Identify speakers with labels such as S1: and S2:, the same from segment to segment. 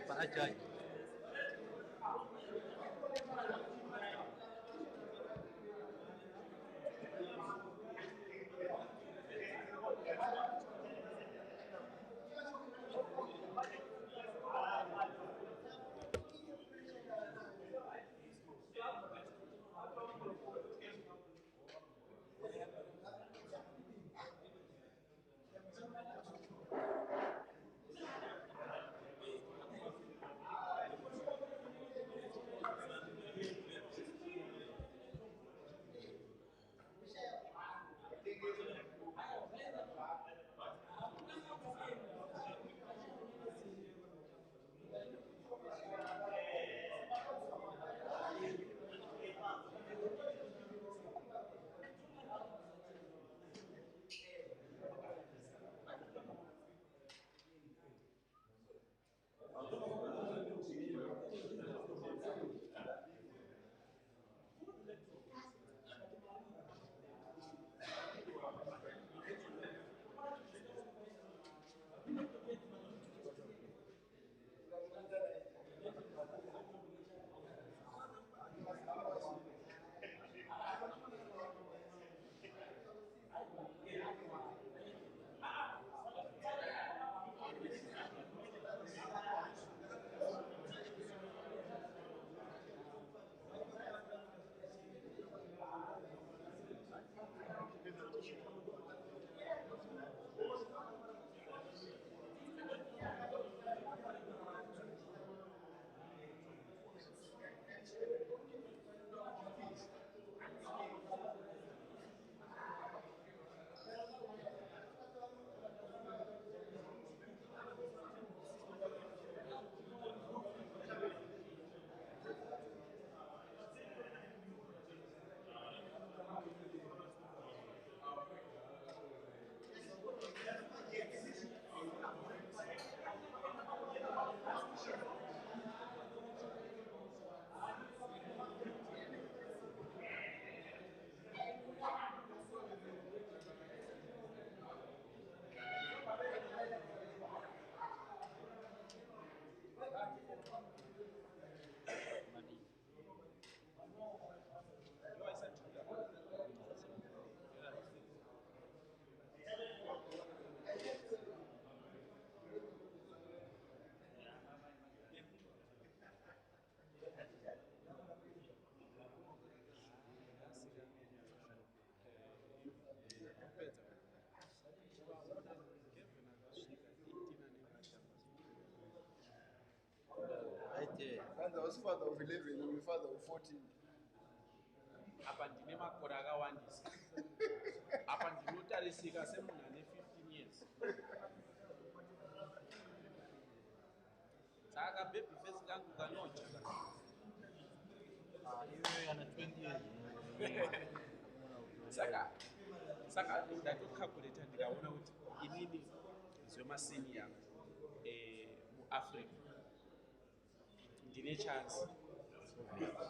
S1: Paajay.
S2: Nkanda was father of 11 and father of 14.
S1: Apa ndine makore akawandisa. Apa ndinotarisika semunhu ane 15 years. Saka baby face kangu kanoja.
S3: Iwe ana 20 years.
S1: Saka ndatokalkuleta ndikaona kuti inini zvemasenior muAfrica ndine chance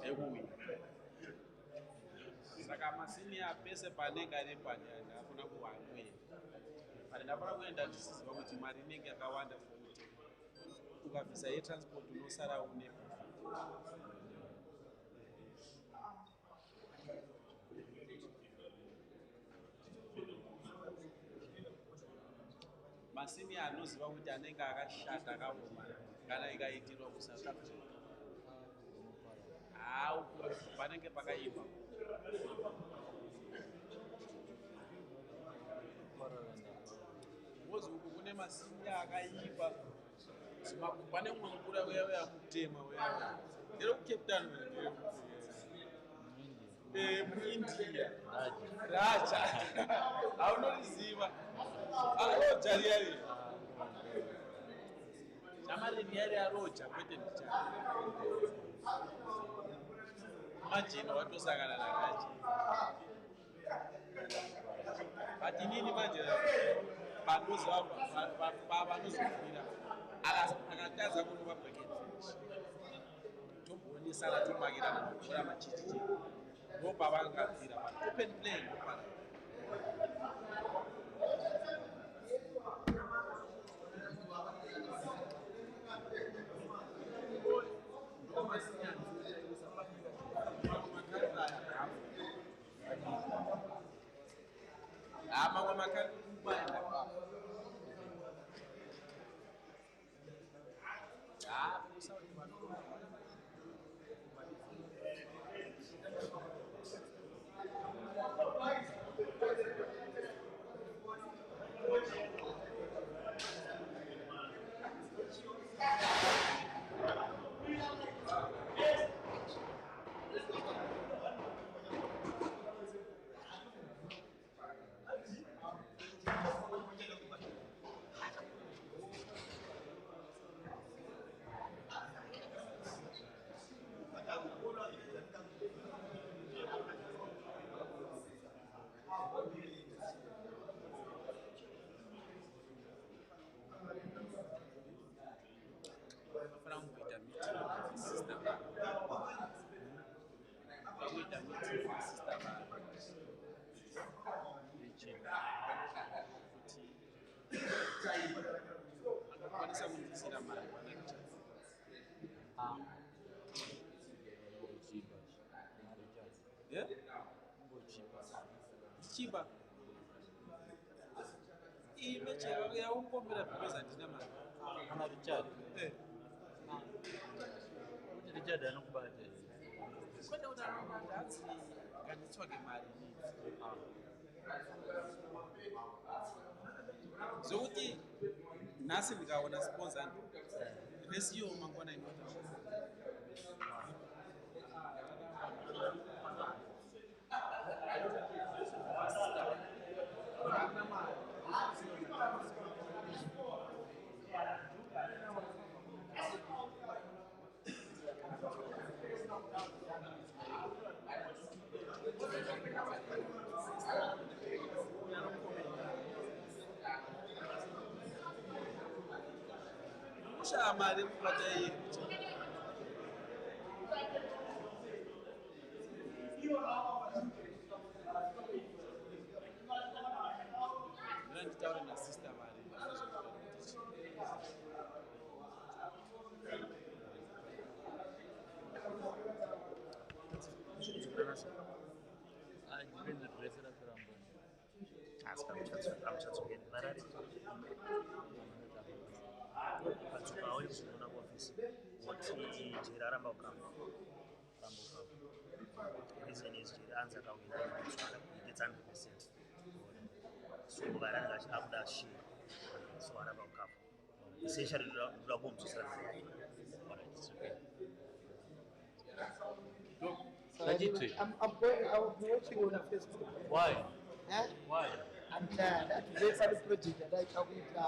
S1: yekuwina. Saka masenior pese panenge ari pane ndafuna kuwanda. Pane ndafuna kuenda ndisiziva kuti mari inenge yakawanda futi. Ukabvisa yetransport unosara une masini anoziva kuti anenge akashata akaoma kana ikaitirwa kuSouth Africa. Panenge pakaipa. Wozi uku kune masini akaipa. Pane mumwe mukura uya mutema uya. Ndiro kuCape Town muIndia. Raja. Haunoriziva. Roja riyari. Shamari riyari yaroja kwete ndichana. Majina watosangana naraja. Bati nini manje banozi vanozofira akatadza kunopa bracket finish. Tomboonesana tomakirana nokura machititi. Ndopa vangafira pa open play ndopana. Mamwe makani kubaenda kwa. Kusawa ni wanu. Chiba. Imeche ya ungombera because andina mari.
S3: Ana Richard. Kuti Richard anokubata.
S1: Kwete kuti anobata asi kanitswage mari. Zokuti nasi ndikaona sponsor resiyo mangwana inota. Musha mari kupata hii. Nditaure na sister mari.
S3: Depende do resto da caramba.
S4: Amchatsogeni marari patsuka auye kuzoona kuofisi woti jeri aramba kukamba reason is jeri anza akawina it's 100%. So mugaranga achiakuda shi so aramba kukamba essentially ndoda kumusosera ziyake.
S3: It's okay. Wachiti.
S2: I'm going. I will be watching on Facebook.
S3: Why?
S2: Eh?
S3: Why?
S2: I'm tired. Today for the project that I talked with I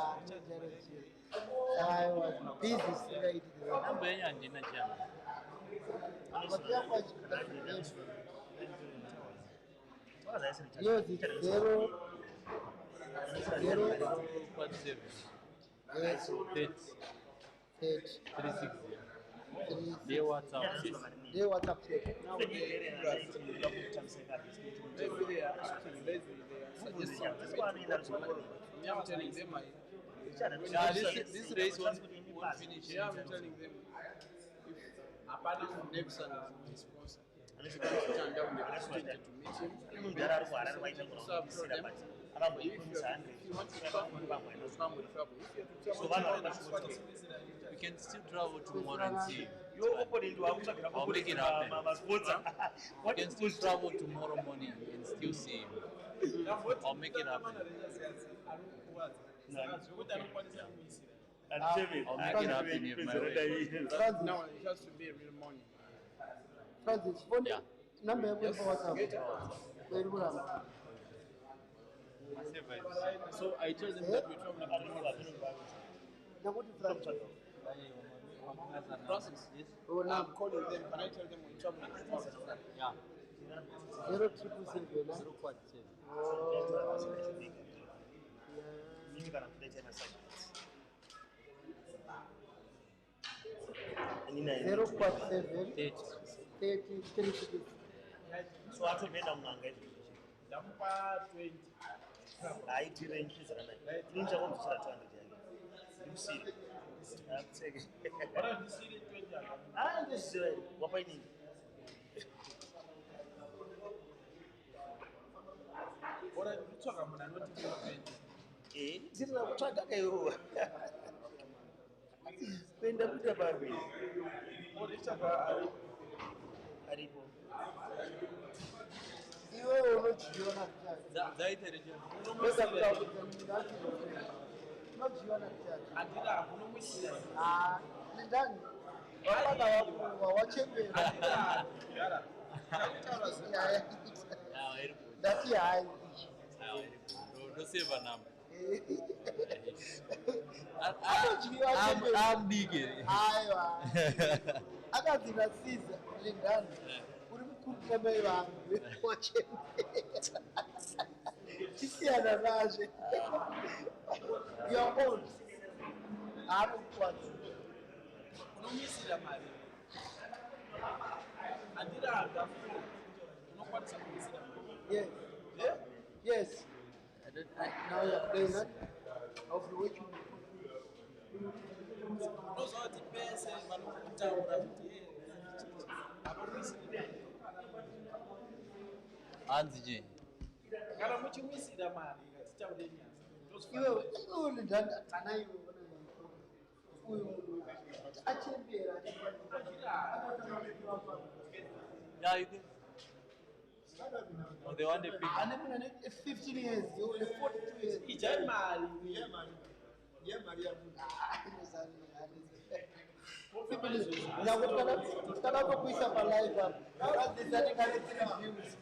S2: was busy today.
S3: Namba yenyu handina chama.
S2: Yours is 0
S3: 0.7.
S2: yes,
S3: 30.
S2: 30
S3: 36.
S2: 3
S3: Dear WhatsApp.
S2: They WhatsApp check.
S1: Now maybe they are acting lazy. They are suggesting me, I'm telling them
S3: Yeah, this race won't finish.
S1: yeah, I'm telling them if Apana next one is sponsor. Turn down the opportunity to meet him. So I've told them, if you want to come with trouble. If you have to travel,
S3: We can still travel tomorrow and see him.
S4: I'll
S3: make it happen. We can still travel tomorrow morning and still see him. I'll make it happen. I'll make it happen if my way.
S1: Now it has to be a real morning.
S2: Francis, phone
S3: Yeah.
S2: number of WhatsApp.
S1: So I told them that we're traveling tomorrow. Francis,
S2: Oh,
S1: I'm
S2: now
S1: calling them. Can I tell them we're traveling tomorrow?
S3: Yeah.
S2: 077.
S3: 0.7.
S2: Zero 0.7
S3: 30.
S2: 30 36.
S4: So atoenda munanga izvi
S1: Dampa 20.
S4: haitire nchizana naye ini chakonzosara 200 yake ndikusiri akutseke
S1: What are you seeing 20?
S4: ndisiziva wapainini
S1: What are you talking about? I'm not doing 20.
S4: dzirira kutsvaga kairowa kuenda kuita papi
S1: What is about?
S4: aripo
S2: Iwe unojiona
S3: Zaite rejo.
S2: unojiona kutatu.
S1: Andira hakuna mwisira.
S2: Ah, ni ndani. Wapata wachembera.
S1: Yara.
S3: Ah, iripo.
S2: Dati hai.
S3: Ah, iripo. No save a number. I'm digging.
S2: Aiwa. Akazina siza lindani. Uri mukuru mai vangu wachembera. Chisiyana nazve. Your own. Anokwati.
S1: Unomisira mari. Andira hakafu. Unokwanisa kumisira mari.
S2: Yes.
S1: Yeah?
S2: Yes. Now you're playing that. Of the which
S1: Unozoti pese vanokutaura kuti havamisiri.
S3: Hands Jane.
S1: Kana muchimwisira mari tichaure nyasi.
S2: iwe lindani atana iwe uyu achembera.
S3: Yeah, you can. Oh, they want a big.
S2: Ane muna 15 years, you only 42 years.
S1: Ijai mari.
S2: Kana kuisa pa live up. Design kana 3 views.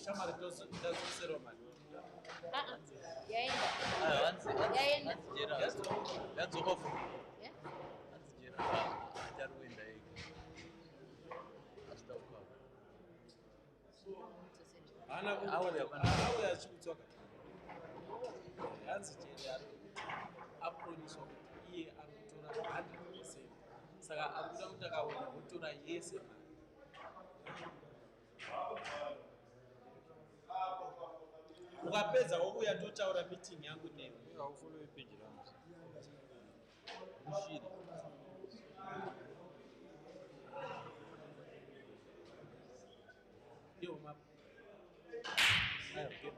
S1: Chamari dozosero mari.
S5: Yaenda.
S3: Hands
S5: Yaenda.
S3: Jera. That's off.
S5: Yeah?
S3: Hands Jera. Ajaruenda ega. Astauka.
S1: Auya achikutsoka. Hanzi chende apromiswa kuti iye anotora 100%. Saka akuda kuti akaona kutora yese mari. Ukapedza wokuya totaura meeting yangu nemi.
S3: Haufollow page rangu. Mushiri.
S1: Yo map.
S3: Okay.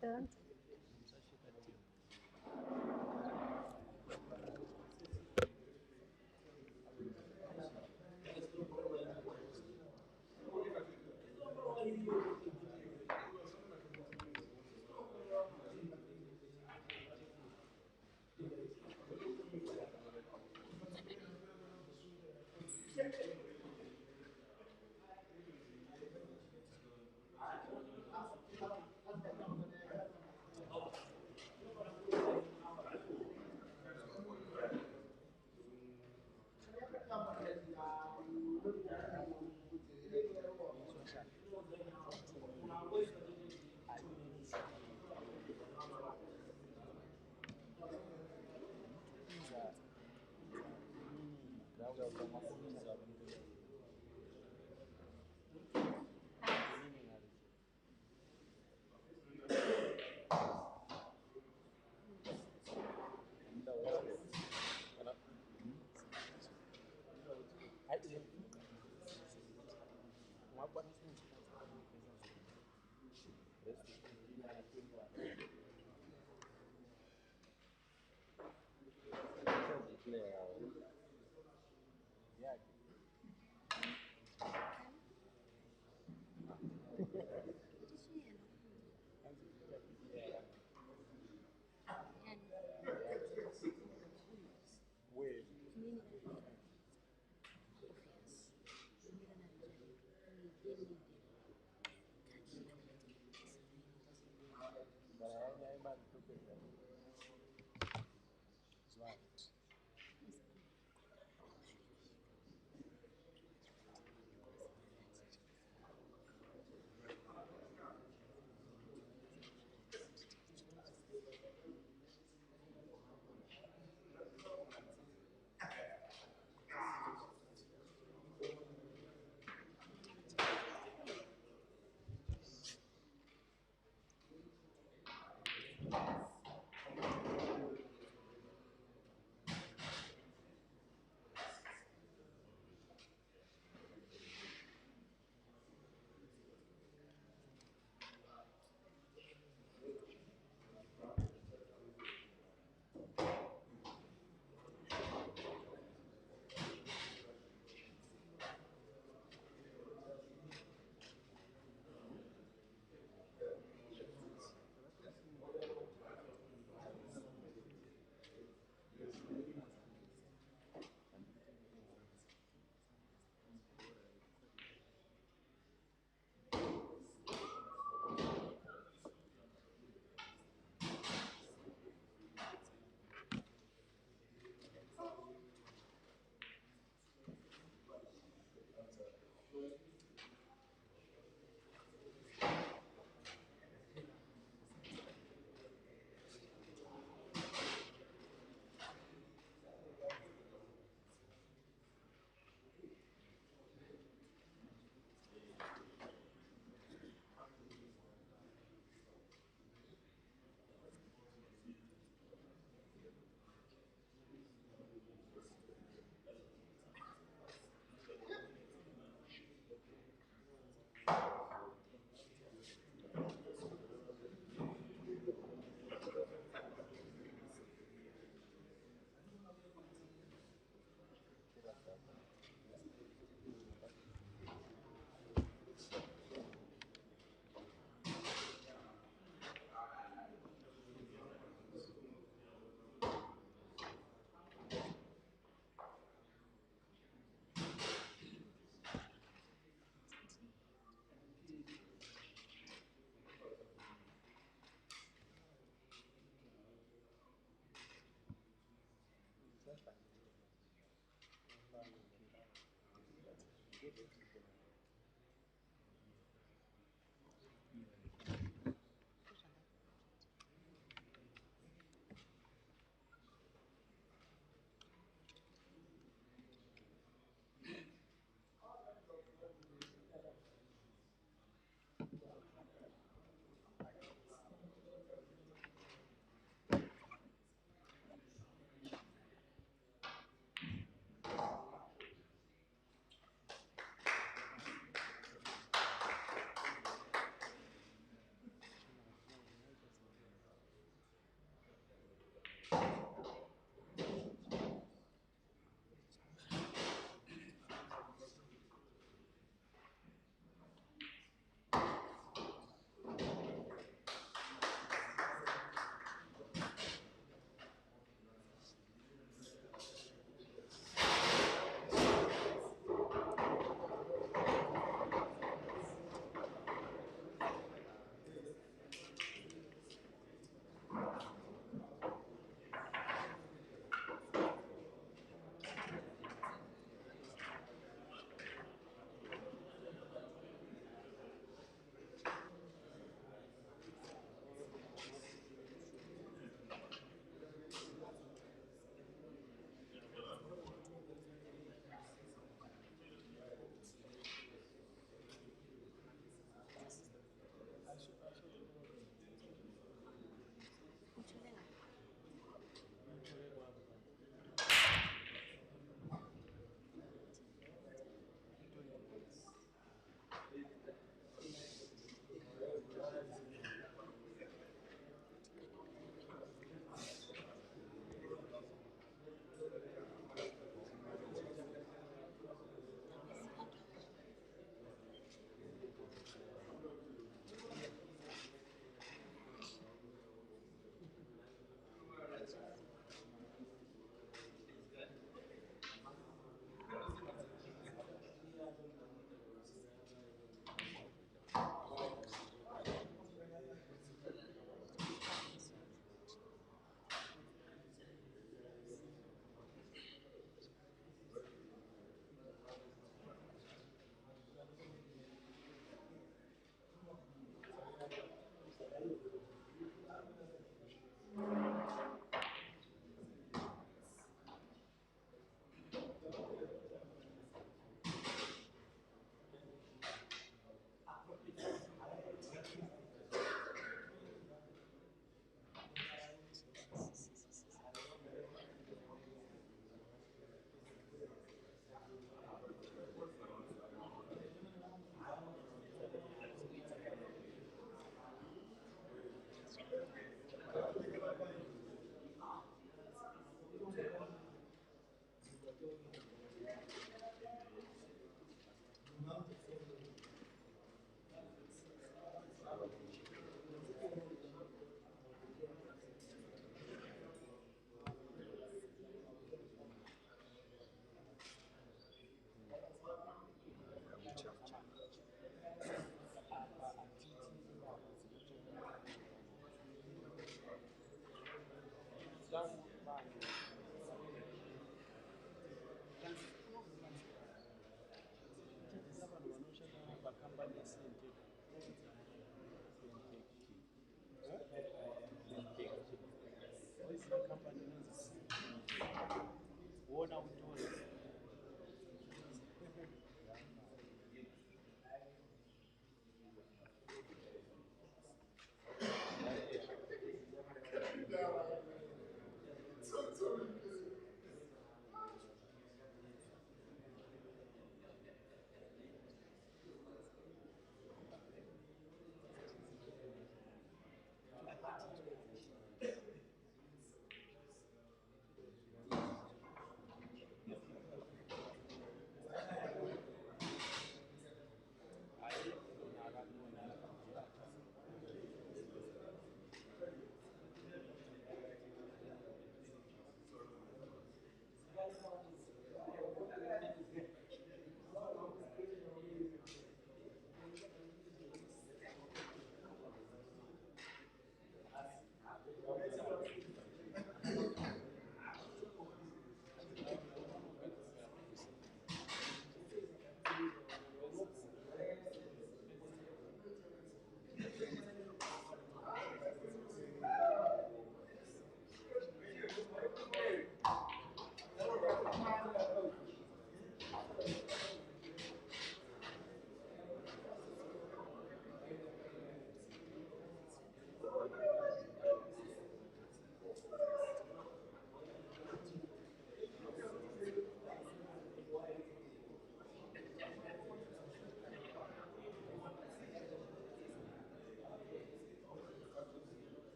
S2: Tanto.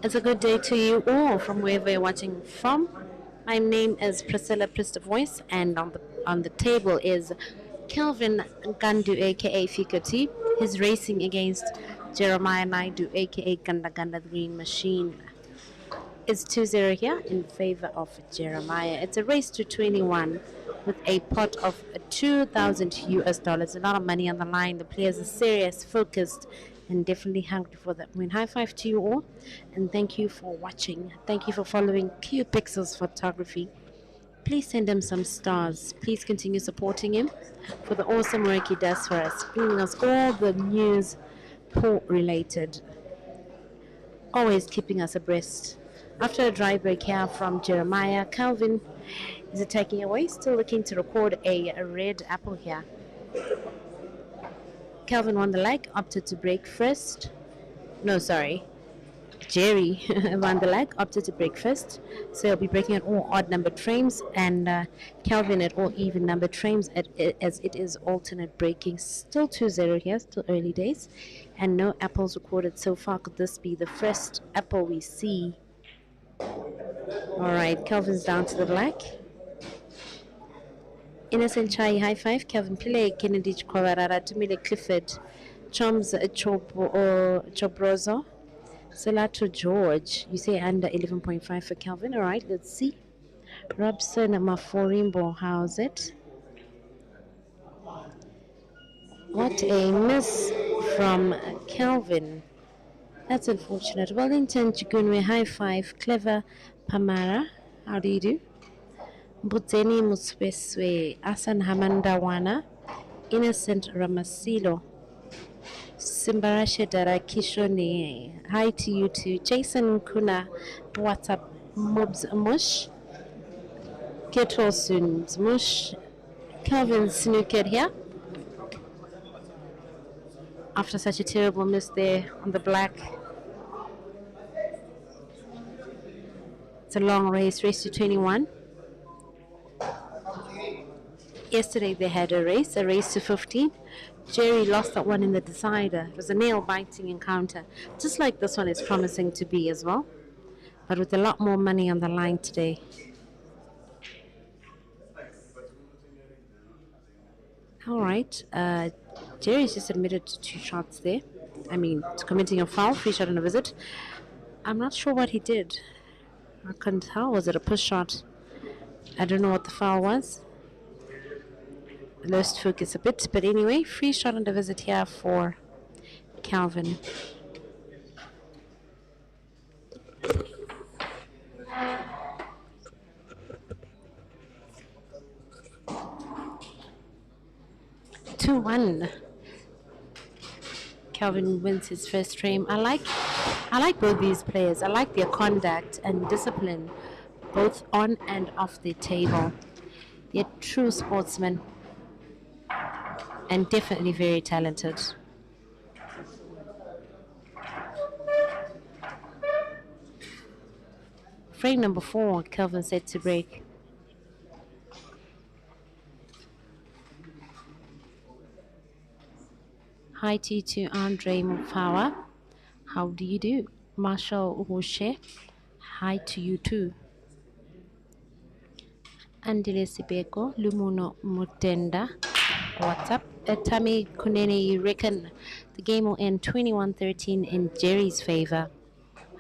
S5: It's a good day to you all from wherever you're watching from. My name is Priscilla Prista Voice, and on the table is Kelvin Nkanda, aka Fikoti. He's racing against Jeremiah Naidu, aka Ganda the Green Machine. It's 2-0 here in favor of Jeremiah. It's a race to 21 with a pot of 2,000 US dollars. A lot of money on the line. The players are serious, focused, and definitely hungry for that win. High five to you all, and thank you for watching. Thank you for following Q Pixels Photography. Please send him some stars. Please continue supporting him for the awesome work he does for us, bringing us all the news port related, always keeping us abreast. After a dry break here from Jeremiah, Kelvin is attacking away, still looking to record a red apple here. Kelvin won the leg, opted to break first. No, sorry. Jerry won the leg, opted to break first. So he'll be breaking at all odd numbered frames, and Kelvin at all even numbered frames as it is alternate breaking. Still 2-0 here, still early days. And no apples recorded so far. Could this be the first apple we see? Alright, Kelvin's down to the black. Innocent Chai, high five. Kelvin Pile, Kennedy Kwavarara, Tumile Clifford, Choms Chobrozo, Salato George. You say under 11.5 for Kelvin. Alright, let's see. Robson Maforimbo, how's it? What a miss from Kelvin. That's unfortunate. Wellington Chigunwe, high five. Clever Pamara, how do you do? Buteni Musweswe, Asan Hamandawana, Innocent Ramasilo, Simbarashe Darakishoni, hi to you too. Jason Kuna, what's up? Mobs Mush, Ketolsuns Mush, Kelvin Snooker here. After such a terrible miss there on the black. It's a long race, race to 21. Yesterday they had a race to 15. Jerry lost that one in the decider. It was a nail-biting encounter, just like this one is promising to be as well, but with a lot more money on the line today. All right, Jerry's just admitted to 2 shots there. I mean, committing a foul, free shot and a visit. I'm not sure what he did. I couldn't tell. Was it a push shot? I don't know what the foul was. Lost focus a bit, but anyway, free shot and a visit here for Kelvin. Two one. Kelvin wins his first frame. I like both these players. I like their conduct and discipline, both on and off the table. They're true sportsmen. And definitely very talented. Frame number 4, Kelvin set to break. Hi to Andre Mufawa. How do you do? Marshall Uhoshe. Hi to you too. Andile Sibeko, Lumuno Mutenda. What's up? Tami Kunene, you reckon the game will end 21-13 in Jerry's favor?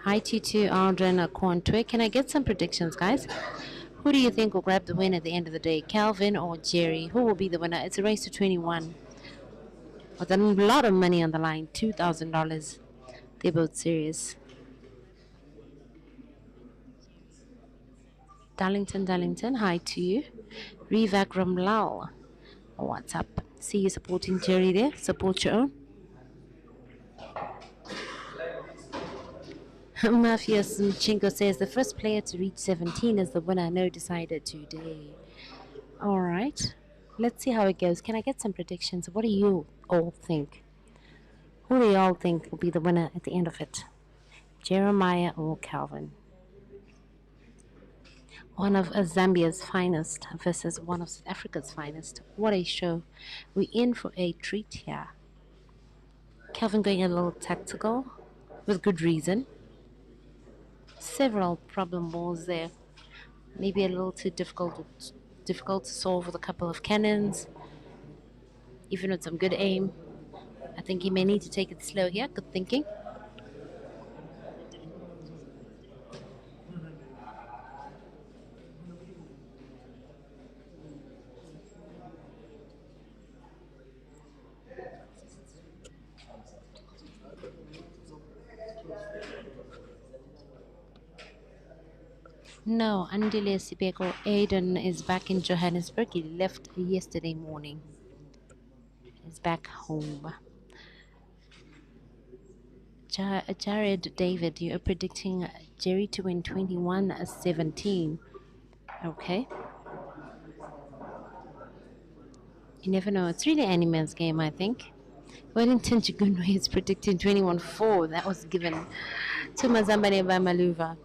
S5: Hi to Aldrin Quantwe. Can I get some predictions, guys? Who do you think will grab the win at the end of the day, Kelvin or Jerry? Who will be the winner? It's a race to 21 with a lot of money on the line, $2,000. They're both serious. Darlington, hi to you. Rivak Ramlal, what's up? See you supporting Jerry there. Support your own. Mafia Chingo says the first player to reach 17 is the winner. No decider today. All right. Let's see how it goes. Can I get some predictions? What do you all think? Who do you all think will be the winner at the end of it? Jeremiah or Kelvin? One of Zambia's finest versus one of South Africa's finest. What a show. We're in for a treat here. Kelvin going a little tactical with good reason. several problem balls there. Maybe a little too difficult to solve with a couple of cannons, even with some good aim. I think he may need to take it slow here. Good thinking. No, Andile Sibeko Aiden is back in Johannesburg. He left yesterday morning. He's back home. Jared David, you are predicting Jerry to win 21-17. Okay. You never know. It's really any man's game, I think. Wellington Chigunwe is predicting 21-4. That was given to Mazambane by Maluva.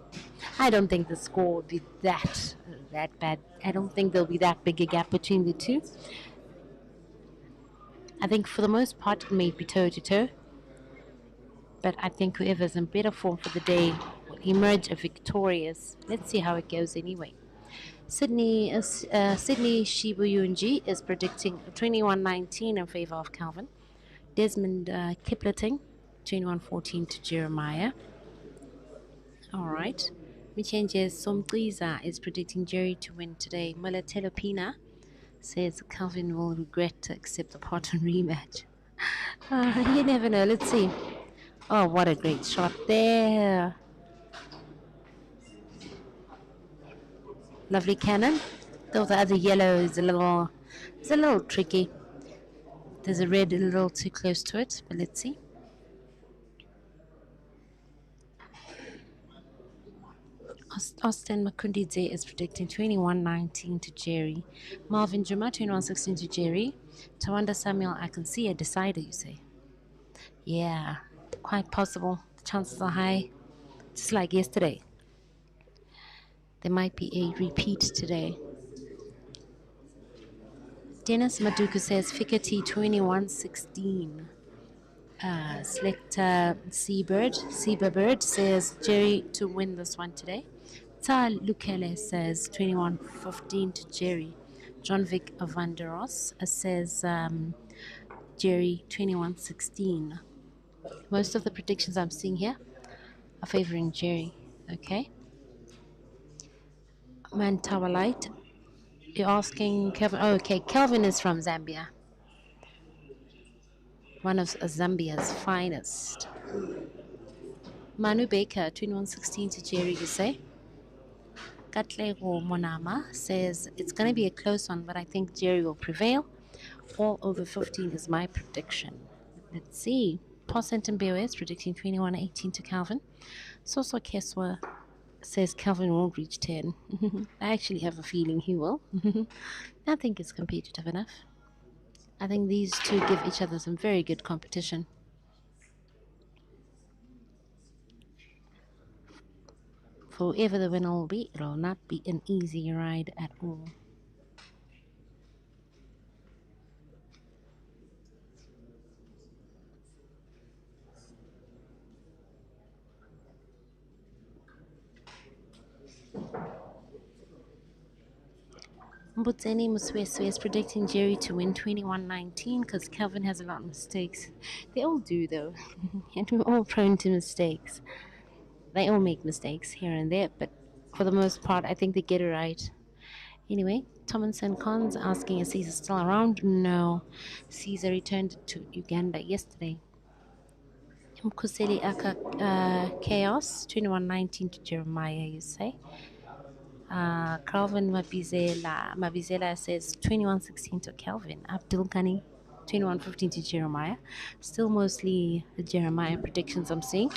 S5: I don't think the score will be that bad. I don't think there'll be that big a gap between the two. I think for the most part it may be toe to toe. But I think whoever's in better form for the day will emerge victorious. Let's see how it goes anyway. Sydney Shibuyunji is predicting 21-19 in favor of Kelvin. Desmond Kipleting, 21-14 to Jeremiah. All right. Michenje Somkriza is predicting Jerry to win today. Mula Telopina says Kelvin will regret to accept the part on rematch. You never know. Let's see. Oh, what a great shot there. Lovely cannon. Though the other yellow is a little tricky. There's a red a little too close to it, but let's see. Austin Makundidze is predicting 21-19 to Jerry. Marvin Juma, 21-16 to Jerry. Tawanda Samuel, I can see a decider, you say. Yeah, quite possible. The chances are high. Just like yesterday. There might be a repeat today. Dennis Maduku says Fikoti 21-16. Selector Seabird says Jerry to win this one today. Ta Lukele says 21-15 to Jerry. John Vic Avanderos says Jerry 21-16. Most of the predictions I'm seeing here are favoring Jerry. Okay. Mantawalite, you're asking Kelvin. Oh, okay. Kelvin is from Zambia. One of Zambia's finest. Manu Baker, 21-16 to Jerry, you say? Katlego Monama says it's going to be a close one, but I think Jerry will prevail. All over 15 is my prediction. Let's see. Paul Sentenbewe is predicting 21-18 to Kelvin. Soso Keswa says Kelvin won't reach 10. I actually have a feeling he will. I think it's competitive enough. I think these two give each other some very good competition. For whoever the winner will be, it will not be an easy ride at all. Mbutseni Musweswe is predicting Jerry to win 21-19 because Kelvin has a lot of mistakes. They all do, though. And we're all prone to mistakes. They all make mistakes here and there, but for the most part, I think they get it right. Anyway, Tomlinson Cons asking is Caesar still around? No. Caesar returned to Uganda yesterday. Mkuseli Aka Chaos, 21-19 to Jeremiah, you say? Calvin Mabizela says 21-16 to Kelvin. Abdul Ghani, 21-15 to Jeremiah. Still mostly the Jeremiah predictions I'm seeing.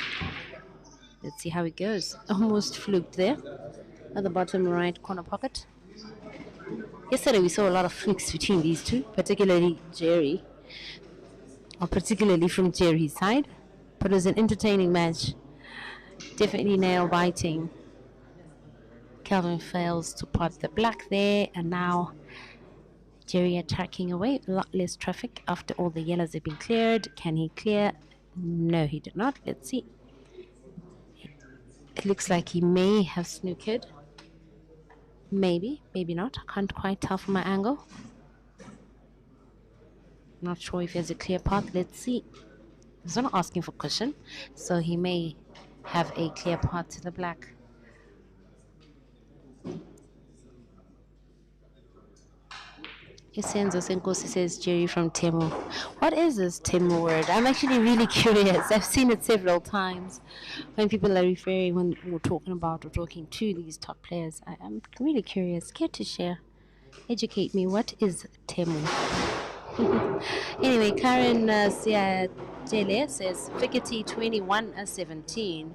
S5: Let's see how it goes. Almost fluked there at the bottom right corner pocket. Yesterday we saw a lot of flukes between these two, particularly Jerry, or particularly from Jerry's side. But it was an entertaining match. Definitely nail biting. Kelvin fails to pot the black there, and now Jerry attacking away. A lot less traffic after all the yellows have been cleared. Can he clear? No, he did not. Let's see. It looks like he may have snookered. Maybe, maybe not. I can't quite tell from my angle. Not sure if he has a clear path. Let's see. He's not asking for cushion, so he may have a clear path to the black. Isenzo Senkosi says Jerry from Temu. What is this Temu word? I'm actually really curious. I've seen it several times when people are referring, when we're talking about or talking to these top players. I'm really curious. Care to share? Educate me. What is Temu? Anyway, Karen Tele says Fikoti 21-17.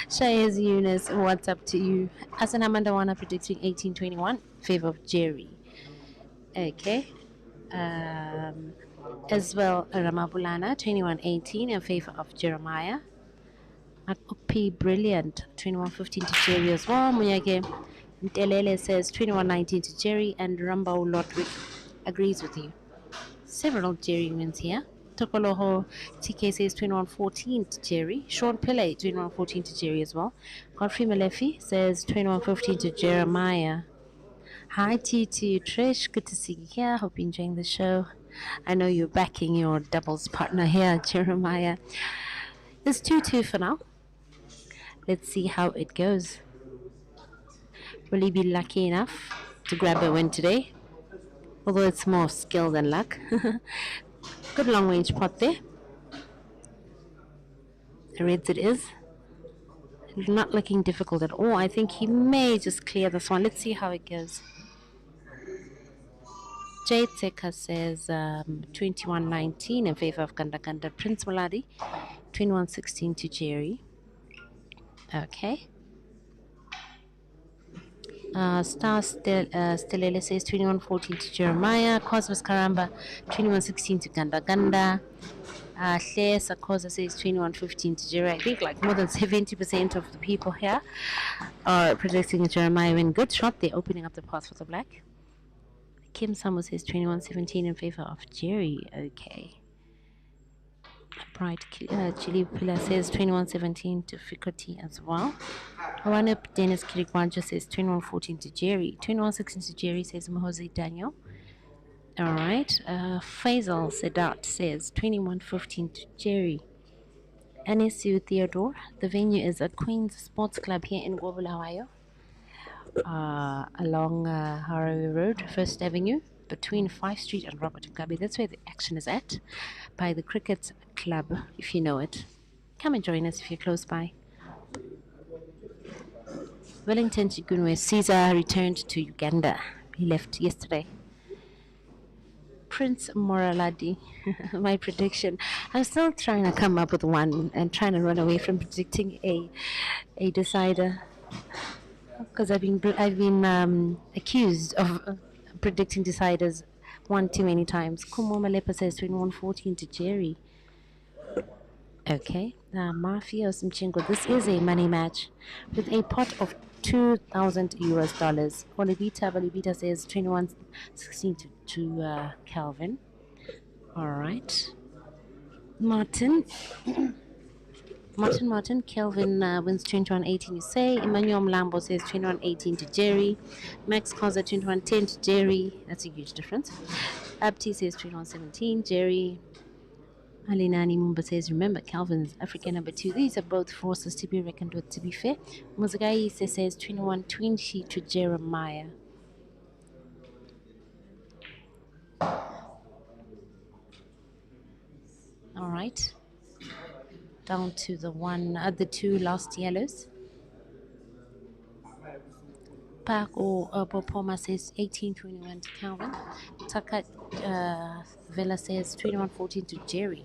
S5: Shayez Yunus, what's up to you? Hassan Amandawana predicting 18-21, favor of Jerry. Okay. As well, Ramabulana 21-18 in favor of Jeremiah. Akupi Brilliant 21-15 to Jerry as well. Munyage Ntelele says 21-19 to Jerry, and Rambao Lotwick agrees with you. Several Jerry wins here. Tokoloho TK says 21-14 to Jerry. Sean Pillay 21-14 to Jerry as well. Godfrey Malefi says 21-15 to Jeremiah. Hi T2 Trish, good to see you here. Hope you're enjoying the show. I know you're backing your doubles partner here, Jeremiah. It's 2-2 for now. Let's see how it goes. Will he be lucky enough to grab a win today? Although it's more skill than luck. Good long range pot there. The reds it is. Not looking difficult at all. I think he may just clear this one. Let's see how it goes. Jade Seka says 21-19 in favor of Ganda. Prince Maladi 21-16 to Jerry. Okay. Stelele says 21-14 to Jeremiah. Cosmos Karamba 21-16 to Ganda. Claire Sakoza says 21-15 to Jerry. I think like more than 70% of the people here are predicting Jeremiah win. Good shot there, opening up the path for the black. Kim Samu says 21-17 in favor of Jerry. Okay. Bright Chili Pila says 21-17 to Fikoti as well. Awanup Dennis Kirikwanjo says 21-14 to Jerry. 21-16 to Jerry says Mohozi Daniel. Alright. Faisal Sedat says 21-15 to Jerry. NSU Theodore. The venue is at Queen's Sports Club here in Gobulawayo. Along Harawi Road, First Avenue, between 5th Street and Robert Mugabe. That's where the action is at, by the Cricket Club, if you know it. Come and join us if you're close by. Wellington Chigunwe Caesar returned to Uganda. He left yesterday. Prince Moraladi, my prediction. I'm still trying to come up with one and trying to run away from predicting a decider, because I've been accused of predicting deciders one too many times. Kumo Malepa says 21-14 to Jerry. Okay, Mafia Simchingo. This is a money match with a pot of $2,000. Bolivita says 21-16 to Kelvin. All right, Martin. Kelvin wins 21-18, you say. Emmanuel Mlambo says 21-18 to Jerry. Max Koza 21-10 to Jerry. That's a huge difference. Abti says 21-17, Jerry. Alinani Mumba says, remember, Kelvin's African number 2. These are both forces to be reckoned with, to be fair. Muzagai says 21-20 to Jeremiah. All right. Down to the two last yellows. Paco Popoma says 18-21 to Calvin. Takat Vela says 21-14 to Jerry.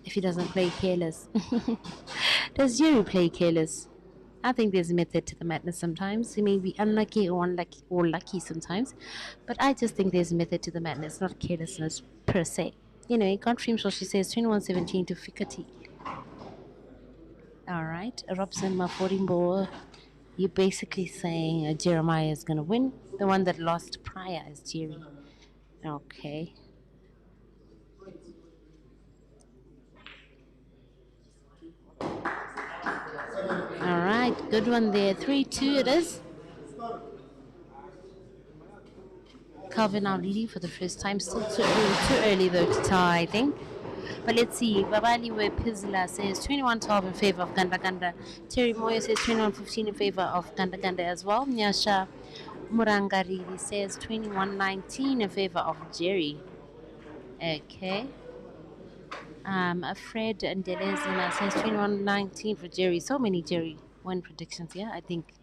S5: If he doesn't play careless. Does Jerry play careless? I think there's a method to the madness sometimes. He may be unlucky or lucky sometimes. But I just think there's a method to the madness, not carelessness per se. Anyway, Godfrey she says 21-17 to Fikoti. All right, Robson Maforimbo, you're basically saying Jeremiah is going to win. The one that lost prior is Jerry. Okay. All right, good one there. 3-2 it is. Kelvin now leading for the first time. Still too early though to tell, I think. But let's see. Babaliwe Pizla says 21-12 in favor of Ganda Ganda. Terry Moyo says 21-15 in favor of Ganda Ganda as well. Nyasha Murangariri says 21-19 in favor of Jerry. Okay. Fred and Delezina says 21-19 for Jerry. So many Jerry win predictions here. I think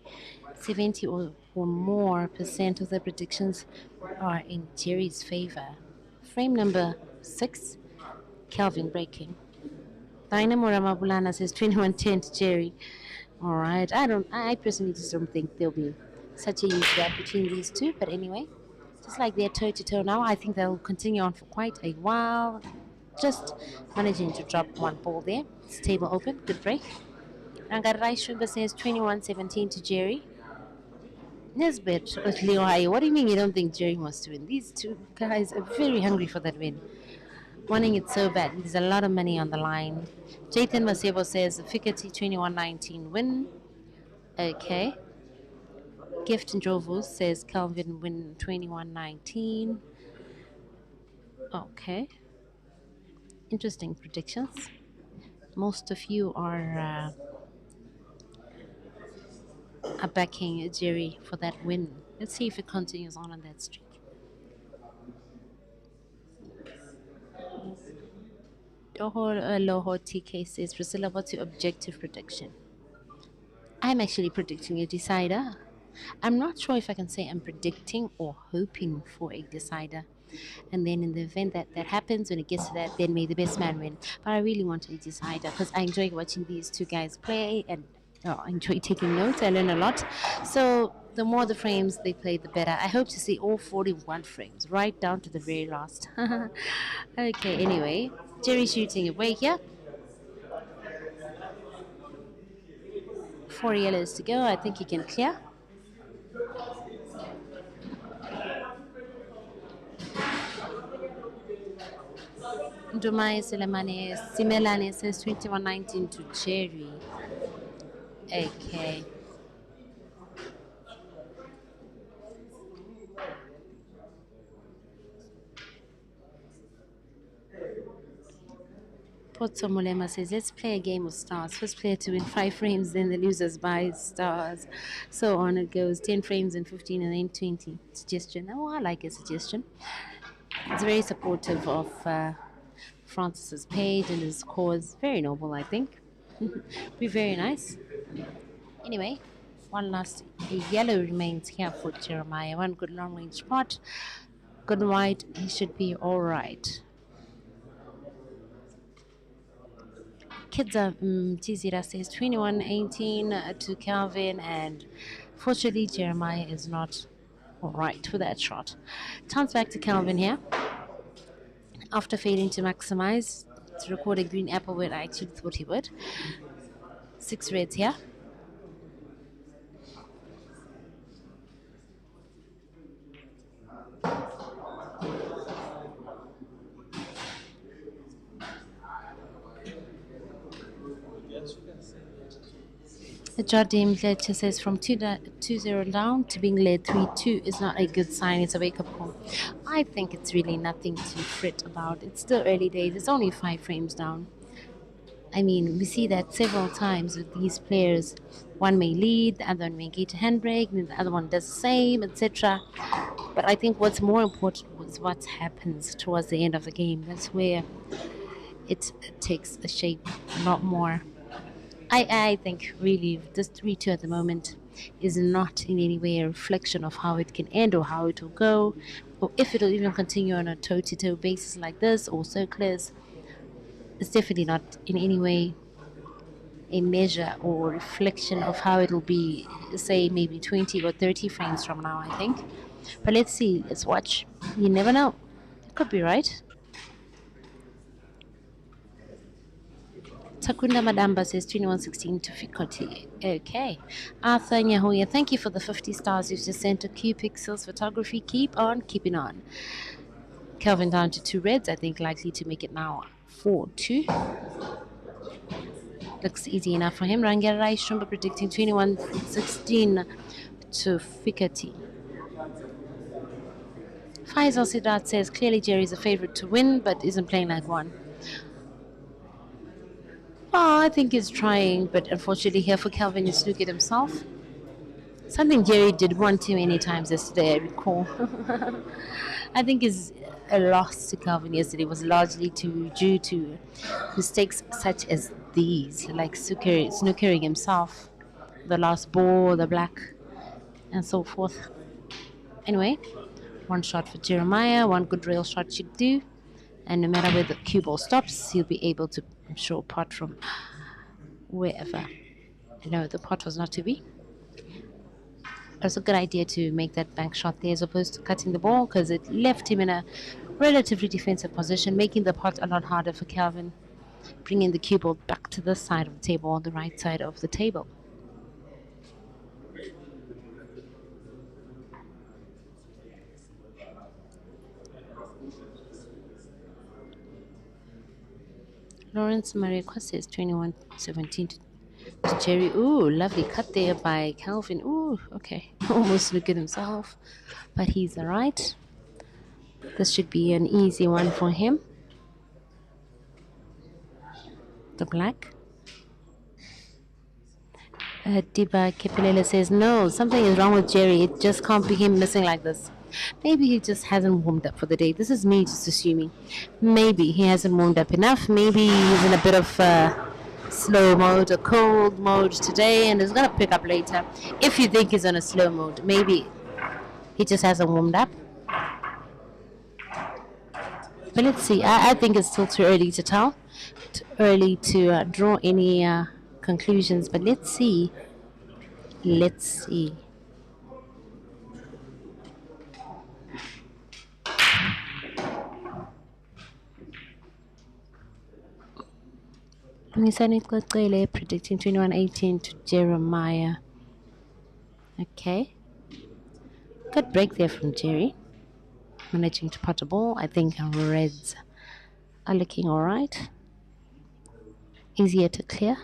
S5: 70 or more percent of the predictions are in Jerry's favor. Frame number 6, Kelvin breaking. Dynamo Ramabulana says 21-10 to Jerry. All right. I personally just don't think there'll be such a huge gap between these two. But anyway, just like they're toe-to-toe now, I think they'll continue on for quite a while. Just managing to drop one ball there. It's table open. Good break. Rangarai Sugar says 21-17 to Jerry. Nesbit with Leo Hai. What do you mean you don't think Jerry wants to win? These two guys are very hungry for that win. Wanting it so bad. There's a lot of money on the line. Jathan Masebo says Fikoti 21-19 win. Okay. Gift and Jovus says Kelvin win 21-19. Okay. Interesting predictions. Most of you are backing Jerry for that win. Let's see if it continues on that streak. Loho TK says Priscilla, what's your objective prediction? I'm actually predicting a decider. I'm not sure if I can say I'm predicting or hoping for a decider. And then in the event that happens, when it gets to that, then may the best man win. But I really want a decider because I enjoy watching these two guys play and I enjoy taking notes. I learn a lot. So the more the frames they play, the better. I hope to see all 41 frames, right down to the very last. Okay, anyway. Jerry shooting away here. 4 yellows to go. I think he can clear. Dumai Simelane says 21-19 to Jerry. Okay. Potso Mulema says, let's play a game of stars. First player to win 5 frames, then the losers buy stars. So on it goes. 10 frames and 15 and then 20. Suggestion. Oh, I like a suggestion. It's very supportive of Francis's page and his cause. Very noble, I think. Be very nice. Anyway, one last yellow remains here for Jeremiah. One good long range pot. Good white. He should be all right. Kidza Tizira says 21-18 to Kelvin, and fortunately Jeremiah is not all right for that shot. Turns back to Kelvin here. After failing to maximize to record a green apple where I actually thought he would. 6 reds here. Jardim Fletcher says from 2-0 down to being led 3-2 is not a good sign. It's a wake-up call. I think it's really nothing to fret about. It's still early days. It's only 5 frames down. I mean, we see that several times with these players. One may lead, the other one may get a handbrake, and the other one does the same, etc. But I think what's more important is what happens towards the end of the game. That's where it takes a shape a lot more. I think really this 3-2 at the moment is not in any way a reflection of how it can end or how it will go, or if it will even continue on a toe-to-toe basis like this or circulars. It's definitely not in any way a measure or reflection of how it will be, say, maybe 20 or 30 frames from now, I think. But let's see. Let's watch. You never know. It could be right. Takunda Madamba says 21-16 to Fikoti. Okay. Arthur Nyahoya, thank you for the 50 stars you've just sent to Q Pixels Photography. Keep on keeping on. Kelvin down to 2 reds, I think likely to make it now 4-2. Looks easy enough for him. Rangirai Shumba predicting 21-16 to Fikoti. Faisal Siddharth says clearly Jerry is a favorite to win, but isn't playing like one. Oh, I think he's trying, but unfortunately here for Kelvin is look at himself. Something Jerry did one too many times yesterday, I recall. I think his loss to Kelvin yesterday was largely due to mistakes such as these, like snookering himself, the last ball, the black, and so forth. Anyway, one shot for Jeremiah, one good rail shot should do. And no matter where the cue ball stops, he'll be able to, I'm sure, pot from wherever. No, the pot was not to be. It was a good idea to make that bank shot there as opposed to cutting the ball because it left him in a relatively defensive position, making the pot a lot harder for Kelvin, bringing the cue ball back to this side of the table, on the right side of the table. Lawrence Maria says 21-17 to Jerry. Ooh, lovely cut there by Kelvin. Ooh, okay. Almost looked at himself, but he's all right. This should be an easy one for him. The black. Diba Kepelele says, no, something is wrong with Jerry. It just can't be him missing like this. Maybe he just hasn't warmed up for the day. This is me just assuming. Maybe he hasn't warmed up enough. Maybe he's in a bit of slow mode or cold mode today and is going to pick up later. If you think he's on a slow mode, maybe he just hasn't warmed up. But let's see. I think it's still too early to tell. Too early to draw any conclusions. But let's see. Let's see. Predicting 21-18 to Jeremiah. Okay. Good break there from Jerry. Managing to pot a ball. I think Reds are looking all right. Easier to clear.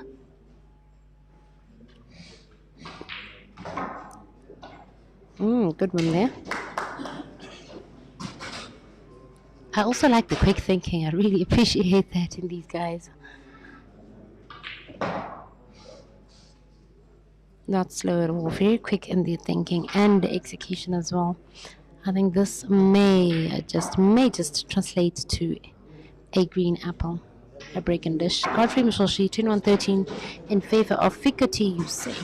S5: Good one there. I also like the quick thinking. I really appreciate that in these guys. Not slow at all. Very quick in the thinking and the execution as well. I think this may just translate to a green apple. A break and dish. Godfrey Mishoshi, 21-13 in favor of Fikoti, you say.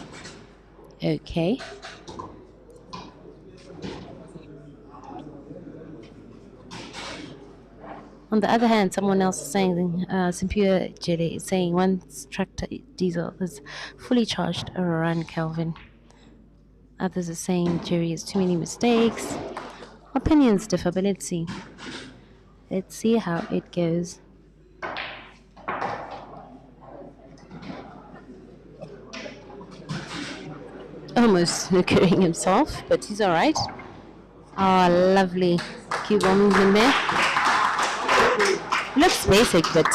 S5: Okay. On the other hand, someone else is saying, Simpure Jelly is saying, once tractor diesel is fully charged, a run, Kelvin. Others are saying Jerry has too many mistakes. Opinions differ, but let's see. Let's see how it goes. Almost snookering himself, but he's alright. Oh, lovely cue ball movement there. Looks basic, but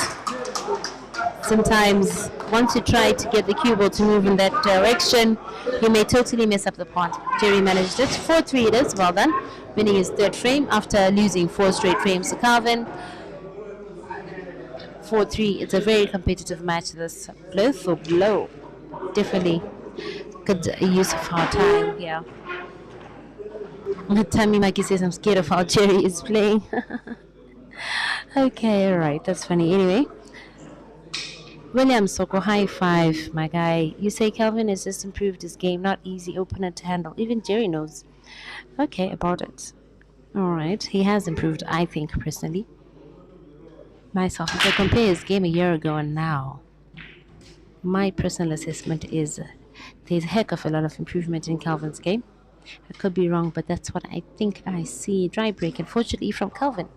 S5: sometimes once you try to get the cue ball to move in that direction, you may totally mess up the pot. Jerry managed it. 4-3 it is. Well done. Winning his third frame after losing 4 straight frames to Kelvin. 4-3. It's a very competitive match. This blow for blow. Definitely good use of our time here. Tammy Mikey says, I'm scared of how Jerry is playing. Okay, alright, that's funny. Anyway, William Soko, high five, my guy. You say Kelvin has just improved his game, not easy opener to handle. Even Jerry knows. Okay, about it. Alright, he has improved, I think, personally. Myself, if I compare his game a year ago and now, my personal assessment is there's a heck of a lot of improvement in Kelvin's game. I could be wrong, but that's what I think I see. Dry break, unfortunately, from Kelvin.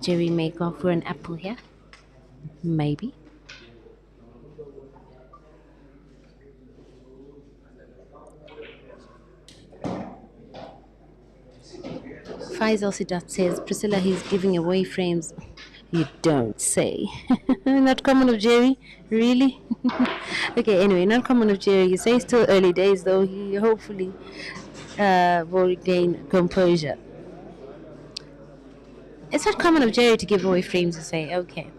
S5: Jerry may go for an apple here. Maybe. Faisal Sidat says, Priscilla, he's giving away frames. You don't say. Not common of Jerry? Really? Okay, anyway, not common of Jerry. You say still early days, though. He hopefully will regain composure. It's not common of Jerry to give away frames to say, okay.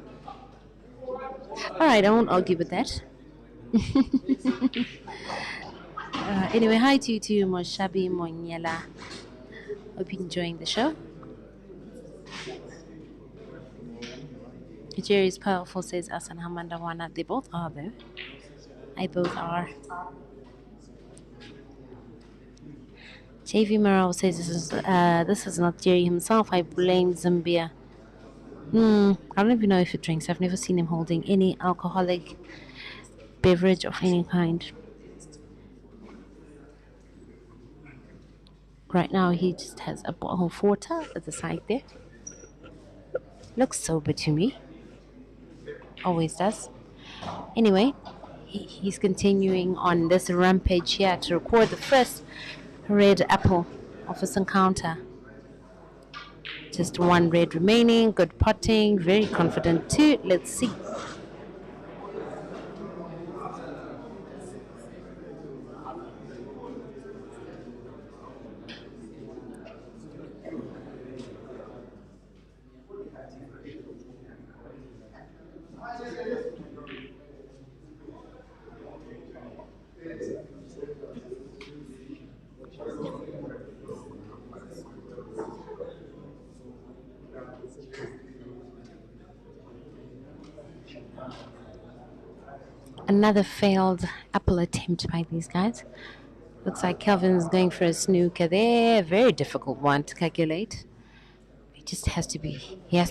S5: Alright, I won't argue with that. Anyway, hi to you too, Moshabi Monyela. Hope you're enjoying the show. Jerry is powerful, says Asan Hamandawana. They both are, though. I both are. JV Morale says this is not Jerry himself. I blame Zambia. I don't even know if he drinks. I've never seen him holding any alcoholic beverage of any kind. Right now, he just has a bottle of water at the side there. Looks sober to me. Always does. Anyway, he's continuing on this rampage here to record the first red apple of his encounter. Just one red remaining. Good putting. Very confident too. Let's see. Another failed apple attempt by these guys. Looks like Kelvin's going for a snooker there. Very difficult one to calculate. He has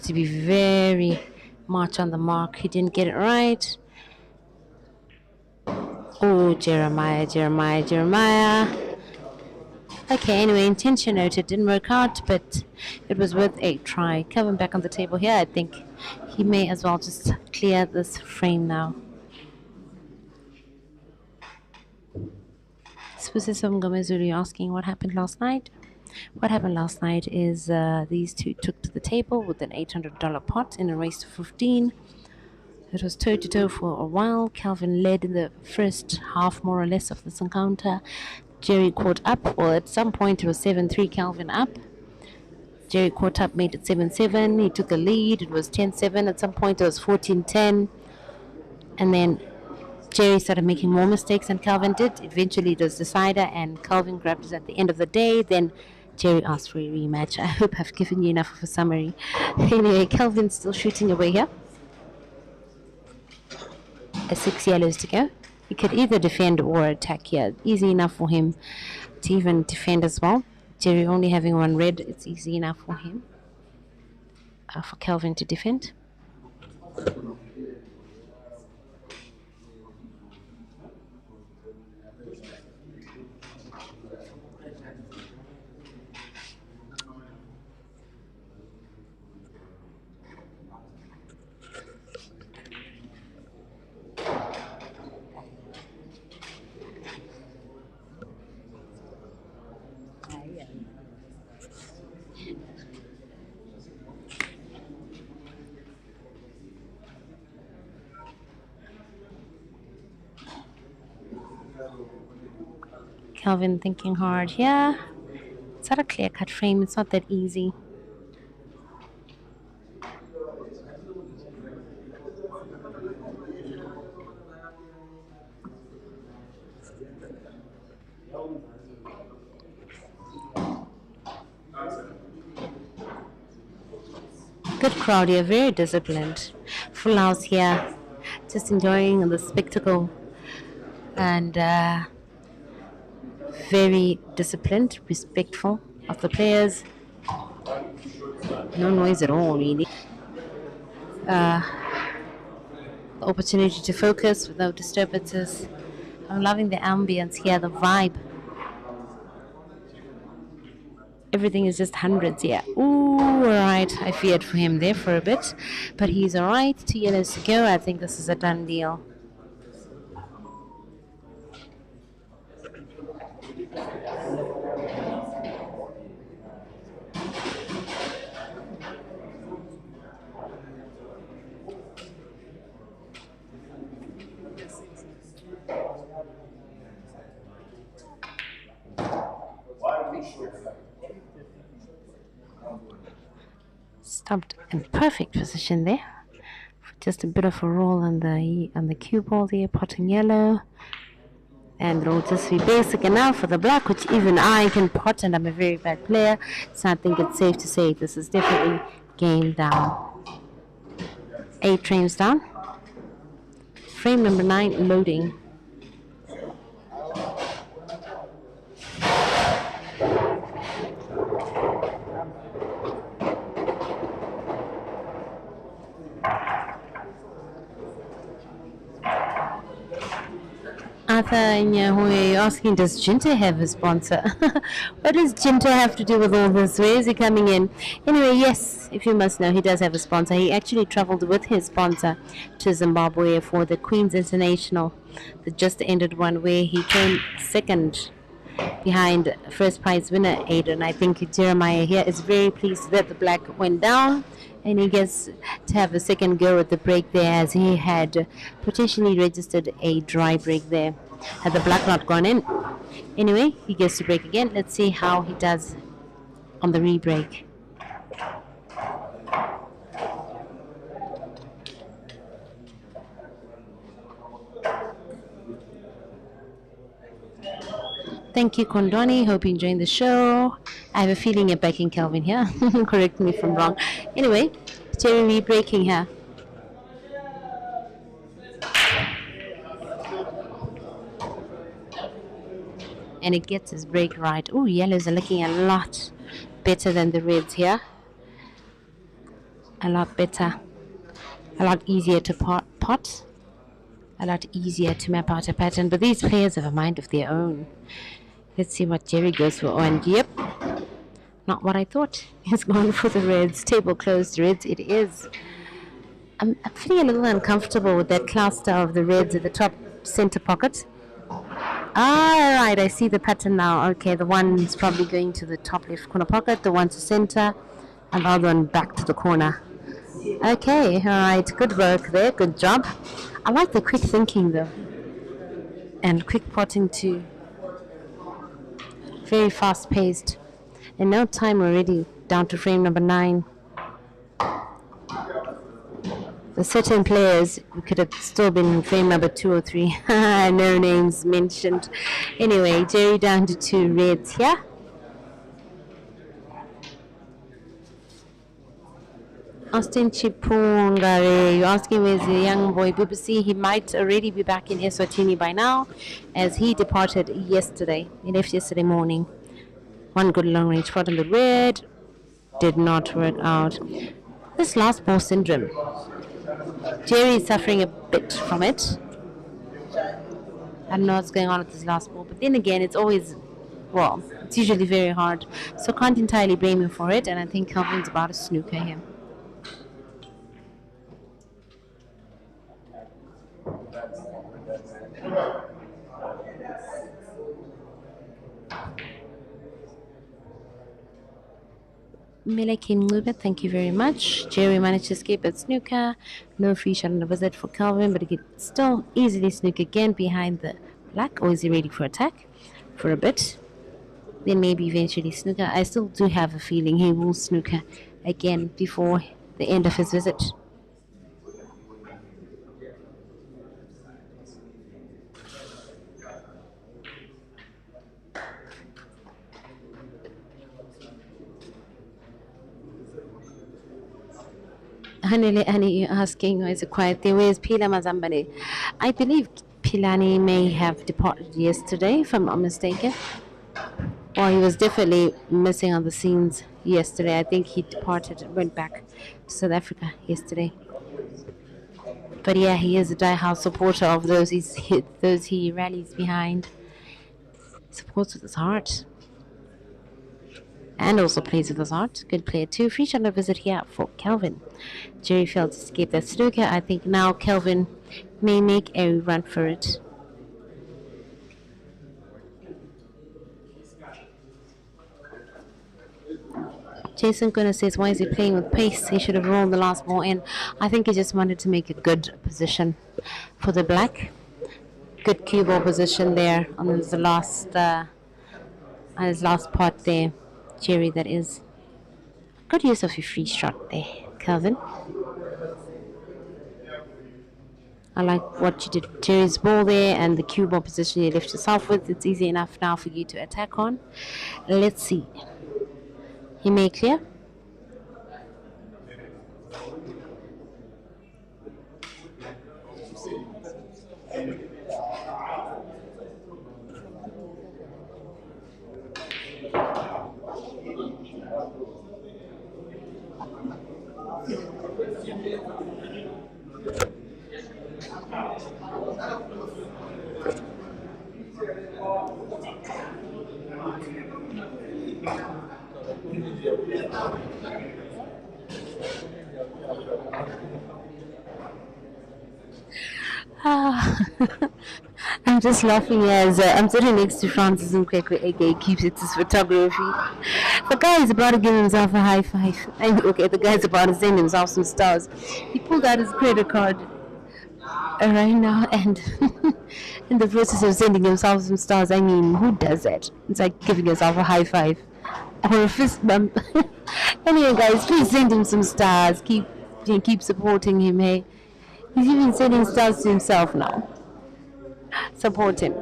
S5: to be very much on the mark. He didn't get it right. Oh, Jeremiah. Okay, anyway, intention noted. Didn't work out, but it was worth a try. Kelvin back on the table here. I think he may as well just clear this frame now. Swisism Gomezuri asking what happened last night. What happened last night is these two took to the table with an $800 pot in a race to 15. It was toe-to-toe for a while. Kelvin led in the first half, more or less, of this encounter. Jerry caught up. Well, at some point it was 7-3 Kelvin up. Jerry caught up, made it 7-7. He took the lead. It was 10-7. At some point it was 14-10. And then Jerry started making more mistakes than Kelvin did. Eventually it was decider and Kelvin grabbed it at the end of the day. Then Jerry asked for a rematch. I hope I've given you enough of a summary. Anyway, Kelvin's still shooting away here. 6 yellows to go. He could either defend or attack here. Easy enough for him to even defend as well. Jerry only having one red, it's easy enough for him. For Kelvin to defend. Kelvin thinking hard here. It's not a clear-cut frame. It's not that easy. Good crowd here. Very disciplined. Full house here. Just enjoying the spectacle. And very disciplined, respectful of the players. No noise at all, really. The opportunity to focus without disturbances. I'm loving the ambience here, the vibe. Everything is just hundreds here. Ooh, alright. I feared for him there for a bit. But he's alright. 2 yellows to go. I think this is a done deal. Stopped in perfect position there. Just a bit of a roll on the cue ball there, potting yellow. And it'll just be basic enough for the black, which even I can pot, and I'm a very bad player. So I think it's safe to say this is definitely game down. 8 frames down. Frame number 9 loading. Arthur Nyahui asking, does Jinta have a sponsor? What does Jinta have to do with all this? Where is he coming in? Anyway, yes, if you must know, he does have a sponsor. He actually traveled with his sponsor to Zimbabwe for the Queen's International, the just ended one, where he came second behind first prize winner Aiden. I think Jeremiah here is very pleased that the black went down, and he gets to have a second go at the break there, as he had potentially registered a dry break there had the black not gone in. Anyway, he gets to break again. Let's see how he does on the re-break. Thank you, Kondoni. Hope you're enjoying the show. I have a feeling you're backing Kelvin here. Correct me if I'm wrong. Anyway, Terry re-breaking here. And it gets his break right. Oh, yellows are looking a lot better than the reds here. A lot better. A lot easier to pot. A lot easier to map out a pattern. But these players have a mind of their own. Let's see what Jerry goes for. Oh, and yep, not what I thought. He's gone for the reds. Table closed reds it is. I'm feeling a little uncomfortable with that cluster of the reds at the top center pocket. Ah, right, I see the pattern now. Okay, the one's probably going to the top left corner pocket, the one to center, and the other one back to the corner. Okay, all right, good work there, good job. I like the quick thinking though, and quick potting too. Very fast paced. And now time already down to frame number 9. The certain players, we could have still been in frame number 2 or 3. No names mentioned. Anyway, Jerry down to 2 reds here. Austin Chipungare, you're asking where's the young boy BBC? He might already be back in Eswatini by now, as he departed yesterday. He left yesterday morning. One good long range pot on the red. Did not work out. This last ball syndrome. Jerry is suffering a bit from it. I don't know what's going on with this last ball, but then again, it's always, well, it's usually very hard. So can't entirely blame him for it, and I think Kelvin's about to snooker him. Melekim Lubit, thank you very much. Jerry managed to escape at snooker. No free shot on the visit for Kelvin, but he could still easily snook again behind the black. Or is he ready for attack? For a bit. Then maybe eventually snooker. I still do have a feeling he will snooker again before the end of his visit. Hanele Annie, you're asking, why is it quiet there? Where's Pila Mazambane? I believe Pilani may have departed yesterday, if I'm not mistaken. Or he was definitely missing on the scenes yesterday. I think he departed and went back to South Africa yesterday. But yeah, he is a die-hard supporter of those he rallies behind. Supports with his heart. And also plays with his heart. Good player too. Free shot on a visit here for Kelvin. Jerry failed to escape that snooker. I think now Kelvin may make a run for it. Jason Gunnar says, why is he playing with pace? He should have rolled the last ball in. I think he just wanted to make a good position for the black. Good cue ball position there on the last, I on his last part there. Jerry, that is. Good use of your free shot there, Kelvin. I like what you did with Jerry's ball there and the cue ball position you left yourself with. It's easy enough now for you to attack on. Let's see. He may clear. Ah, I'm just laughing as I'm sitting next to Francis Nkwekwe, aka keeps it his photography. The guy is about to give himself a high five. Okay, the guy's about to send himself some stars. He pulled out his credit card right now and in the process of sending himself some stars. I mean, who does that? It's like giving yourself a high five or a fist bump. Anyway, guys, please send him some stars. Keep supporting him, hey? He's even sending stars to himself now. Support him.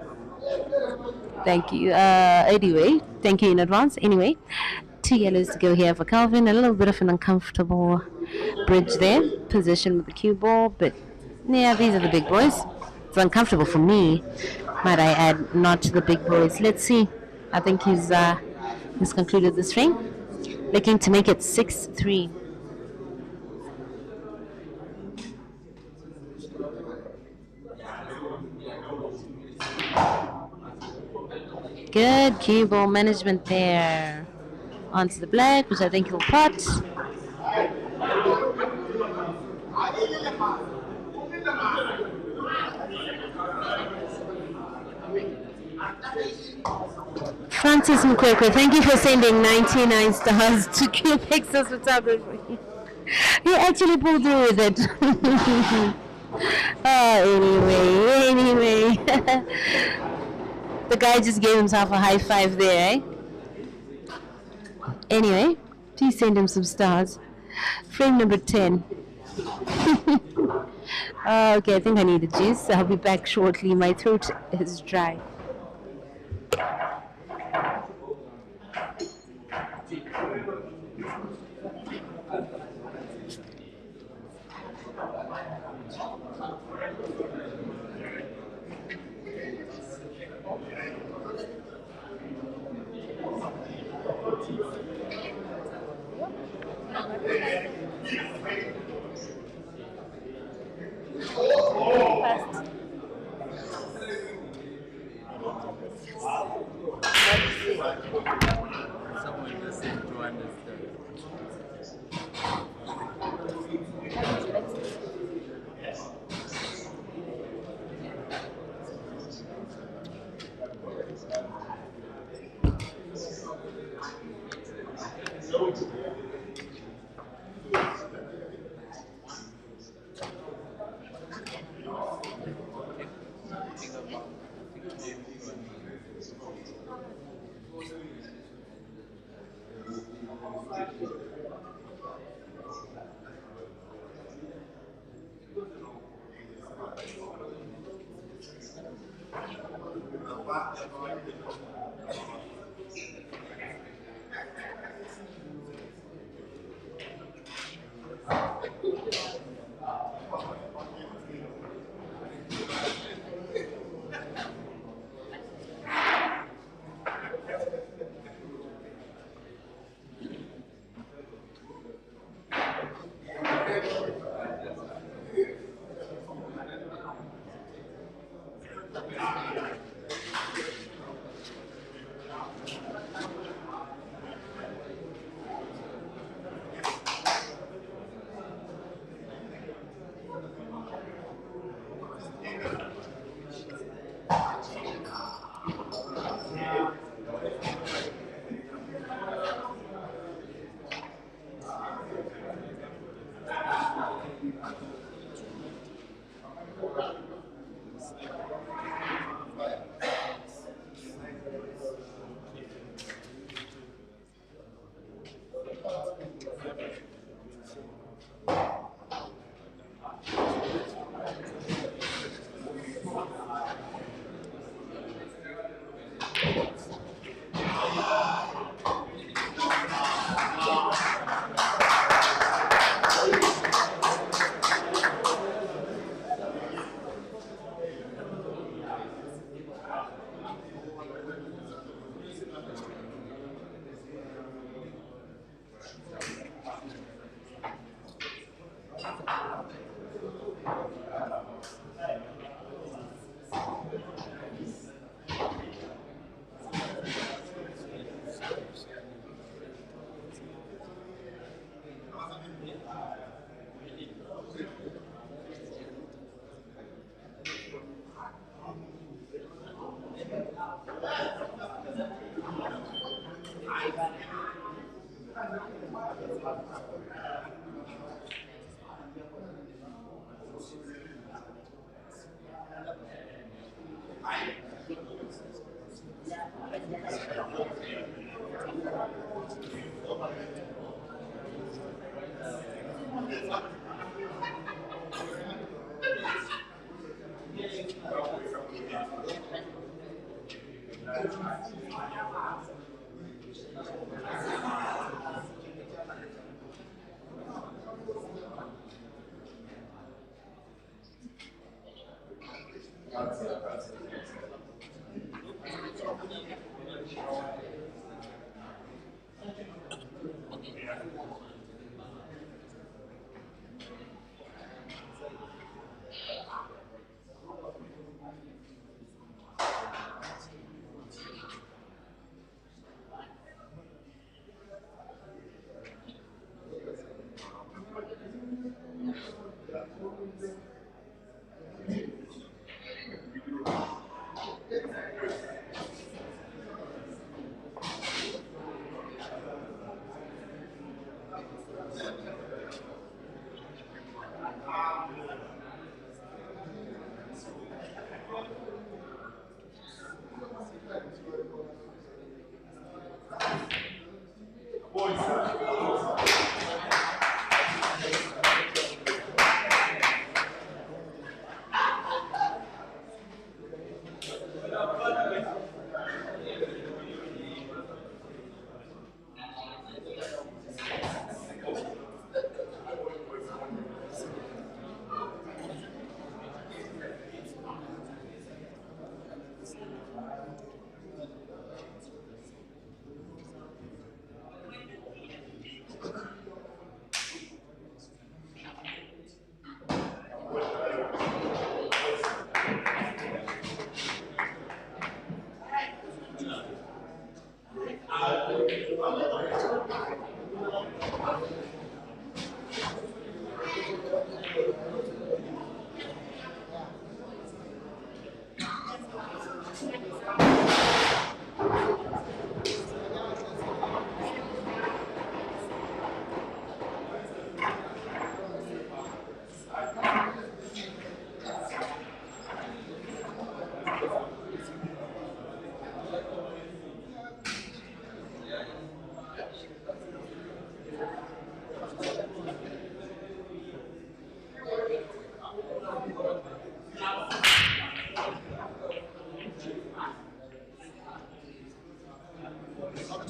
S5: Thank you. Anyway, thank you in advance. Anyway, 2 yellows to go here for Kelvin. A little bit of an uncomfortable bridge there. Position with the cue ball, but yeah, these are the big boys. It's uncomfortable for me, might I add, not to the big boys. Let's see. I think he's concluded this frame. Looking to make it 6-3. Good cue ball management there. Onto the black, which I think he'll pot. Francis Mkwekwe, thank you for sending 99 stars to QX's photography. He actually pulled through with it. Anyway. The guy just gave himself a high five there, eh? Anyway, please send him some stars. Frame number 10. Okay, I think I need a juice. I'll be back shortly. My throat is dry.
S3: Someone just seemed to understand.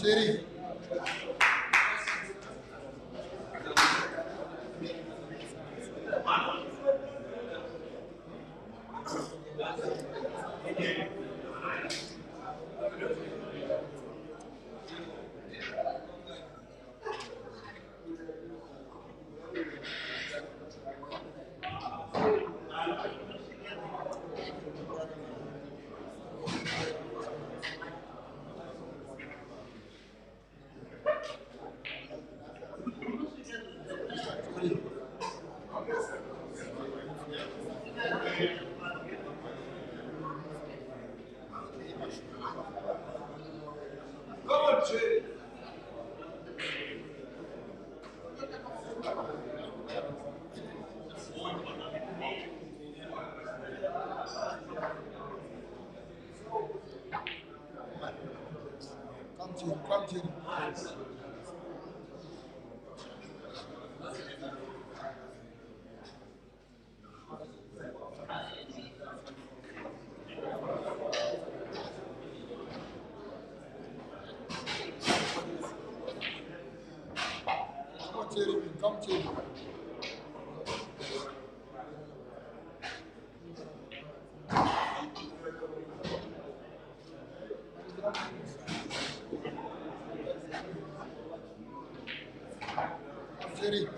S2: Jerry. Come, Jerry. Come, Jerry. Jerry.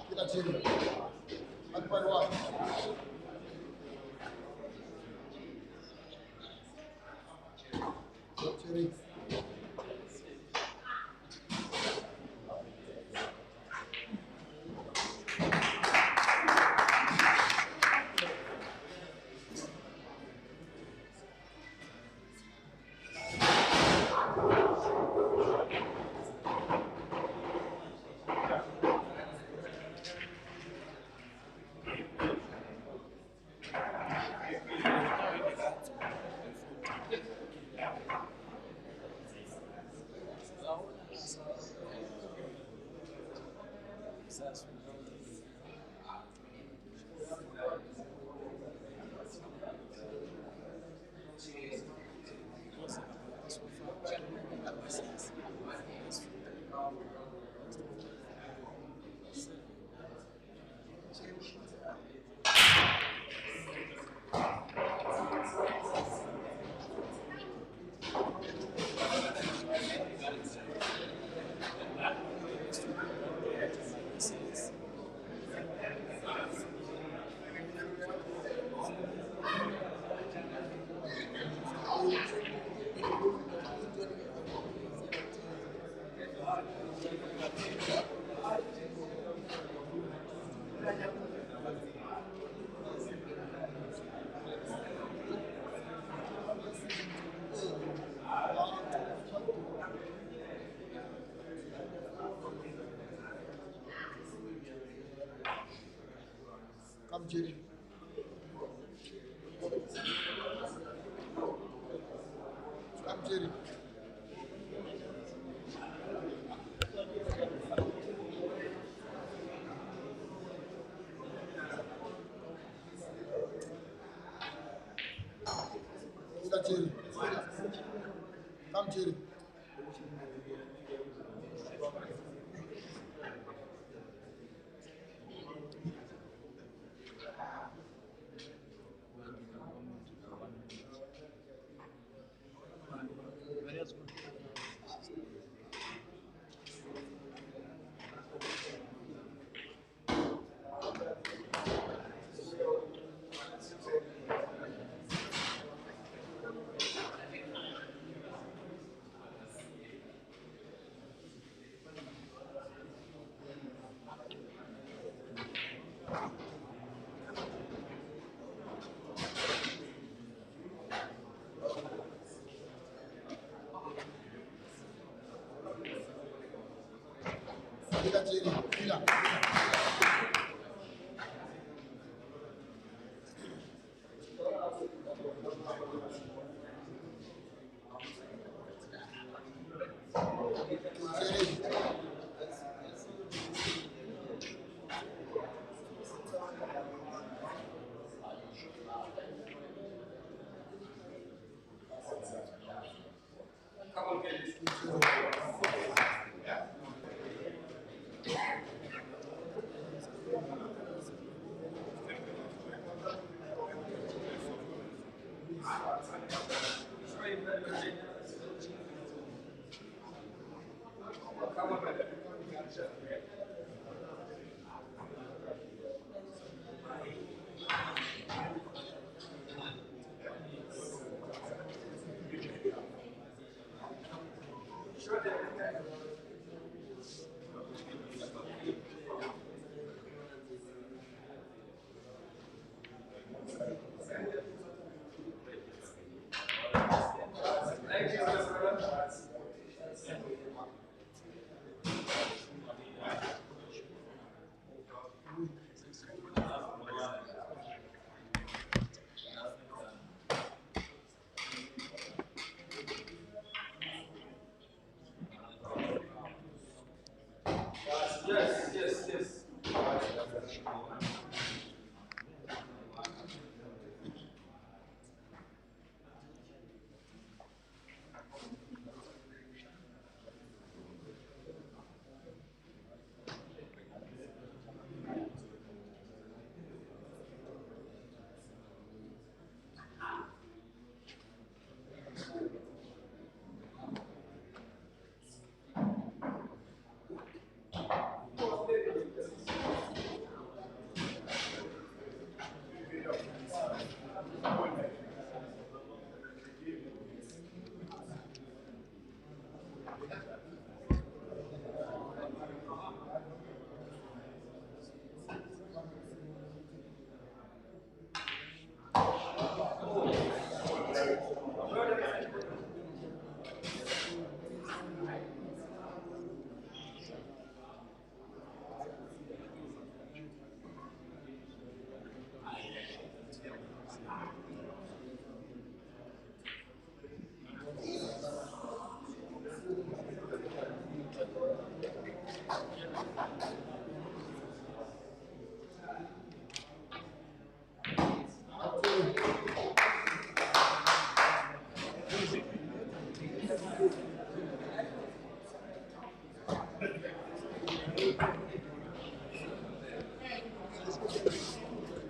S2: Kila Jerry. Akbar wa. Jerry. Jerry. I'm Jerry. Mr. Jerry. Come, Jerry. Mr. Jerry. Miller.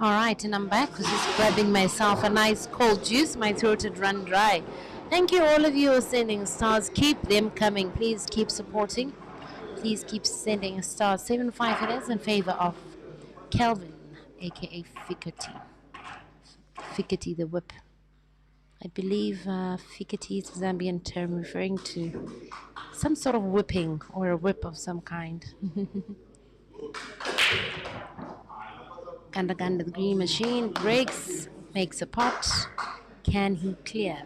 S5: All right, and I'm back. Just grabbing myself a nice cold juice. My throat had run dry. Thank you, all of you who are sending stars. Keep them coming. Please keep supporting. Please keep sending stars. 7-5 it is in favor of Kelvin, aka Fikoti. Fikoti the whip. I believe Fikoti is a Zambian term referring to some sort of whipping or a whip of some kind. Ganda, the green machine breaks, makes a pot. Can he clear?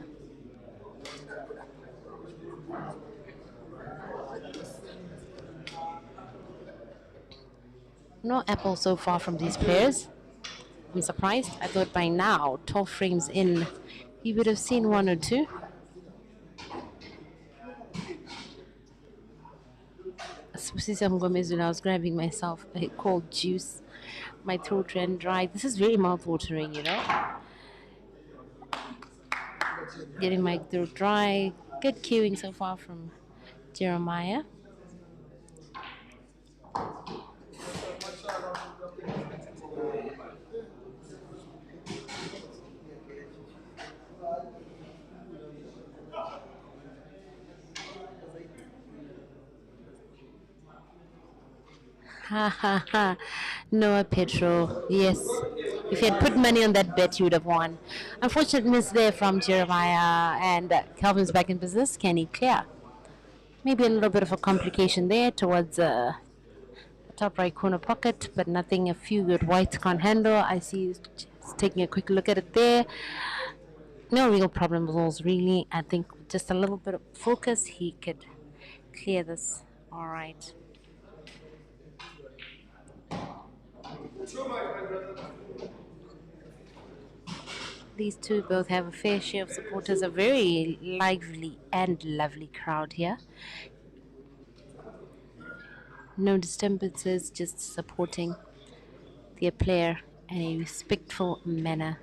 S5: No apple so far from these pairs. I'm surprised. I thought by now, 12 frames in, he would have seen one or two. When I was grabbing myself a cold juice, my throat ran dry. This is very mouth-watering, you know. Getting my throat dry. Good cueing so far from Jeremiah. Ha ha ha. Noah Petro. Yes. If you had put money on that bet, you would have won. Unfortunate miss there from Jeremiah, and Kelvin's back in business. Can he clear? Maybe a little bit of a complication there towards the top right corner pocket, but nothing a few good whites can't handle. I see he's just taking a quick look at it there. No real problems, really. I think with just a little bit of focus, he could clear this. All right. These two both have a fair share of supporters, a very lively and lovely crowd here. No disturbances, just supporting their player in a respectful manner.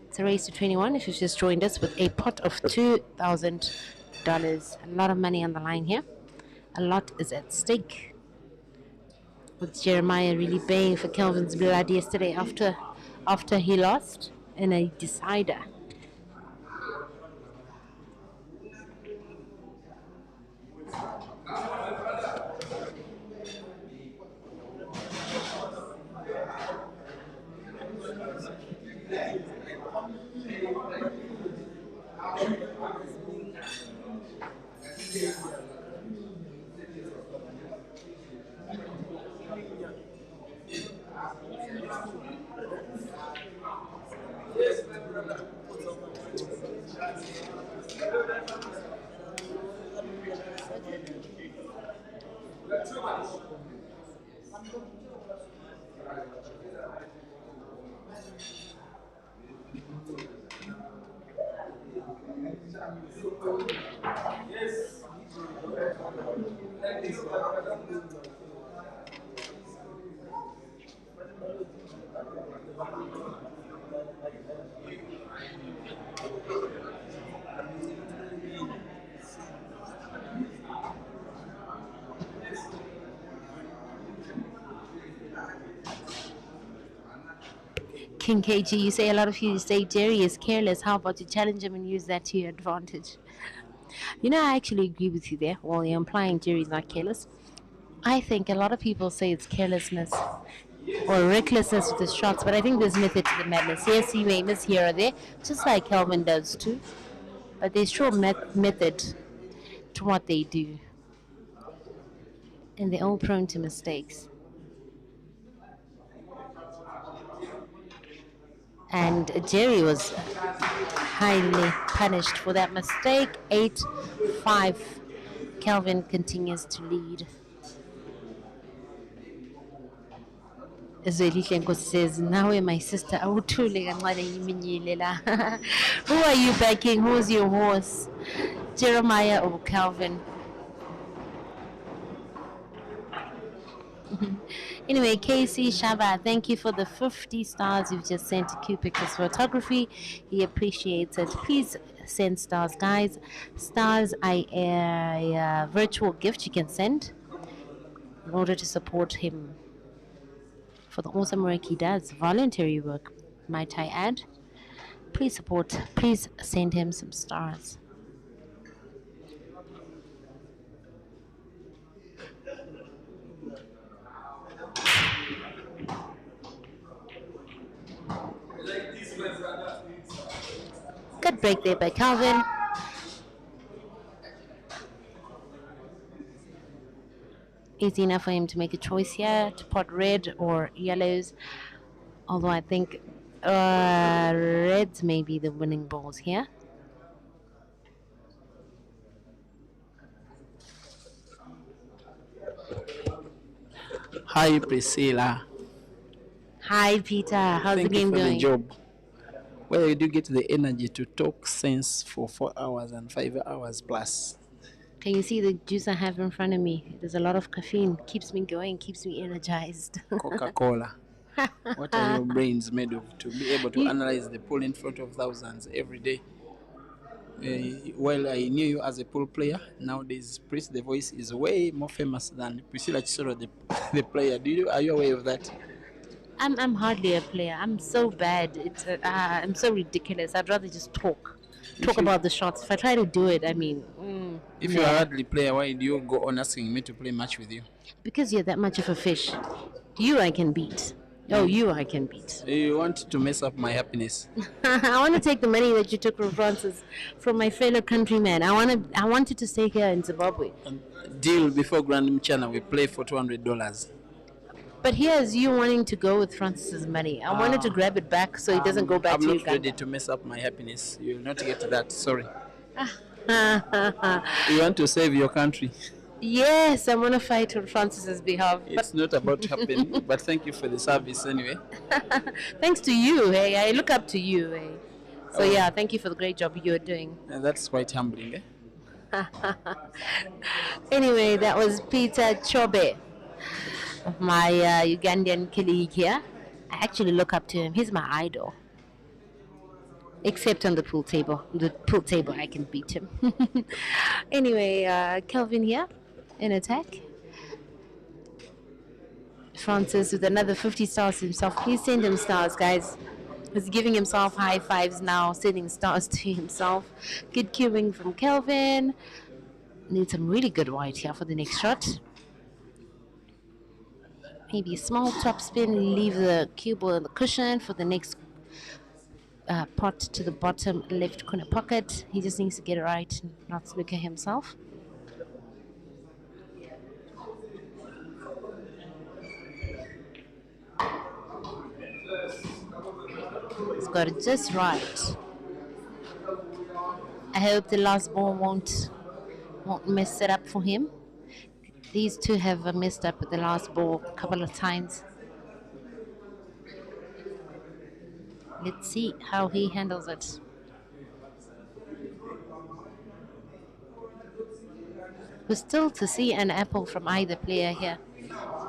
S5: It's a race to 21 if you've just joined us with a pot of $2,000. A lot of money on the line here. A lot is at stake. With Jeremiah really baying for Kelvin's blood yesterday after he lost in a decider. King KG, you say a lot of you say Jerry is careless. How about you challenge him and use that to your advantage? You know, I actually agree with you there. Well, you're implying Jerry's not careless. I think a lot of people say it's carelessness or recklessness with his shots, but I think there's method to the madness. Yes, he may miss here or there, just like Kelvin does too, but there's sure method to what they do, and they're all prone to mistakes. And Jerry was highly punished for that mistake. 8-5. Kelvin continues to lead. Zwelihle Nkosi says, nawe my sister, awuthule kancane yiminyile la. Who are you backing? Who's your horse? Jeremiah or Kelvin? Anyway, Casey Shaba, thank you for the 50 stars you've just sent to Q Pictures Photography. He appreciates it. Please send stars, guys. Stars are a virtual gift you can send in order to support him for the awesome work he does. Voluntary work, might I add. Please support. Please send him some stars. Good break there by Kelvin. Easy enough for him to make a choice here to pot red or yellows. Although I think reds may be the winning balls here.
S2: Hi, Priscilla.
S5: Hi, Peter. How's
S2: Thank
S5: the
S2: you
S5: game
S2: for the
S5: going?
S2: job. Where do you get the energy to talk sense for 4 hours and 5 hours plus?
S5: Can you see the juice I have in front of me? There's a lot of caffeine. Keeps me going, keeps me energized.
S2: Coca-Cola. What are your brains made of to be able to
S5: You-
S2: analyze the pool in front of thousands every day? While I knew you as a pool player, nowadays Pris the Voice is way more famous than Priscilla Chisoro, the player. Are you aware of that?
S5: I'm hardly a player. I'm so bad. I'm so ridiculous. I'd rather just talk
S2: you
S5: about the shots. If I try to do it,
S2: If you're a
S5: nah.
S2: hardly player, why do you go on asking me to play match with you?
S5: Because you're that much of a fish. You I can beat. Oh, you I can beat.
S2: You want to mess up my happiness.
S5: I want to take the money that you took from Francis, from my fellow countrymen. I wanted to stay here in Zimbabwe.
S2: Deal before Grand Mchana, we play for $200.
S5: But here's you wanting to go with Francis's money. I wanted to grab it back so it doesn't go back
S2: I'm
S5: to
S2: not
S5: Uganda.
S2: ready to mess up my happiness. You will not get that. Sorry. You want to save your country.
S5: Yes, I'm gonna fight on Francis's behalf.
S2: It's not about to happen, but thank you for the service anyway.
S5: Thanks to you, hey, I look up to you, hey. So
S2: Oh.
S5: yeah, thank you for the great job you're doing.
S2: And that's quite humbling, eh?
S5: Anyway, that was Peter Chobe, my Ugandan colleague here. I actually look up to him. He's my idol. Except on the pool table. The pool table, I can beat him. Anyway, Kelvin here in attack. Francis with another 50 stars himself. Please send him stars, guys. He's giving himself high fives now, sending stars to himself. Good cueing from Kelvin. Need some really good white here for the next shot. Maybe a small top spin, leave the cue ball in the cushion for the next pot to the bottom left corner pocket. He just needs to get it right and not snooker himself. He's got it just right. I hope the last ball won't mess it up for him. These two have messed up with the last ball a couple of times. Let's see how he handles it. We're still to see an apple from either player here.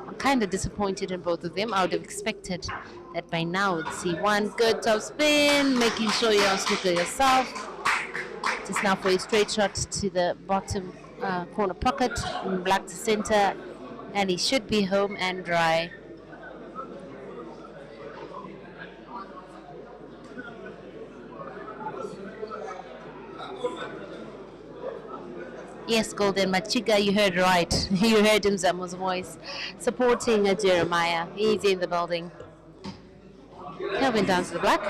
S5: I'm kind of disappointed in both of them. I would have expected that by now we'd see one good top spin, making sure you don't snooker yourself. Just now for a straight shot to the bottom corner pocket, black to center, and he should be home and dry. Yes, Golden Machiga, you heard right. You heard him, Zamo's voice. Supporting Jeremiah. He's in the building. Kelvin down to the black.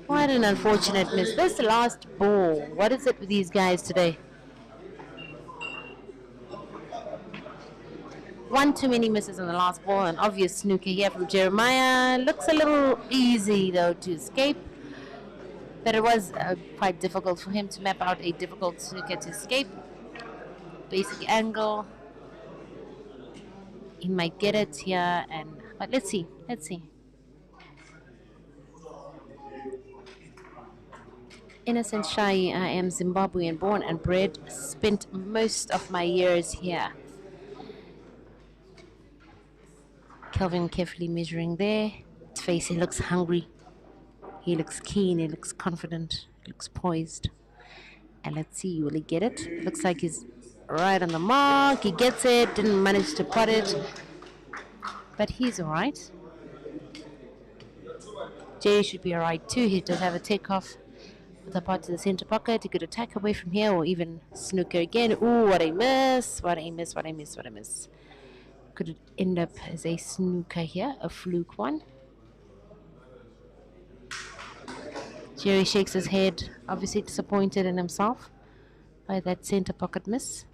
S5: What an unfortunate miss. This last ball. What is it with these guys today? One too many misses on the last ball. An obvious snooker here from Jeremiah. Looks a little easy though to escape. But it was quite difficult for him to map out a difficult snooker to escape. Basic angle. He might get it here, but let's see. Let's see. Innocent Shai, I am Zimbabwean born and bred. Spent most of my years here. Kelvin carefully measuring there. His face, he looks hungry. He looks keen, he looks confident, he looks poised. And let's see, will he get it? Looks like he's right on the mark. He gets it, didn't manage to pot it. But he's alright. Jay should be alright too. He does have a takeoff with a pot to the center pocket. He could attack away from here or even snooker again. Ooh, what a miss. What a miss, what a miss, what a miss. Could it end up as a snooker here, a fluke one? Jerry shakes his head, obviously disappointed in himself by that center pocket miss.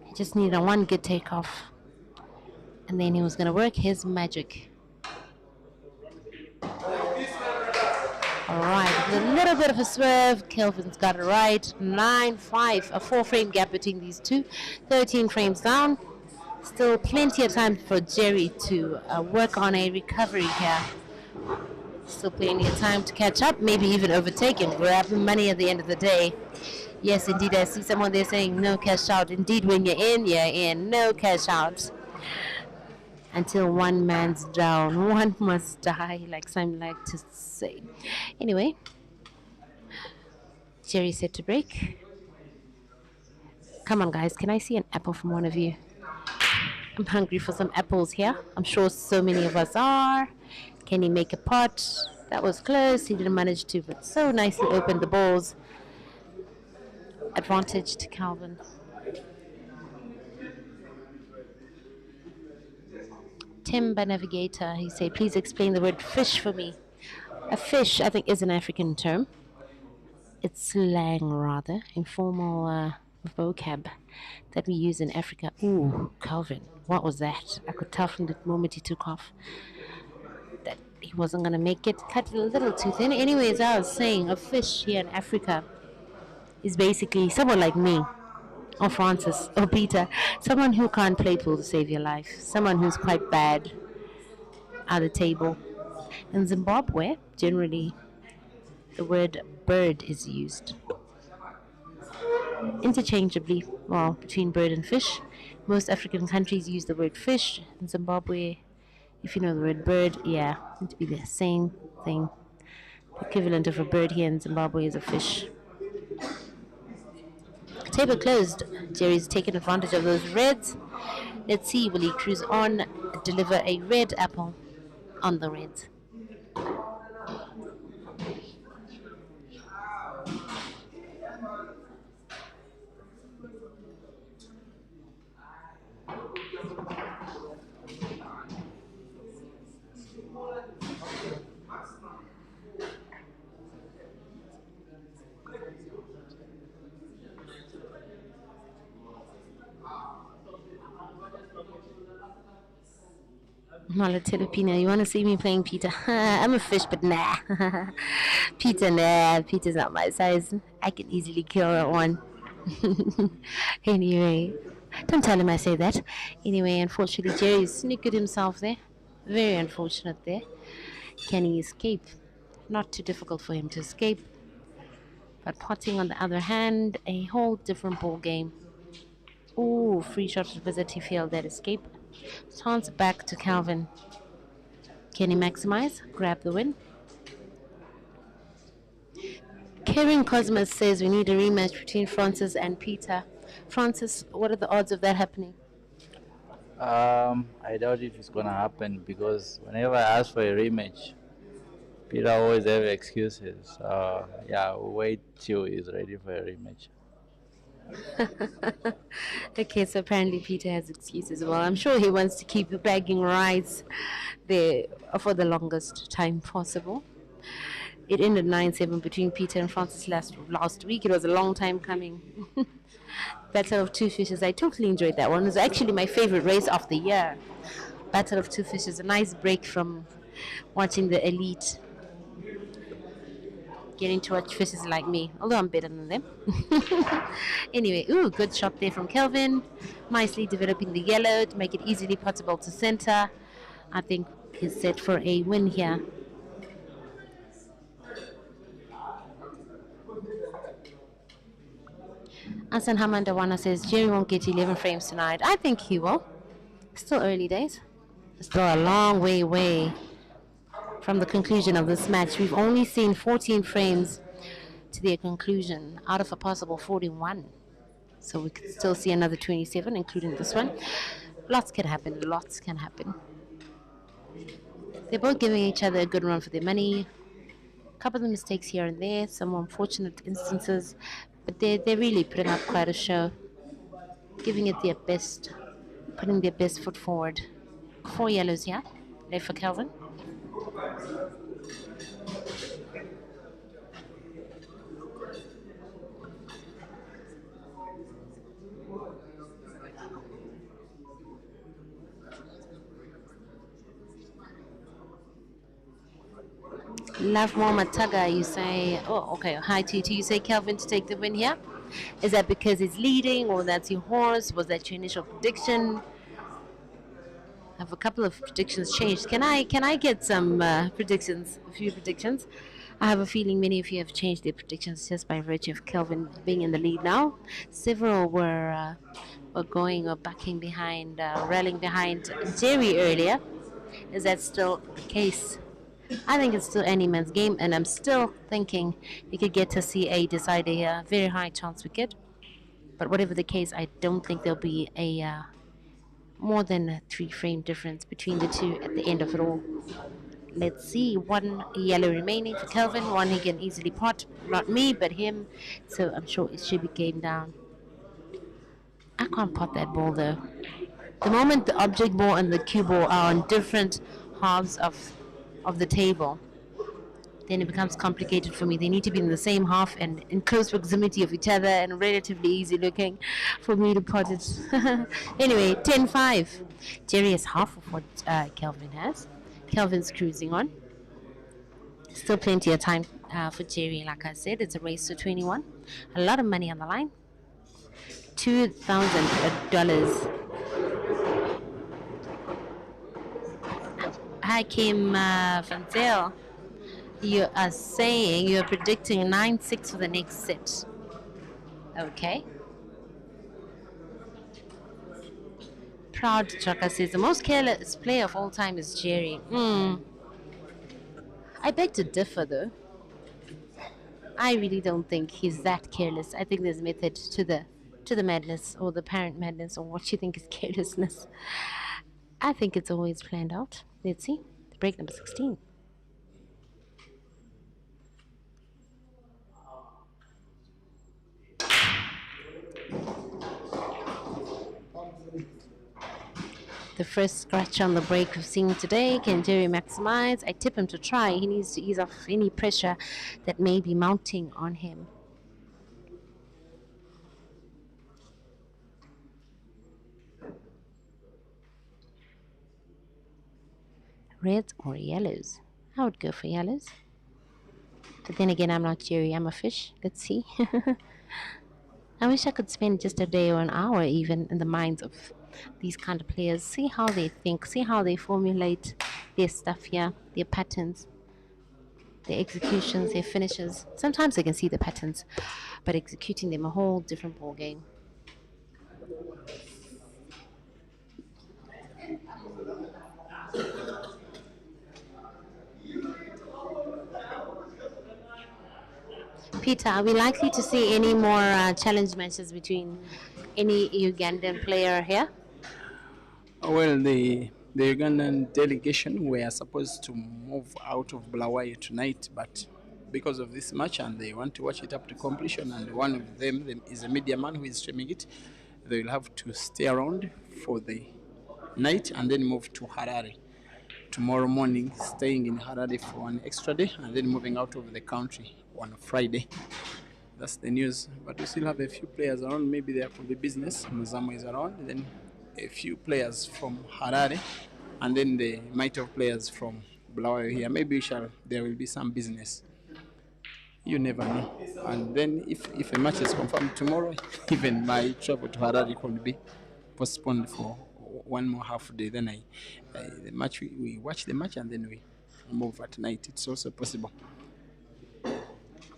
S5: He just needed a one good takeoff. And then he was going to work his magic. All right, with a little bit of a swerve, Kelvin's got it right. 9-5, a 4-frame gap between these two. 13 frames down. Still plenty of time for Jerry to work on a recovery here. Still plenty of time to catch up, maybe even overtake and grab the money at the end of the day. Yes, indeed, I see someone there saying no cash out. Indeed, when you're in. No cash out. Until one man's down, one must die, like some like to say. Anyway, Jerry set to break. Come on, guys, can I see an apple from one of you? I'm hungry for some apples here. I'm sure so many of us are. Can he make a pot? That was close. He didn't manage to, but so nicely opened the balls. Advantage to Kelvin. Timber Navigator, he said, please explain the word fish for me. A fish, I think, is an African term. It's slang, rather, informal vocab that we use in Africa. Ooh, Kelvin, what was that? I could tell from the moment he took off that he wasn't going to make it. Cut it a little too thin. Anyways, I was saying a fish here in Africa is basically someone like me, or Francis, or Peter, someone who can't play pool to save your life, someone who's quite bad at the table. In Zimbabwe, generally, the word bird is used interchangeably, well, between bird and fish. Most African countries use the word fish. In Zimbabwe, if you know the word bird, yeah, it to be the same thing. The equivalent of a bird here in Zimbabwe is a fish. Table closed. Jerry's taken advantage of those reds. Let's see, will he cruise on, deliver a red apple on the reds? Malatilipina, you want to see me playing Peter? I'm a fish, but nah. Peter, nah. Peter's not my size. I can easily kill that one. Anyway, don't tell him I say that. Anyway, unfortunately, Jerry snickered himself there. Very unfortunate there. Can he escape? Not too difficult for him to escape. But potting, on the other hand, a whole different ball game. Ooh, free shot to visit. He failed that escape. Chance back to Kelvin. Can he maximize? Grab the win. Kevin Cosmos says we need a rematch between Francis and Peter. Francis, what are the odds of that happening?
S3: I doubt if it's gonna happen because whenever I ask for a rematch, Peter always have excuses. Yeah, we'll wait till he's ready for a rematch.
S5: Okay, so apparently Peter has excuses. Well, I'm sure he wants to keep bagging rights there for the longest time possible. It ended 9-7 between Peter and Francis last week. It was a long time coming. Battle of Two Fishes. I totally enjoyed that one. It was actually my favorite race of the year. Battle of Two Fishes. A nice break from watching the elite. Getting to watch fishes like me, although I'm better than them. Anyway, ooh, good shot there from Kelvin. Nicely developing the yellow to make it easily potable to center. I think he's set for a win here. Asan Hamandawana says Jerry won't get 11 frames tonight. I think he will. Still early days. Still a long way away from the conclusion of this match. We've only seen 14 frames to their conclusion out of a possible 41. So we could still see another 27, including this one. Lots can happen. Lots can happen. They're both giving each other a good run for their money. A couple of mistakes here and there, some unfortunate instances, but they're really putting up quite a show, giving it their best, putting their best foot forward. 4 yellows here, left for Kelvin. Love More Mataga, you say, oh, okay. Hi, TT. You say Kelvin to take the win here. Is that because he's leading, or that's your horse? Was that your initial prediction? I have a couple of predictions changed. Can I get some predictions? A few predictions. I have a feeling many of you have changed their predictions just by virtue of Kelvin being in the lead now. Several were going or backing behind, rallying behind Jerry earlier. Is that still the case? I think it's still any man's game, and I'm still thinking we could get to see a decider here. Very high chance we could. But whatever the case, I don't think there'll be a more than a 3 frame difference between the two at the end of it all. Let's see. One yellow remaining for Kelvin. One he can easily pot. Not me, but him. So I'm sure it should be game down. I can't pot that ball though. The moment the object ball and the cue ball are on different halves of the table, then it becomes complicated for me. They need to be in the same half and in close proximity of each other and relatively easy looking for me to pot it. Anyway, 10-5. Jerry has half of what Kelvin has. Kelvin's cruising on. Still plenty of time for Jerry, like I said. It's a race to 21. A lot of money on the line. $2,000. Hi, Kim Van Zel. You are saying you're predicting 9-6 for the next set. Okay. Proud Trucker says the most careless player of all time is Jerry. I beg to differ though. I really don't think he's that careless. I think there's method to the madness, or the apparent madness, or what you think is carelessness. I think it's always planned out. Let's see. Break number 16. The first scratch on the break we've seen today. Can Jerry maximize? I tip him to try. He needs to ease off any pressure that may be mounting on him. Reds or yellows? I would go for yellows. But then again, I'm not Jerry. I'm a fish. Let's see. I wish I could spend just a day or an hour even in the minds of these kind of players. See how they think. See how they formulate their stuff here, their patterns, their executions, their finishes. Sometimes I can see the patterns, but executing them a whole different ball game. Peter, are we likely to see any more challenge matches between any Ugandan player here?
S2: Well, the Ugandan delegation were supposed to move out of Bulawayo tonight, but because of this match and they want to watch it up to completion, and one of them is a media man who is streaming it, they will have to stay around for the night and then move to Harare tomorrow morning, staying in Harare for an extra day and then moving out of the country on Friday. That's the news. But we still have a few players around. Maybe there could be business. Muzamo is around. Then a few players from Harare, and then the might of players from Bulawayo here. Maybe there will be some business. You never know. And then if a match is confirmed tomorrow, even my travel to Harare could be postponed for one more half day. Then the match we watch the match and then we move at night. It's also possible.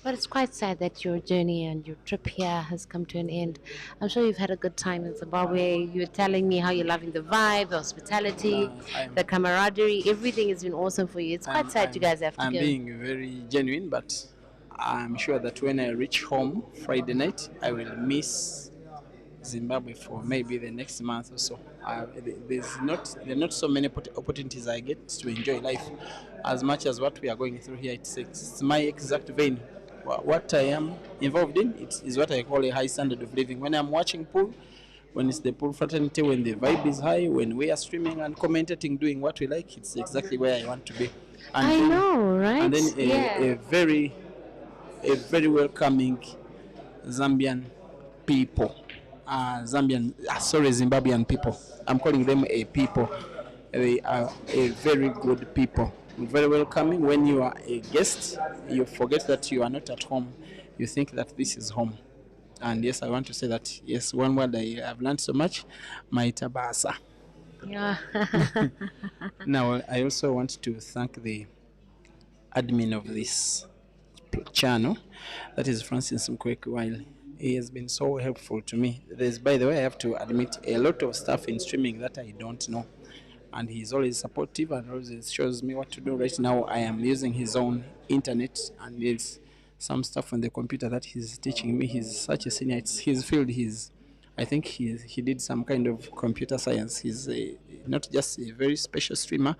S5: But it's quite sad that your journey and your trip here has come to an end. I'm sure you've had a good time in Zimbabwe. You were telling me how you're loving the vibe, the hospitality, the camaraderie. Everything has been awesome for you. It's quite sad you guys have to go.
S2: I'm being very genuine, but I'm sure that when I reach home Friday night, I will miss Zimbabwe for maybe the next month or so. There are not so many opportunities I get to enjoy life as much as what we are going through here. It's my exact vein. What I am involved in is what I call a high standard of living. When I'm watching pool, when it's the pool fraternity, when the vibe is high, when we are streaming and commentating, doing what we like, it's exactly where I want to be. And
S5: I know, right?
S2: And then a very welcoming Zambian people. Zimbabwean people. I'm calling them a people. They are a very good people. very welcoming. When you are a guest, you forget that you are not at home. You think that this is home. And yes, I want to say that, yes, one word I have learned so much, maitabasa.
S5: Yeah.
S2: Now, I also want to thank the admin of this channel, that is Francis Mkwek, while he has been so helpful to me. There's, by the way, I have to admit, a lot of stuff in streaming that I don't know. And he's always supportive and always shows me what to do. Right now, I am using his own internet, and there's some stuff on the computer that he's teaching me. He's such a senior. It's his field. I think he did some kind of computer science. He's not just a very special streamer,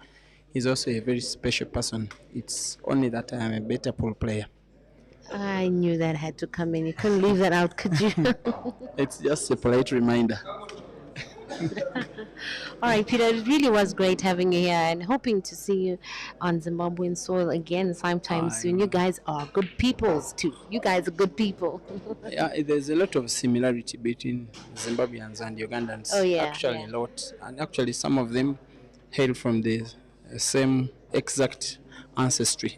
S2: he's also a very special person. It's only that I am a better pool player.
S5: I knew that had to come in. You couldn't leave that out, could you?
S2: It's just a polite reminder.
S5: All right, Peter, it really was great having you here and hoping to see you on Zimbabwean soil again sometime soon. You guys are good peoples too. You guys are good people.
S2: Yeah, there's a lot of similarity between Zimbabweans and Ugandans.
S5: Oh, yeah.
S2: Actually,
S5: yeah.
S2: a lot. And actually, some of them hail from the same exact ancestry,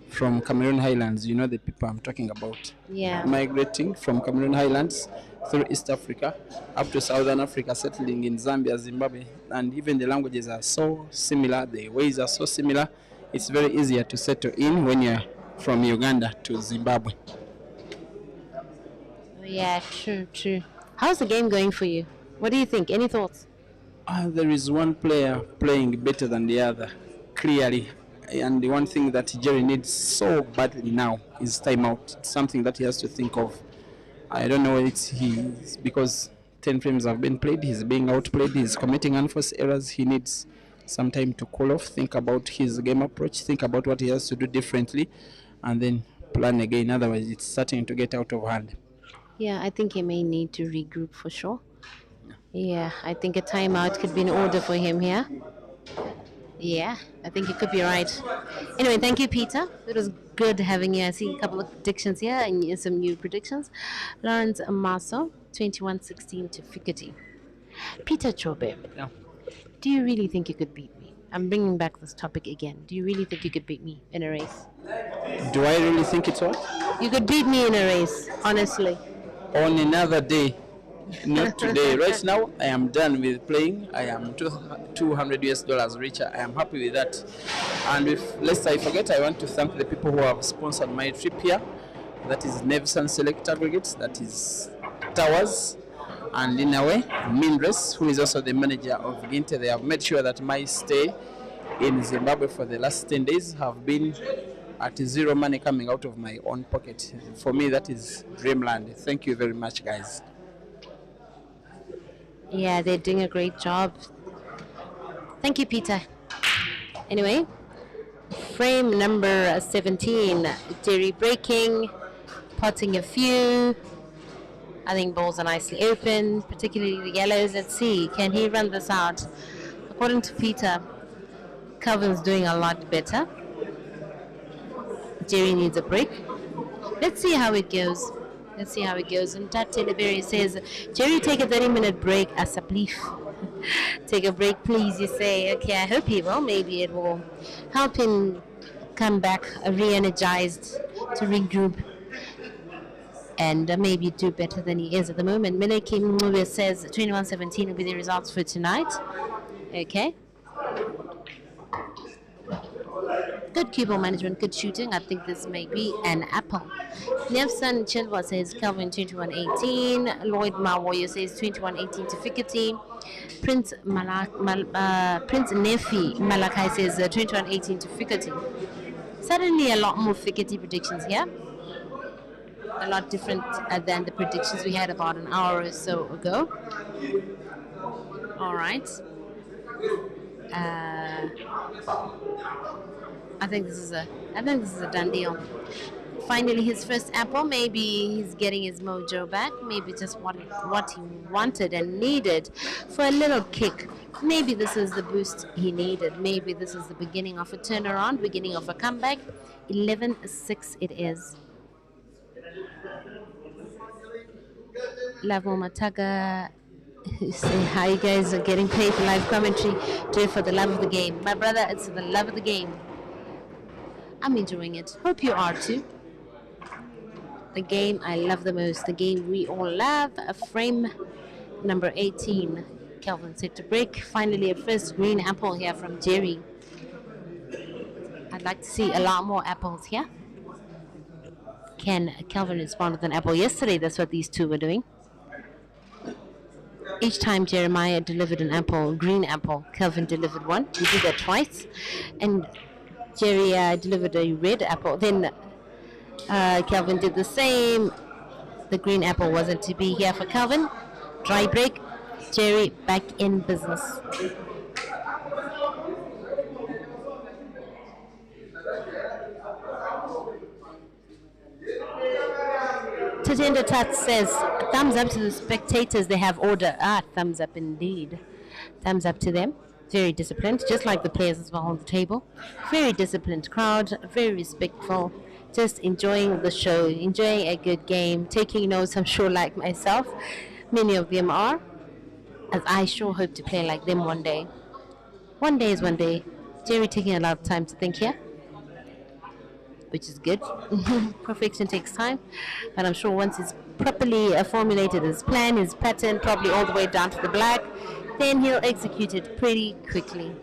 S2: from Cameroon Highlands. You know the people I'm talking about.
S5: Yeah.
S2: Migrating from Cameroon Highlands through East Africa up to Southern Africa, settling in Zambia, Zimbabwe, and even the languages are so similar, the ways are so similar. It's very easier to settle in when you're from Uganda to Zimbabwe.
S5: Yeah, true. How's the game going for you? What do you think? Any thoughts?
S2: There is one player playing better than the other, clearly. And the one thing that Jerry needs so badly now is timeout. It's something that he has to think of. I don't know, it's because 10 frames have been played, he's being outplayed, he's committing unforced errors. He needs some time to cool off, think about his game approach, think about what he has to do differently, and then plan again. Otherwise, it's starting to get out of hand.
S5: Yeah, I think he may need to regroup for sure. Yeah, I think a timeout could be in order for him here. Yeah, I think you could be right. Anyway, thank you, Peter. It was good having you. I see a couple of predictions here and some new predictions. Lawrence Amaso, 21-16 to Fikoti. Peter Chobe,
S2: Yeah.
S5: do you really think you could beat me? I'm bringing back this topic again. Do you really think you could beat me in a race?
S2: Do I really think it's what?
S5: You could beat me in a race, honestly.
S2: On another day, not today. Right now, I am done with playing. I am $200 richer. I am happy with that. And lest I forget, I want to thank the people who have sponsored my trip here. That is Nevson Select Aggregates, that is Towers, and in a way, Mindres, who is also the manager of Ginte. They have made sure that my stay in Zimbabwe for the last 10 days have been at zero money coming out of my own pocket. For me, that is dreamland. Thank you very much, guys.
S5: Yeah, they're doing a great job. Thank you, Peter. Anyway, frame number 17. Terry breaking, potting a few. I think balls are nicely open, particularly the yellows. Let's see, can he run this out? According to Peter, Kelvin's doing a lot better. Jerry needs a break. Let's see how it goes. And Tat Teleberry says, Jerry, take a 30-minute break as a please. Take a break, please, you say. Okay, I hope he will. Maybe it will help him come back re-energized to regroup and maybe do better than he is at the moment. Meleki Mube says 21-17 will be the results for tonight. Okay. Good cue ball management, good shooting. I think this may be an apple. Nevson Chilwa says Kelvin 21-18. Lloyd Mawoyo says 21-18 to Fikoti. Prince Nefi Malakai says 21-18 to Fikoti. Suddenly a lot more Fikoti predictions here. A lot different than the predictions we had about an hour or so ago. All right. I think this is a done deal. Finally, his first apple. Maybe he's getting his mojo back. Maybe just what he wanted and needed for a little kick. Maybe this is the boost he needed. Maybe this is the beginning of a turnaround, beginning of a comeback. 11-6 it is. Lavo Mataga You say how you guys are getting paid for live commentary. Do it for the love of the game. My brother, it's for the love of the game. I'm enjoying it. Hope you are too. The game I love the most. The game we all love. A frame number 18. Kelvin set to break. Finally, a first green apple here from Jerry. I'd like to see a lot more apples here. Can Kelvin respond with an apple? Yesterday, that's what these two were doing. Each time Jeremiah delivered an apple, green apple, Kelvin delivered one. He did that twice. And Jerry delivered a red apple. Then Kelvin did the same. The green apple wasn't to be here for Kelvin. Dry break. Jerry back in business. Tatenda Tat says, thumbs up to the spectators, they have order. Thumbs up indeed. Thumbs up to them. Very disciplined, just like the players as well on the table. Very disciplined crowd, very respectful. Just enjoying the show, enjoying a good game, taking notes, I'm sure, like myself. Many of them are, as I sure hope to play like them one day. One day is one day. Jerry taking a lot of time to think here, which is good. Perfection takes time, but I'm sure once he's properly formulated his plan, his pattern, probably all the way down to the black, then he'll execute it pretty quickly.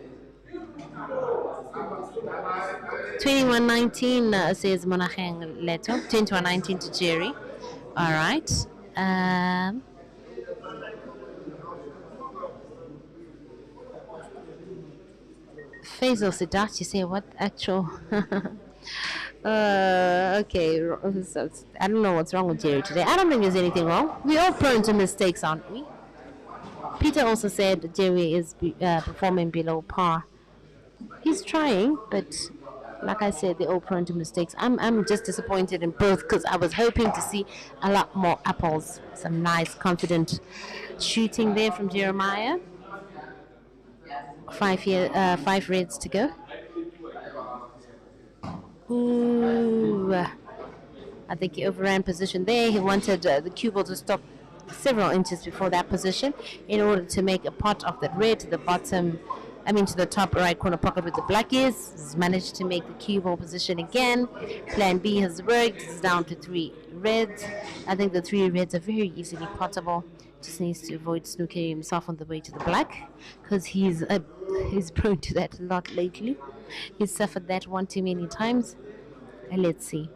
S5: 21-19 says Monacheng Leto. 21-19 to Jerry. All right. Faisal Siddharth, you say what actual? Okay, so I don't know what's wrong with Jerry today. I don't think there's anything wrong. We're all prone to mistakes, aren't we? Peter also said Jerry is performing below par. He's trying, but like I said, they're all prone to mistakes. I'm just disappointed in both because I was hoping to see a lot more apples. Some nice, confident shooting there from Jeremiah. 5 reds to go. Ooh, I think he overran position there. He wanted the cue ball to stop several inches before that position in order to make a pot of that red to the bottom, to the top right corner pocket with the black is. He's managed to make the cue ball position again. Plan B has worked. It's down to 3 reds. I think the 3 reds are very easily potable. Just needs to avoid snookering himself on the way to the black because he's prone to that a lot lately. He's suffered that one too many times. And let's see.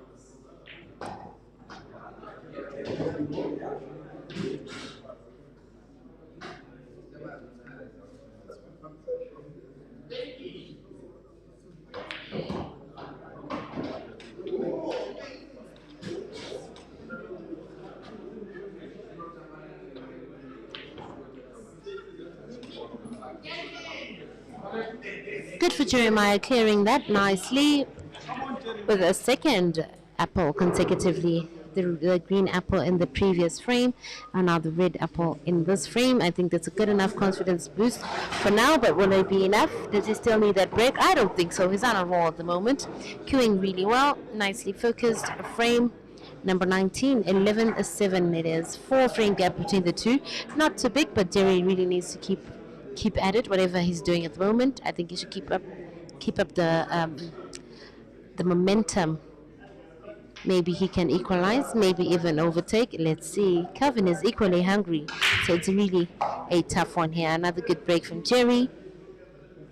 S5: Good for Jeremiah clearing that nicely with a second apple consecutively. The green apple in the previous frame and now the red apple in this frame. I think that's a good enough confidence boost for now, but will it be enough? Does he still need that break? I don't think so. He's on a roll at the moment. Queuing really well, nicely focused. Frame number 19, 11-7 it is. 4 frame gap between the two. Not too big, but Jerry really needs to keep at it, whatever he's doing at the moment. I think he should keep up the momentum. Maybe he can equalize, maybe even overtake. Let's see. Kelvin is equally hungry, so it's really a tough one here. Another good break from Jerry.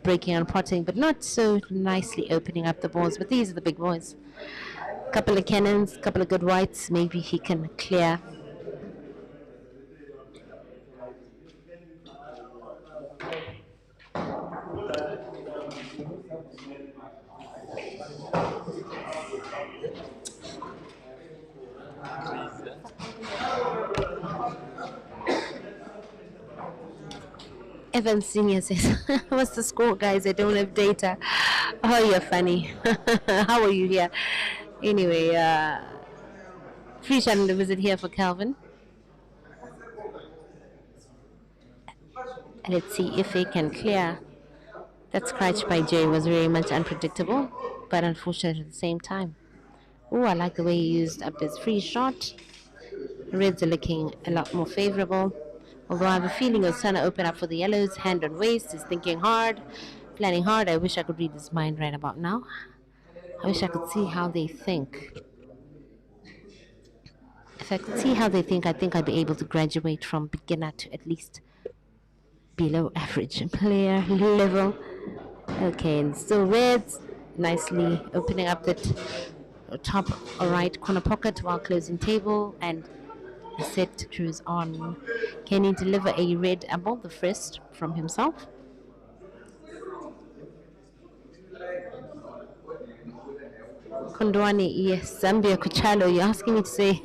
S5: Breaking on potting, but not so nicely opening up the balls. But these are the big boys. Couple of cannons, couple of good whites. Maybe he can clear. Evan Senior says, what's the score, guys? I don't have data. Oh, you're funny. How are you here? Anyway, free channel visit here for Kelvin. Let's see if he can clear. That scratch by Jay was very much unpredictable, but unfortunate at the same time. Oh, I like the way he used up his free shot. Reds are looking a lot more favorable. Although I have a feeling he's trying to open up for the yellows, hand on waist, he's thinking hard, planning hard. I wish I could read his mind right about now. I wish I could see how they think. If I could see how they think, I think I'd be able to graduate from beginner to at least below average player level. Okay, and still reds, nicely opening up that top right corner pocket while closing table and set to cruise on. Can he deliver a red above the first from himself? Kondwani, yes, Zambia Kuchalo. You're asking me to say,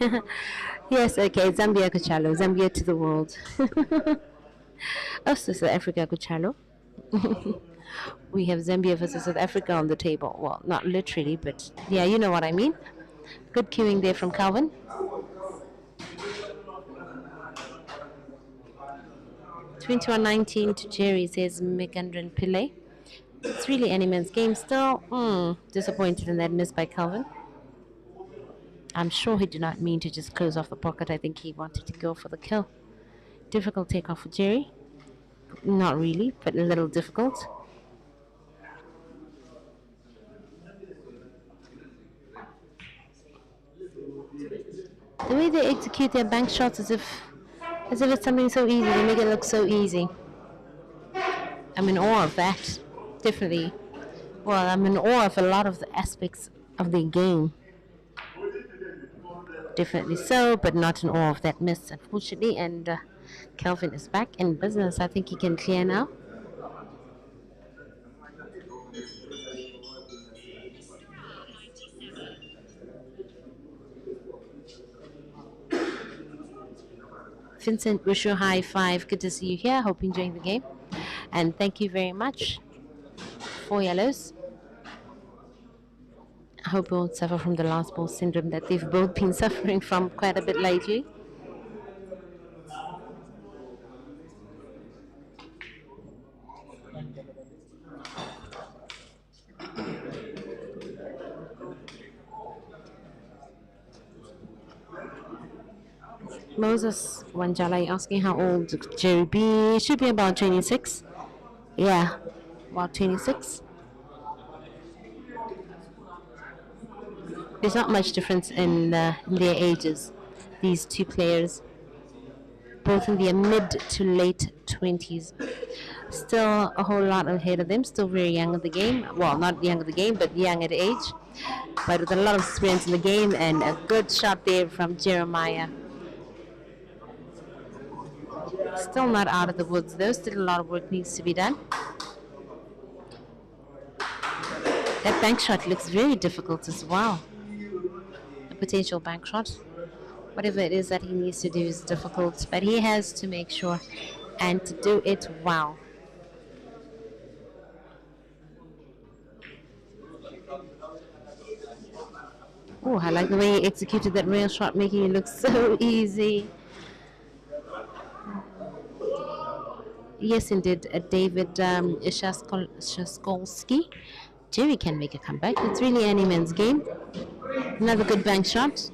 S5: yes, okay, Zambia Kuchalo, Zambia to the world. Oh, so South Africa Kuchalo. We have Zambia versus South Africa on the table. Well, not literally, but yeah, you know what I mean. Good cueing there from Kelvin. 21-19 to Jerry, says Mikandran Pillay. It's really any man's game still. Disappointed in that miss by Kelvin. I'm sure he did not mean to just close off the pocket. I think he wanted to go for the kill. Difficult takeoff for Jerry. Not really, but a little difficult. The way they execute their bank shots as if it's something so easy. They make it look so easy. I'm in awe of that. Definitely. Well, I'm in awe of a lot of the aspects of the game. Definitely so, but not in awe of that miss, unfortunately. And Kelvin is back in business. I think he can clear now. Vincent, wish you a high five. Good to see you here. Hope you're enjoying the game. And thank you very much for yellows. I hope you won't suffer from the last ball syndrome that they've both been suffering from quite a bit lately. Moses Wanjala asking how old Jerry B. Should be about 26. Yeah, about 26. There's not much difference in their ages, these two players. Both in their mid to late 20s. Still a whole lot ahead of them, still very young in the game. Well, not young in the game, but young at age. But with a lot of experience in the game, and a good shot there from Jeremiah. Still not out of the woods though, still a lot of work needs to be done. That bank shot looks very difficult as well. A potential bank shot. Whatever it is that he needs to do is difficult, but he has to make sure and to do it well. Oh, I like the way he executed that rail shot, making it look so easy. Yes, indeed, David Shaskolski. Jerry can make a comeback. It's really any man's game. Another good bank shot.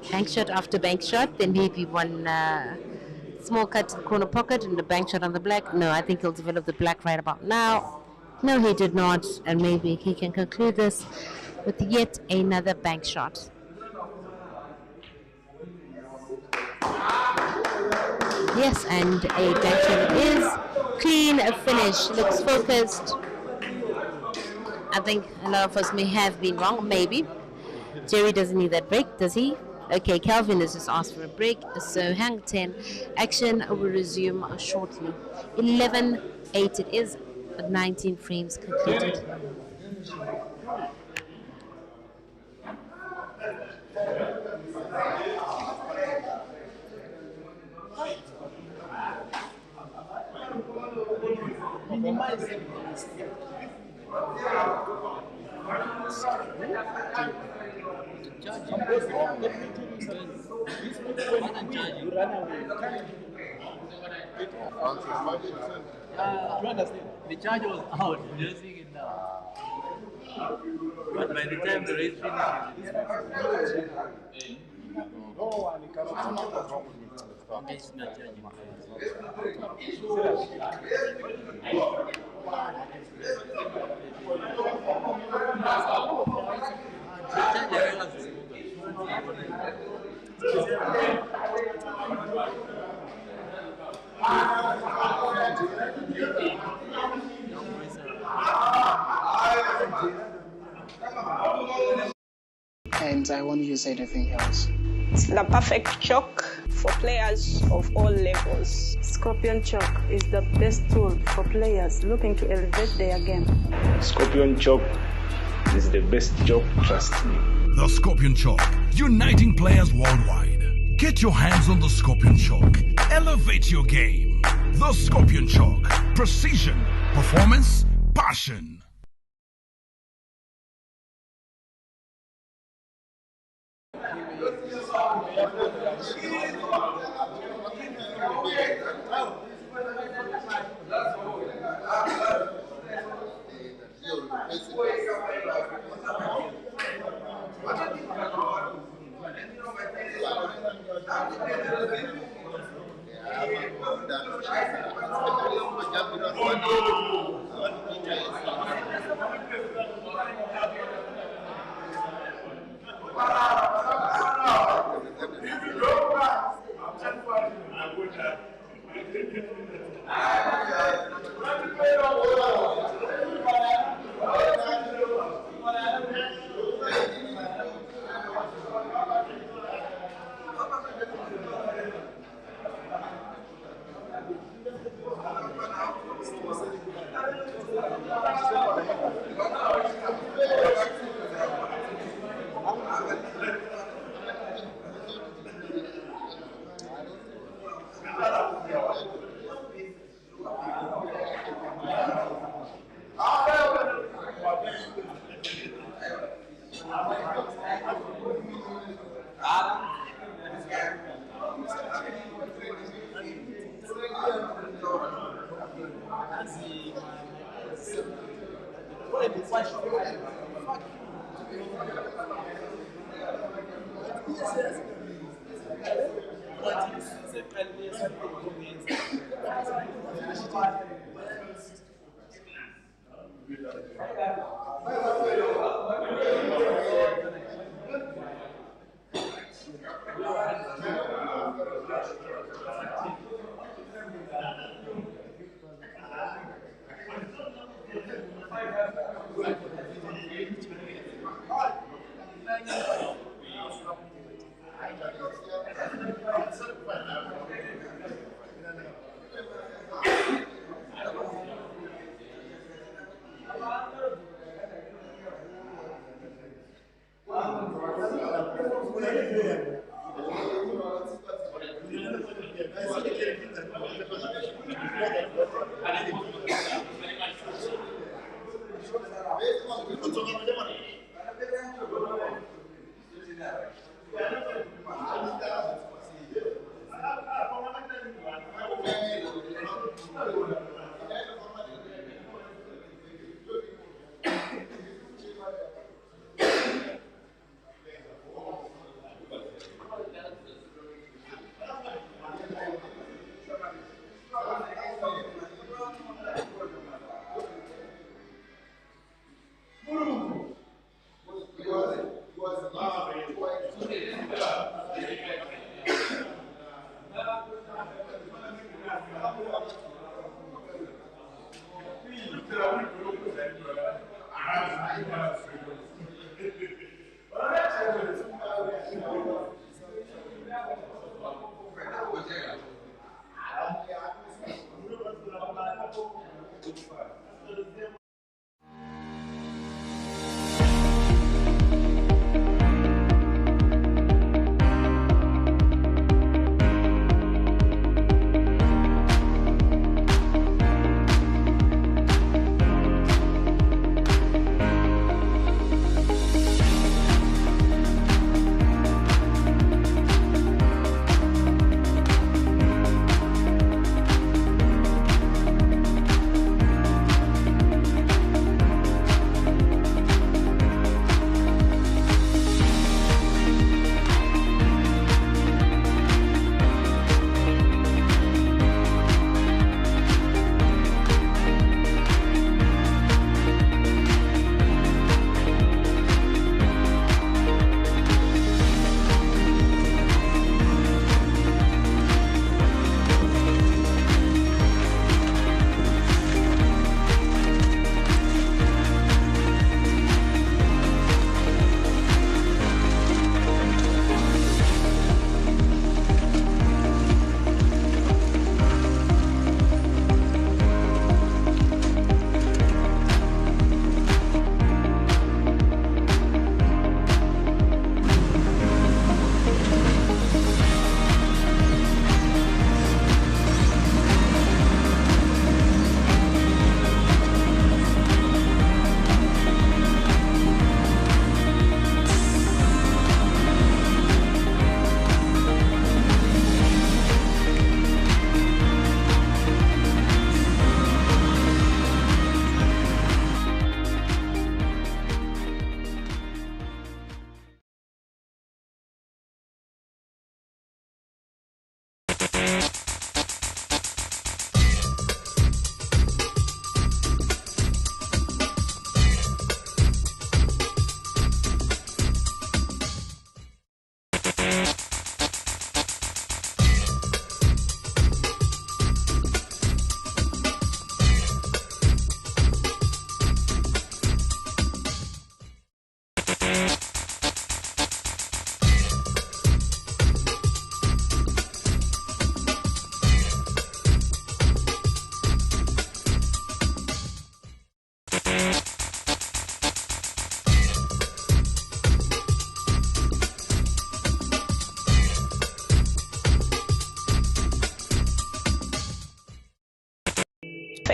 S5: Bank shot after bank shot. Then maybe one small cut to the corner pocket and the bank shot on the black. No, I think he'll develop the black right about now. No, he did not. And maybe he can conclude this with yet another bank shot. Yes, and a bank shot is clean, a finish, looks focused. I think a lot of us may have been wrong, maybe. Jerry doesn't need that break, does he? Okay, Kelvin has just asked for a break, so hang 10. Action will resume shortly. 11-8 it is, but 19 frames concluded.
S3: The charge was out, just seeing it now. But by the time the race finishes,
S6: And I want you to say anything else.
S7: It's the perfect chalk for players of all levels.
S8: Scorpion Chalk is the best tool for players looking to elevate their game.
S9: Scorpion Chalk is the best chalk, trust me.
S10: The Scorpion Chalk, uniting players worldwide. Get your hands on the Scorpion Chalk. Elevate your game. The Scorpion Chalk. Precision, performance, passion.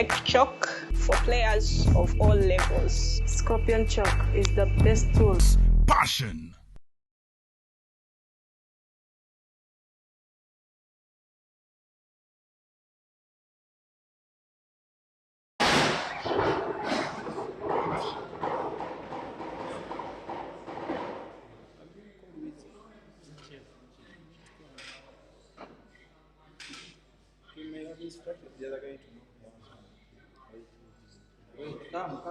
S7: perfect chalk for players of all levels.
S8: Scorpion chalk is the best tool.
S10: Passion.
S2: The other guy to wait, come.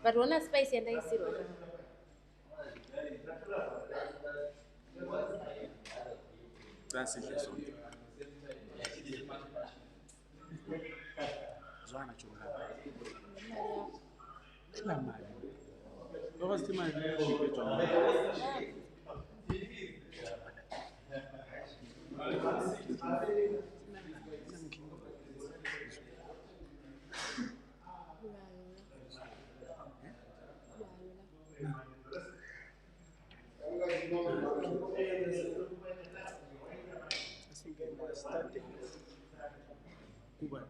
S5: But when I space and I see
S2: Transition.
S1: zwana chonga kila mali kwa stima leo nipetwa Cuba.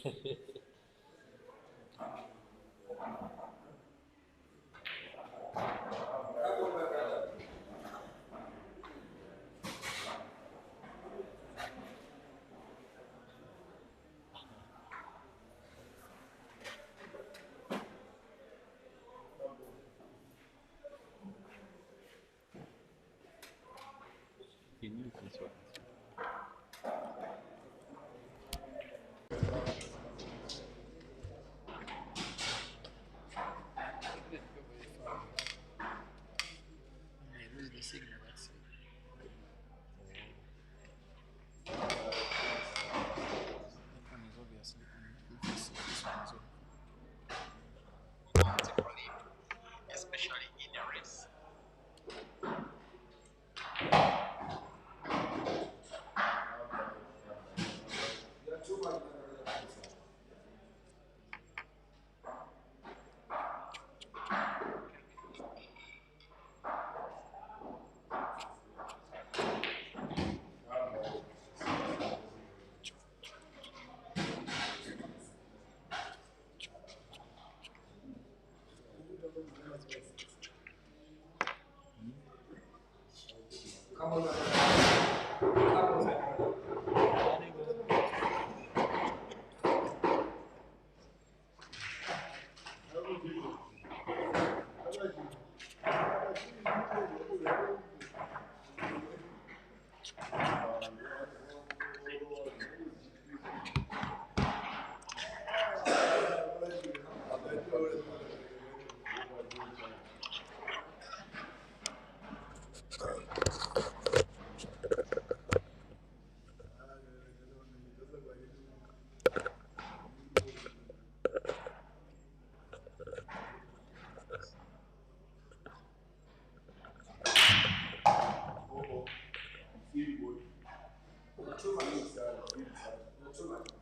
S3: He knew this one.
S2: Lose the signal, that's it. That one is obviously on. This one is on. Especially in a race.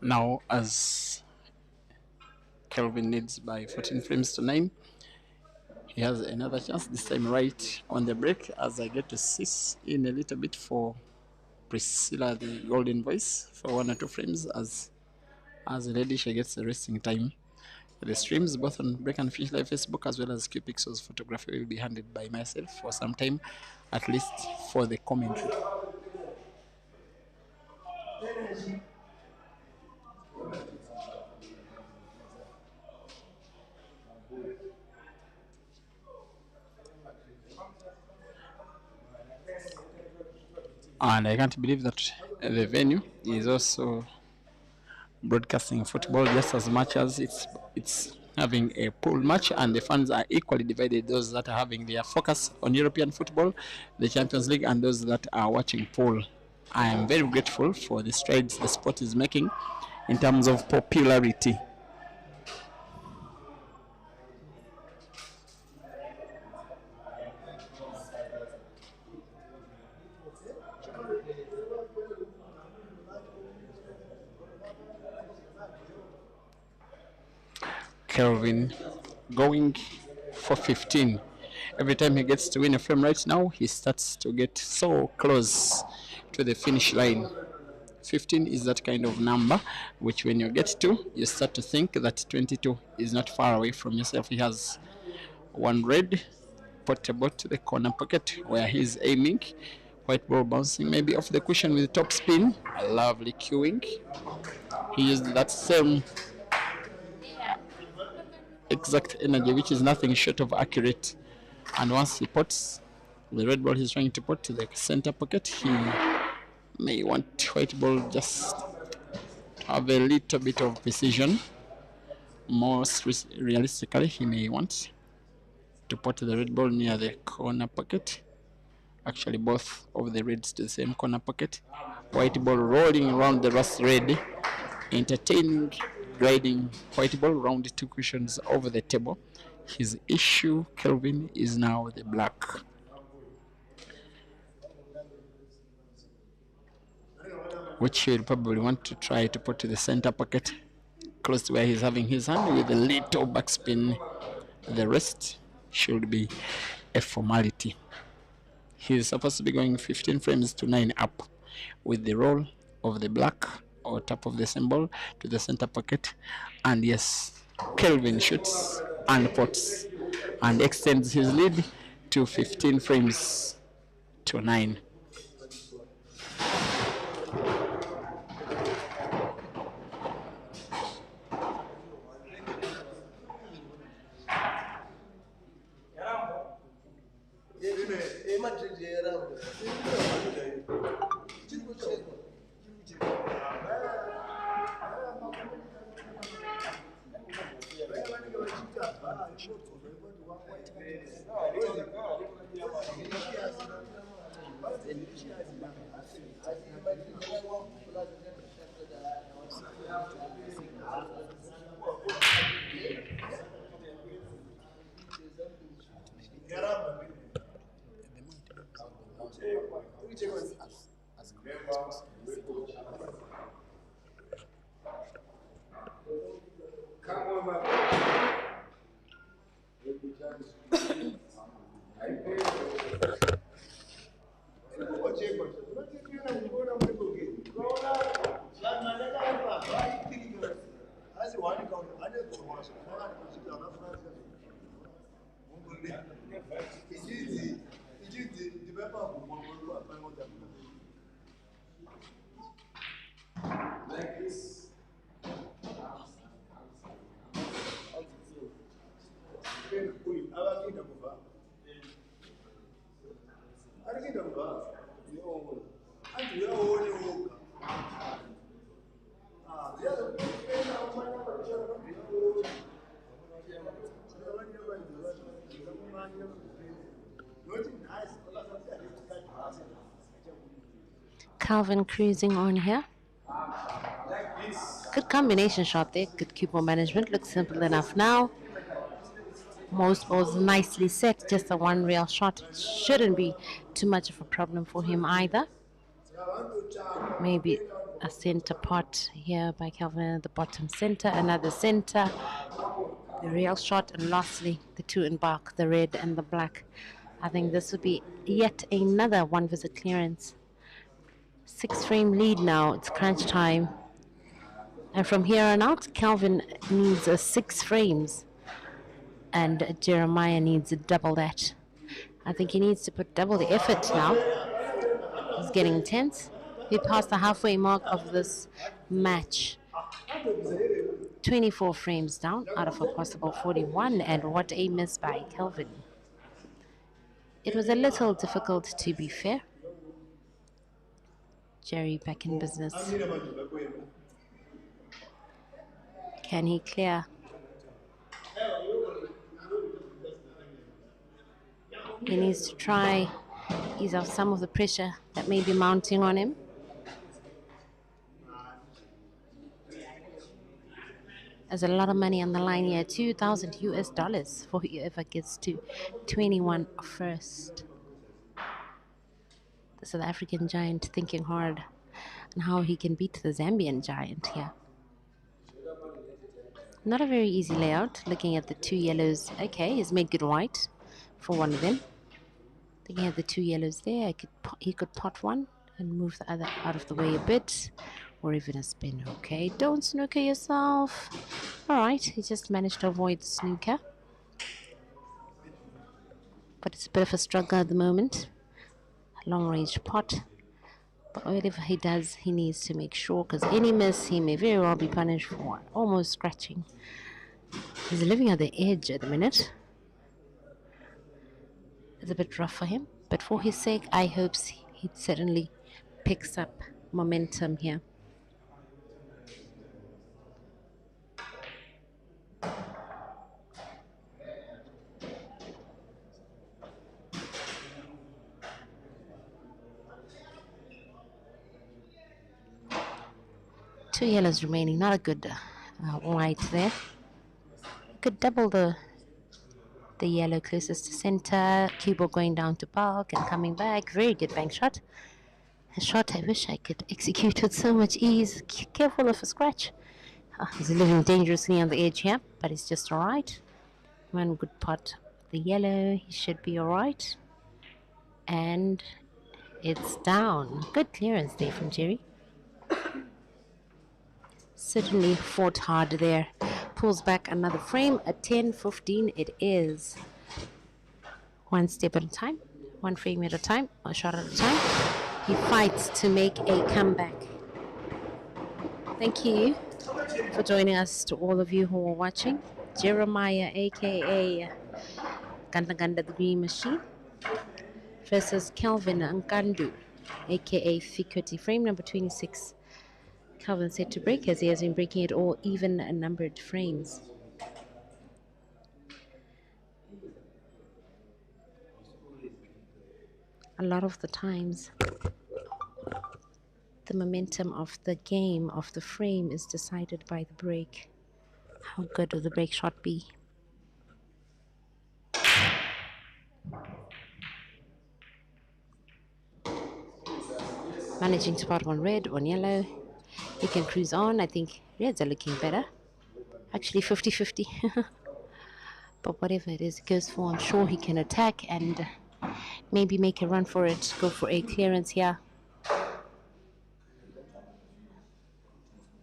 S2: Now, as Kelvin leads by 14 frames to 9, he has another chance, this time right on the break, as I get to cease in a little bit for Priscilla, the golden voice, for 1 or 2 frames, as Lady she gets the resting time. The streams both on Break and Finish Live Facebook as well as QPixel's photography will be handled by myself for some time, at least for the commentary. And I can't believe that the venue is also broadcasting football just as much as it's having a pool match, and the fans are equally divided, those that are having their focus on European football, the Champions League, and those that are watching pool. I am very grateful for the strides the sport is making in terms of popularity. Kelvin going for 15. Every time he gets to win a frame right now, he starts to get so close to the finish line. 15 is that kind of number which when you get to, you start to think that 22 is not far away from yourself. He has one red, portable to the corner pocket where he's aiming. White ball bouncing maybe off the cushion with top spin. A lovely cueing. He used that same exact energy, which is nothing short of accurate. And once he puts the red ball he's trying to put to the center pocket, he may want white ball just to have a little bit of precision. Most realistically, he may want to put the red ball near the corner pocket. Actually, both of the reds to the same corner pocket. White ball rolling around the rust red, entertaining, gliding white ball around the 2 cushions over the table. His issue, Kelvin, is now the black. Which he will probably want to try to put to the center pocket, close to where he's having his hand, with a little backspin. The rest should be a formality. He's supposed to be going 15 frames to 9 up with the roll of the black or top of the symbol to the center pocket, and yes, Kelvin shoots and pots and extends his lead to 15 frames to 9.
S5: Kelvin cruising on here. Good combination shot there. Good cue ball management. Looks simple enough now. Most balls nicely set. Just a one real shot. Shouldn't be too much of a problem for him either. Maybe a center pot here by Kelvin at the bottom center. Another center. The real shot. And lastly, the two in bark, the red and the black. I think this would be yet another one visit clearance. 6 frame lead now. It's crunch time. And from here on out, Kelvin needs 6 frames. And Jeremiah needs double that. I think he needs to put double the effort now. He's getting tense. We passed the halfway mark of this match. 24 frames down out of a possible 41. And what a miss by Kelvin. It was a little difficult, to be fair. Jerry back in business. Can he clear? He needs to try ease off some of the pressure that may be mounting on him. There's a lot of money on the line here, $2,000 US for whoever gets to 21 first. The South African giant thinking hard on how he can beat the Zambian giant here. Not a very easy layout, looking at the 2 yellows. Okay, he's made good white for one of them. Looking at the 2 yellows there, he could pot one and move the other out of the way a bit, or even a spin. Okay, don't snooker yourself. All right, he just managed to avoid the snooker. But it's a bit of a struggle at the moment. Long range pot. But whatever he does, he needs to make sure, because any miss, he may very well be punished for almost scratching. He's living at the edge at the minute. It's a bit rough for him, but for his sake, I hope he certainly picks up momentum here. Two yellows remaining, not a good white there. Could double the yellow closest to center. Cue ball going down to park and coming back. Very good bank shot. A shot I wish I could execute with so much ease. Careful of a scratch. He's living dangerously on the edge here, but he's just alright. One good pot. The yellow, he should be alright. And it's down. Good clearance there from Jerry. Certainly fought hard there. Pulls back another frame. A 10-15 it is. One step at a time. One frame at a time. A shot at a time. He fights to make a comeback. Thank you for joining us, to all of you who are watching. Jeremiah, aka Ganda the Green Machine, versus Kelvin Nkanda, aka Fikoti. Frame number 26. Kelvin set to break, as he has been breaking it all even numbered frames. A lot of the times, the momentum of the game, of the frame, is decided by the break. How good will the break shot be? Managing to pot one red, one yellow. He can cruise on. I think reds are looking better. Actually 50-50. But whatever it is, it goes for. I'm sure he can attack and maybe make a run for it. Go for a clearance here.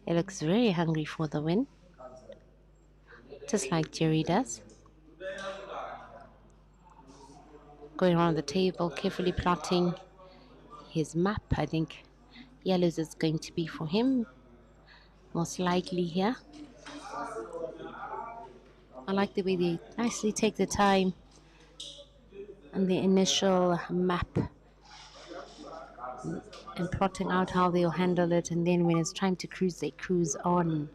S5: He looks very hungry for the win, just like Jerry does. Going around the table, carefully plotting his map. I think yellows is going to be for him, most likely here. I like the way they nicely take the time on the initial map and plotting out how they'll handle it, and then when it's time to cruise, they cruise on.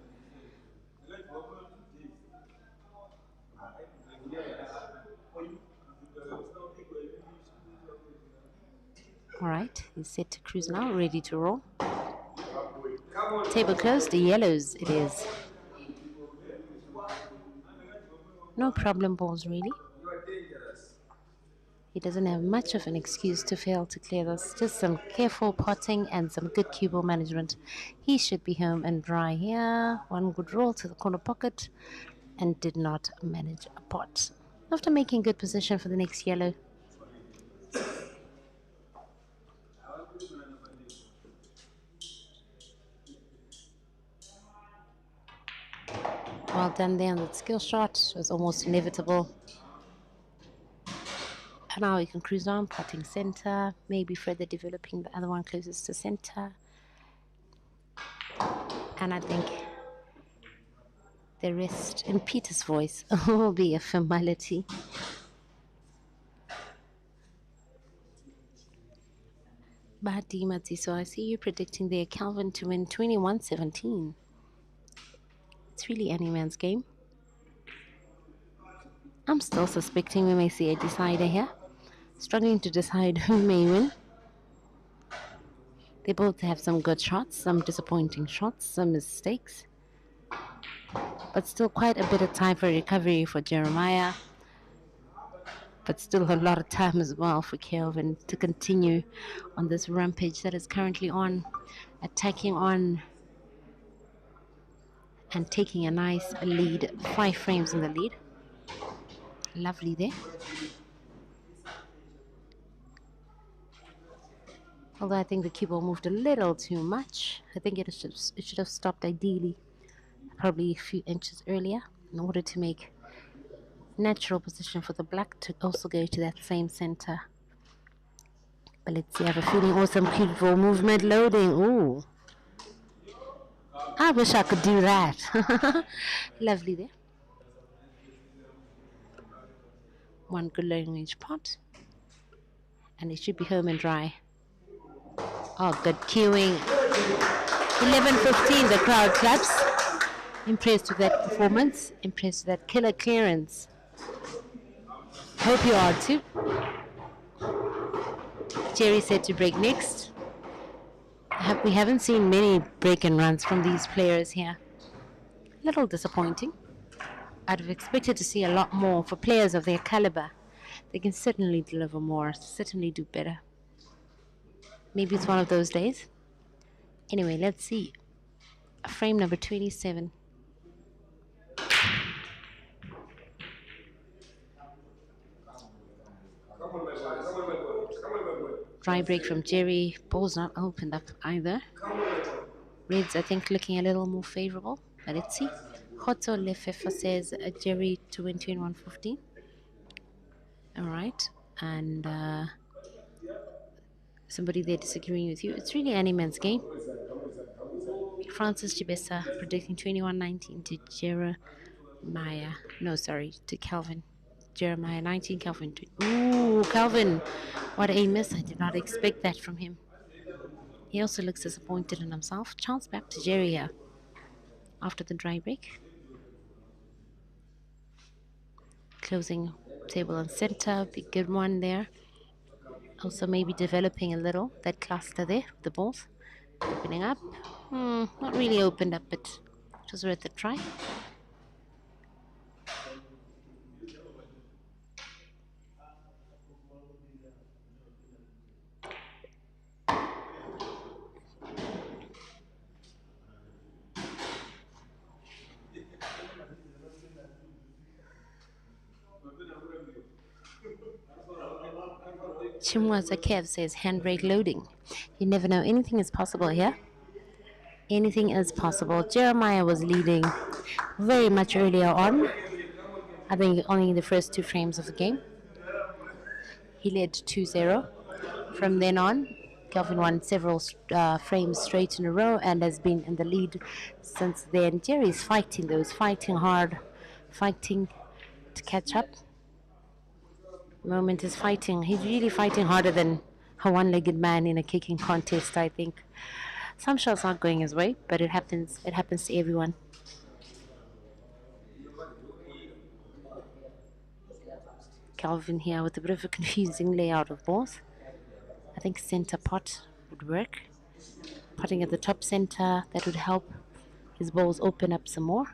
S5: All right, he's set to cruise now, ready to roll. Table closed, the yellows it is. No problem balls, really. He doesn't have much of an excuse to fail to clear this. Just some careful potting and some good cue ball management. He should be home and dry here. One good roll to the corner pocket and did not manage a pot. After making good position for the next yellow. Well done there on that skill shot. It was almost inevitable. And now we can cruise on, potting center, maybe further developing the other one closest to center. And I think the rest in Peter's voice will be a formality. Bahati Mati, so I see you predicting there Kelvin to win 21-17. It's really any man's game. I'm still suspecting we may see a decider here. Struggling to decide who may win. They both have some good shots, some disappointing shots, some mistakes. But still quite a bit of time for recovery for Jeremiah. But still a lot of time as well for Kelvin to continue on this rampage that is currently on. Attacking on and taking a nice lead. 5 frames in the lead. Lovely there. Although I think the cue ball moved a little too much. I think it should have stopped ideally probably a few inches earlier in order to make natural position for the black to also go to that same center. But let's see, I have a feeling awesome cue ball movement loading. Ooh. I wish I could do that. Lovely there. One good long range pot. And it should be home and dry. Oh, good cueing. 11-15, the crowd claps. Impressed with that performance. Impressed with that killer clearance. Hope you are too. Jerry said to break next. We haven't seen many break and runs from these players here. A little disappointing. I'd have expected to see a lot more for players of their caliber. They can certainly deliver more, certainly do better. Maybe it's one of those days. Anyway, let's see. Frame number 27. Dry break from Jerry. Ball's not opened up either. Reds, I think, looking a little more favorable. But let's see. Hoto Lefefa says Jerry to win 21-15. All right. And somebody there disagreeing with you. It's really any man's game. Francis Chibesa predicting 21-19 to Jeremiah. No, sorry, to Kelvin. Jeremiah 19, Kelvin 20. Ooh, Kelvin. What a miss. I did not expect that from him. He also looks disappointed in himself. Chance back to Jerry here after the dry break. Closing table and center. Big good one there. Also maybe developing a little. That cluster there, the balls. Opening up. Not really opened up, but it was worth a try. Chimwaza Kev says handbrake loading. You never know. Anything is possible here. Anything is possible. Jeremiah was leading very much earlier on. I think only in the first 2 frames of the game. He led 2-0. From then on, Kelvin won several frames straight in a row and has been in the lead since then. Jerry's fighting though. He's fighting hard. Fighting to catch up. Moment is fighting. He's really fighting harder than a one-legged man in a kicking contest, I think. Some shots aren't going his way, but it happens. It happens to everyone. Kelvin here with a bit of a confusing layout of balls. I think center pot would work. Potting at the top center, that would help his balls open up some more.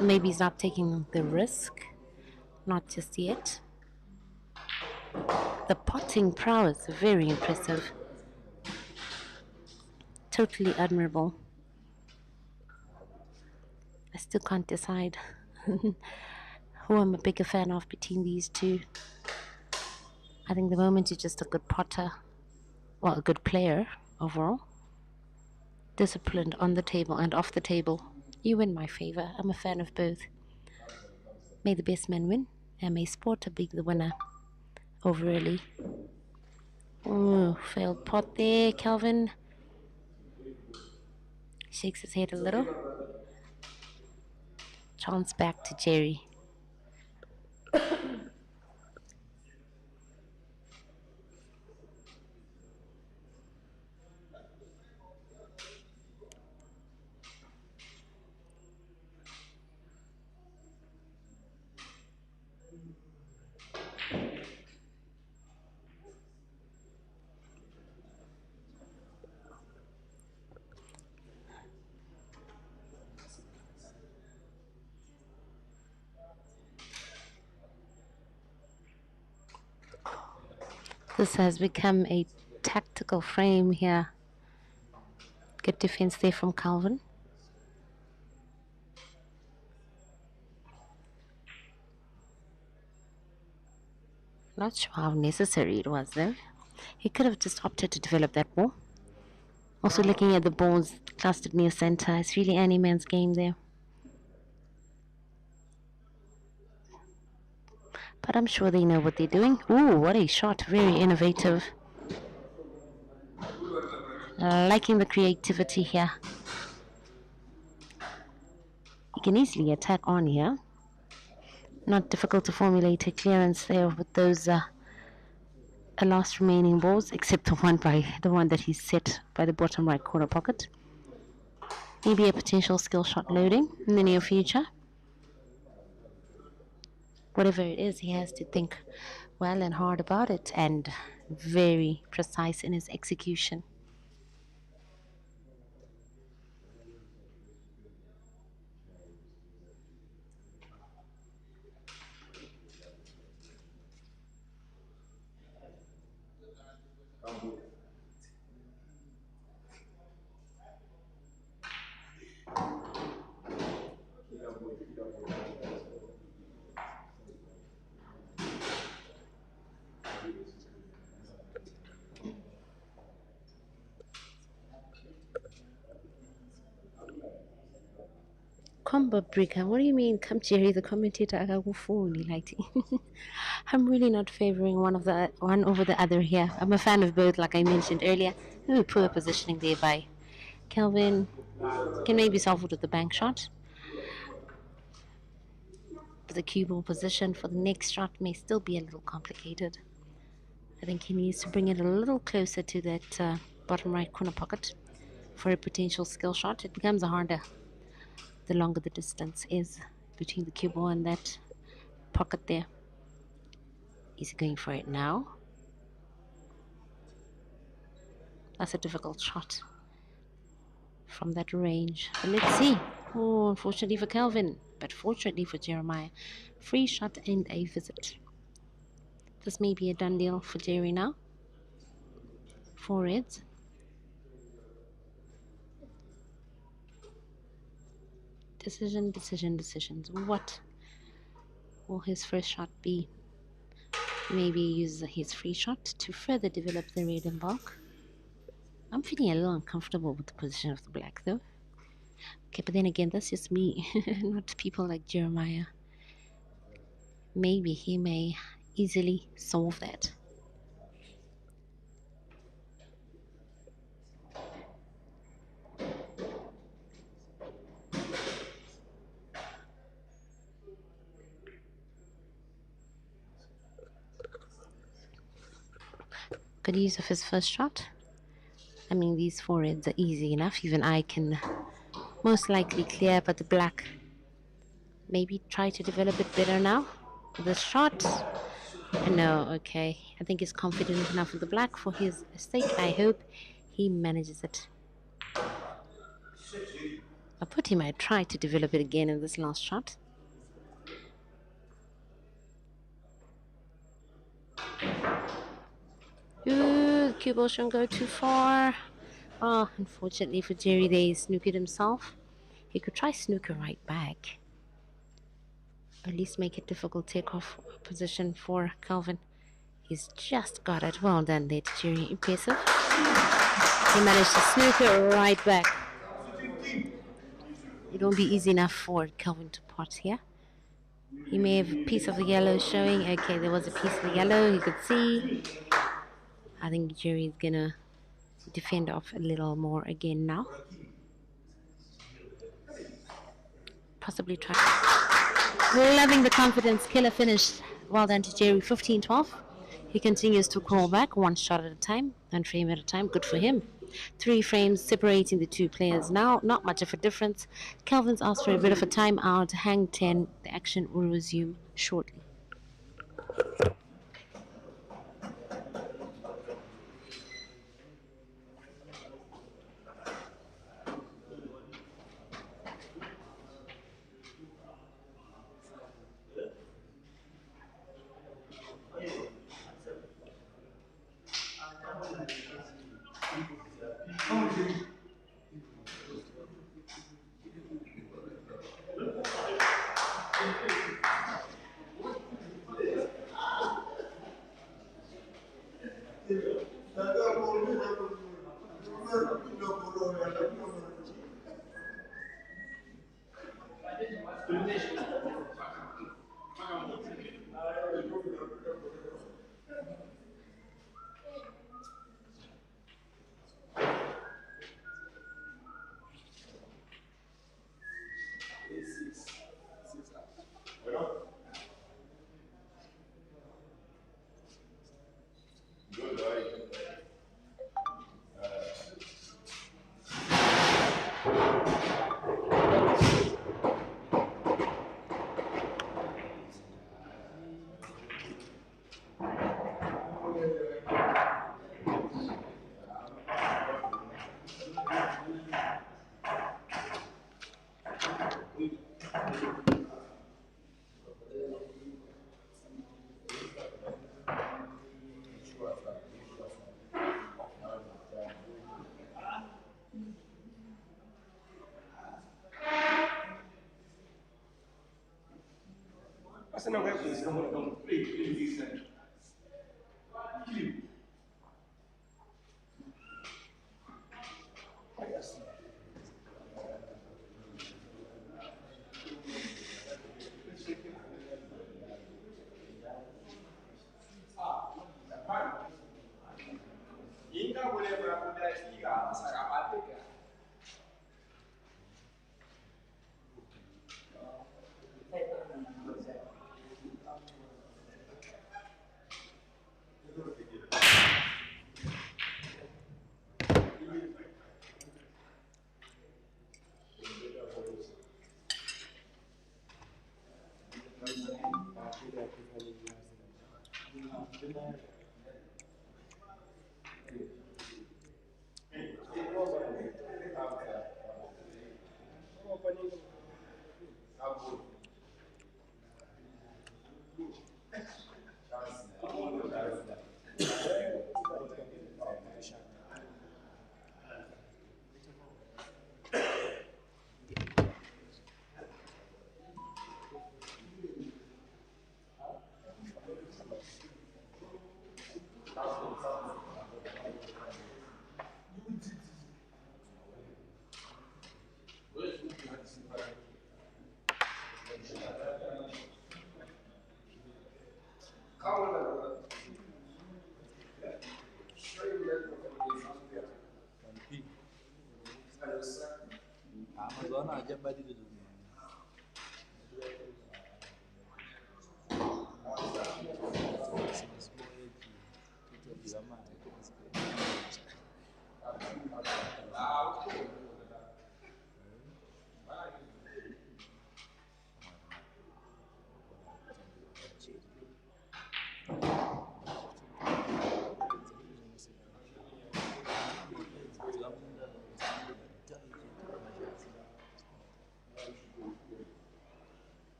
S5: Maybe he's not taking the risk. Not just yet. The potting prowess, very impressive. Totally admirable. I still can't decide who I'm a bigger fan of between these two. I think the moment is just a good potter, well, a good player overall. Disciplined on the table and off the table. You win my favor. I'm a fan of both. May the best man win, and may Sporter be the winner over early. Ooh, failed pot there, Kelvin. Shakes his head a little. Chance back to Jerry. This has become a tactical frame here. Good defense there from Kelvin. Not sure how necessary it was though. He could have just opted to develop that ball. Also looking at the balls clustered near center. It's really any man's game there. But I'm sure they know what they're doing. Ooh, what a shot. Very innovative. Liking the creativity here. You can easily attack on here. Not difficult to formulate a clearance there with those last remaining balls, except the one that he's set by the bottom right corner pocket. Maybe a potential skill shot loading in the near future. Whatever it is, he has to think well and hard about it and very precise in his execution. number breaker. What do you mean? Come, Jerry, the commentator. Like, I'm really not favoring one over the other here. I'm a fan of both, like I mentioned earlier. Ooh, poor positioning there by Kelvin. Can maybe solve it with the bank shot. But the cue ball position for the next shot may still be a little complicated. I think he needs to bring it a little closer to that bottom right corner pocket for a potential skill shot. It becomes harder the longer the distance is between the cue ball and that pocket there. Is he going for it now? That's a difficult shot from that range. But let's see. Oh, unfortunately for Kelvin, but fortunately for Jeremiah. Free shot and a visit. This may be a done deal for Jerry now. 4 reds. Decisions. What will his first shot be? Maybe use his free shot to further develop the red and bulk. I'm feeling a little uncomfortable with the position of the black though. Okay, but then again, that's just me, not people like Jeremiah. Maybe he may easily solve that. Good use of his first shot. I mean, these 4 reds are easy enough. Even I can most likely clear, but the black maybe try to develop it better now. The shot. No, okay. I think he's confident enough with the black for his sake. I hope he manages it. I thought he might try to develop it again in this last shot. Ooh, the cue ball shouldn't go too far. Oh, unfortunately for Jerry, there he snooked himself. He could try snooker right back. At least make it difficult takeoff position for Kelvin. He's just got it. Well done there to Jerry. Impressive. He managed to snooker right back. It won't be easy enough for Kelvin to pot here. He may have a piece of the yellow showing. Okay, there was a piece of the yellow you could see. I think Jerry's gonna defend off a little more again now. Possibly try. Loving the confidence. Killer finish. Well done to Jerry. 15-12. He continues to crawl back 1 shot at a time, 1 frame at a time. Good for him. 3 frames separating the 2 players now. Not much of a difference. Kelvin's asked for a bit of a timeout. Hang 10. The action will resume shortly.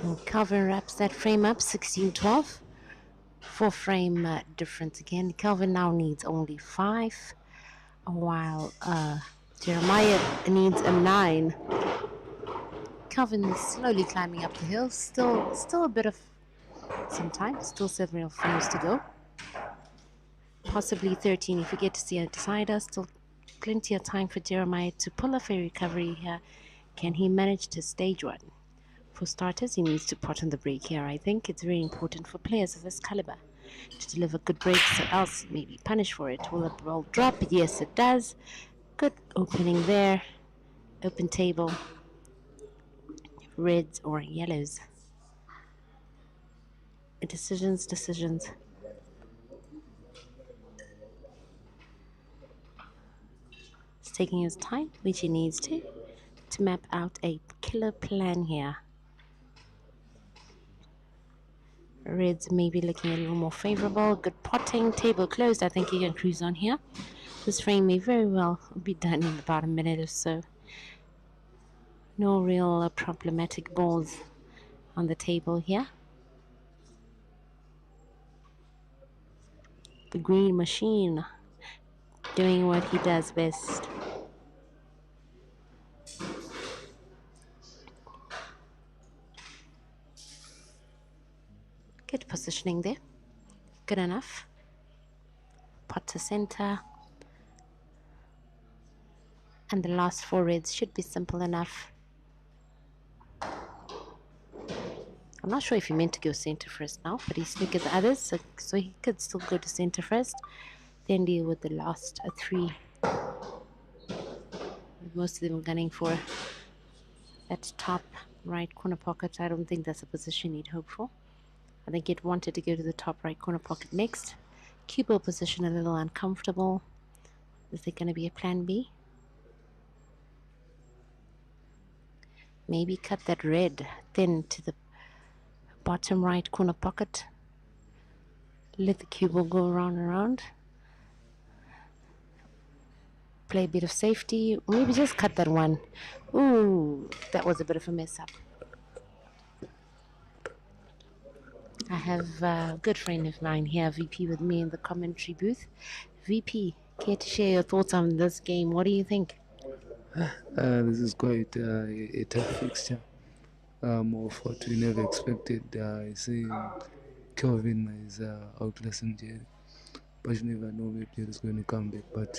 S5: And Kelvin wraps that frame up 16-12. 4-frame difference again. Kelvin now needs only 5, while Jeremiah needs a 9. Kelvin is slowly climbing up the hill. Still a bit of some time. Still several frames to go. Possibly 13 if we get to see a decider. Still plenty of time for Jeremiah to pull off a recovery here. Can he manage to stage one? For starters, he needs to pot on the break here. I think it's very important for players of this caliber to deliver good breaks, or else he may be punished for it. Will the ball drop? Yes, it does. Good opening there. Open table. Reds or yellows. Decisions. He's taking his time, which he needs to map out a killer plan here. Reds maybe looking a little more favorable. Good potting. Table closed. I think he can cruise on here. This frame may very well be done in about a minute or so. No real problematic balls on the table here. The green machine doing what he does best. Good positioning there. Good enough. Pot to center. And the last 4 reds should be simple enough. I'm not sure if he meant to go center first now, but he's looking at the others, so he could still go to center first, then deal with the last 3. Most of them are gunning for that top right corner pocket. I don't think that's a position he'd hope for. I think he'd wanted to go to the top right corner pocket next. Cue ball position a little uncomfortable. Is there going to be a plan B? Maybe cut that red thin to the bottom right corner pocket. Let the cue ball go around and around. Play a bit of safety, or maybe just cut that one. Ooh, that was a bit of a mess up. I have a good friend of mine here, VP, with me in the commentary booth. VP, care to share your thoughts on this game? What do you think?
S11: This is quite a tough fixture. More of what we never expected. I see Kelvin is outclassing Jerry, but you never know if Jerry is going to come back. But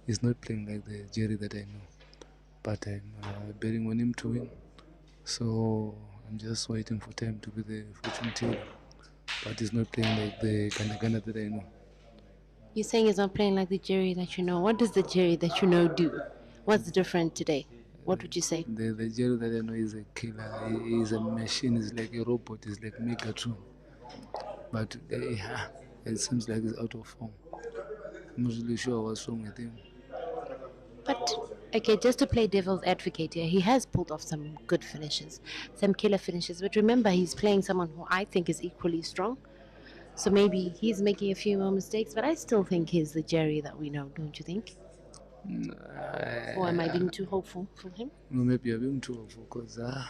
S11: he's not playing like the Jerry that I know. But I'm betting on him to win. So I'm just waiting for time to be the fortune teller. But he's not playing like the Ganda that I know.
S5: You're saying he's not playing like the Jerry that you know. What does the Jerry that you know do? What's different today? What would you say?
S11: The Jerry that I know is a killer. He is a machine. He's like a robot. He's like Megatron. But it seems like he's out of form. I'm not really sure what's wrong with him.
S5: But, okay, just to play devil's advocate here, he has pulled off some good finishes, some killer finishes. But remember, he's playing someone who I think is equally strong. So maybe he's making a few more mistakes, but I still think he's the Jerry that we know, don't you think? Or am I being too hopeful for him?
S11: No, maybe I'm being too hopeful because the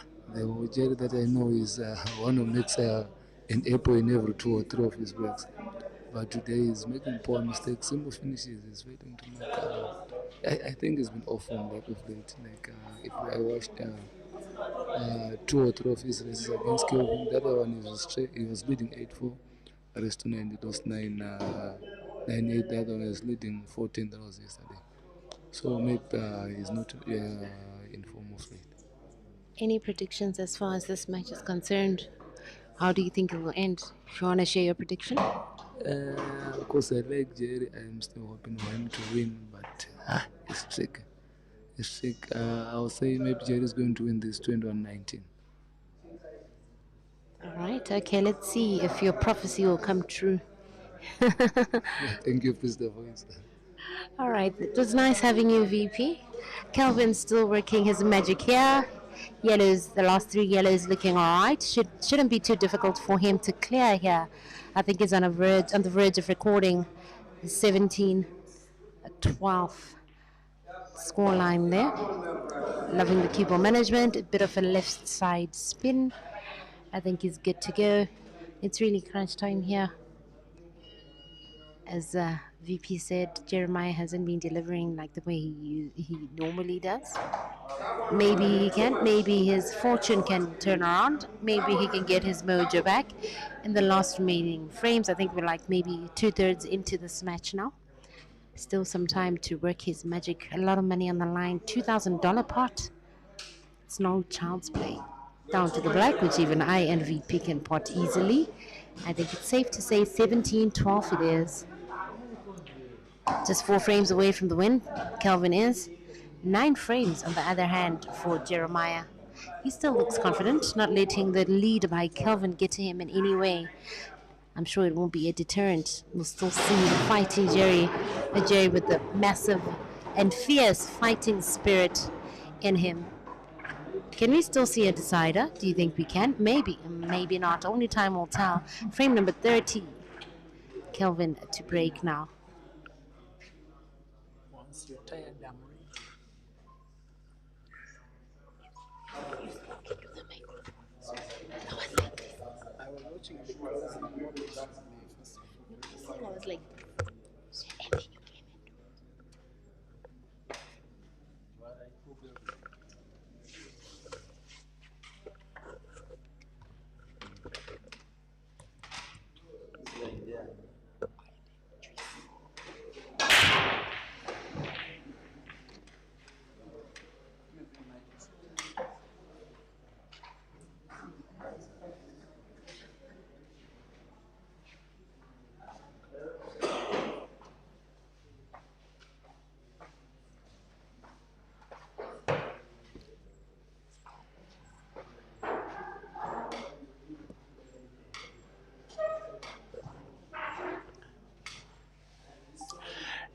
S11: Jerry that I know is one who makes an apple in every 2 or 3 of his breaks. But today he's making poor mistakes, simple finishes. He's failing to make. I think he's been off from that of late. Like if I watched 2 or 3 of his races against Kelvin, the other one he was leading 8-4. The rest 2-9, he lost 9-8. The other one is leading 14. That was yesterday. So maybe he's not in form of late.
S5: Any predictions as far as this match is concerned? How do you think it will end? If you want to share your prediction?
S11: Of course, I like Jerry. I'm still hoping for him to win, but it's tricky. It's tricky. I'll say maybe Jerry is going to win this 21-19.
S5: All right, okay, let's see if your prophecy will come true.
S11: Thank you, Mr. Voice.
S5: All right, it was nice having you, VP. Kelvin's still working his magic here. Yellows, the last 3 yellows looking all right. Shouldn't be too difficult for him to clear here. I think he's on the verge of recording the 17-12 scoreline there. Loving the cue ball management, a bit of a left side spin. I think he's good to go. It's really crunch time here. As VP said, Jeremiah hasn't been delivering like the way he normally does. Maybe he can. Maybe his fortune can turn around. Maybe he can get his mojo back. In the last remaining frames, I think we're like maybe 2/3 into this match now. Still some time to work his magic. A lot of money on the line. $2,000 pot. It's no child's play. Down to the black, which even I and VP can pot easily. I think it's safe to say 17-12 it is. Just 4 frames away from the win, Kelvin is. 9 frames on the other hand for Jeremiah. He still looks confident, not letting the lead by Kelvin get to him in any way. I'm sure it won't be a deterrent. We'll still see the fighting Jerry, a Jerry with the massive and fierce fighting spirit in him. Can we still see a decider? Do you think we can? Maybe, maybe not. Only time will tell. Frame number 30. Kelvin to break now.
S2: Once you're tired, I'm ready. I was watching the closing moment of the first.
S5: I was like,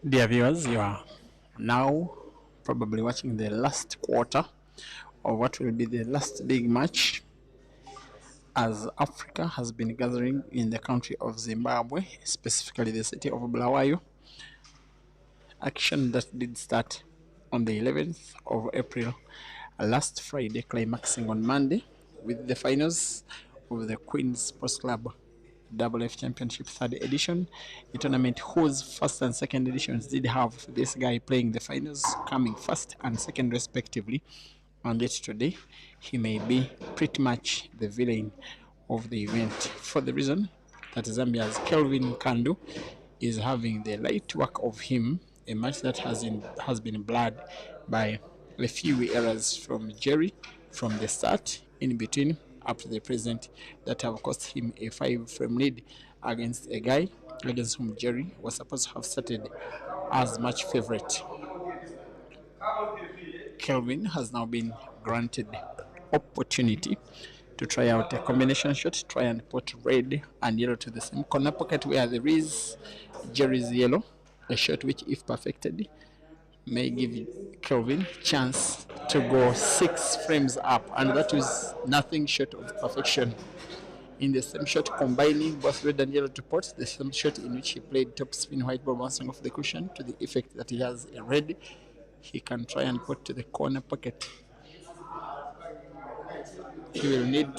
S2: Dear viewers, you are now probably watching the last quarter of what will be the last big match, as Africa has been gathering in the country of Zimbabwe, specifically the city of Bulawayo. Action that did start on the 11th of April last Friday, climaxing on Monday with the finals of the Queen's Sports Club Double F Championship 3rd edition, a tournament whose first and second editions did have this guy playing the finals, coming first and second respectively. And yet today, he may be pretty much the villain of the event, for the reason that Zambia's Kelvin Nkanda is having the light work of him, a match that has been blurred by a few errors from Jerry from the start, in between, up to the present, that have cost him a 5-frame lead against a guy against whom Jerry was supposed to have started as much favorite. Kelvin has now been granted opportunity to try out a combination shot, try and put red and yellow to the same corner pocket where there is Jerry's yellow, a shot which, if perfected, may give Kelvin chance to go 6 frames up, and that is nothing short of perfection. In the same shot, combining both red and yellow to pot, the same shot in which he played top spin white ball bouncing off the cushion to the effect that he has a red, he can try and put to the corner pocket. He will need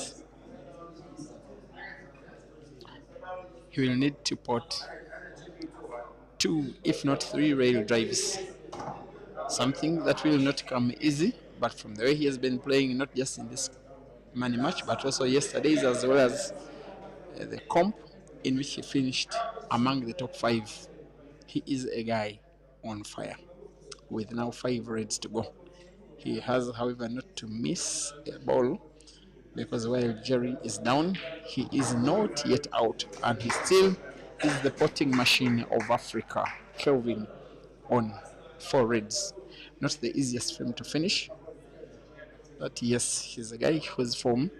S2: to put 2, if not 3 rail drives. Something that will not come easy, but from the way he has been playing, not just in this money match, but also yesterday's, as well as the comp in which he finished among the top 5, he is a guy on fire with now 5 reds to go. He has, however, not to miss a ball, because while Jerry is down, he is not yet out, and he still is the potting machine of Africa. Kelvin on 4 reds. Not the easiest frame to finish, but yes, he's a guy whose form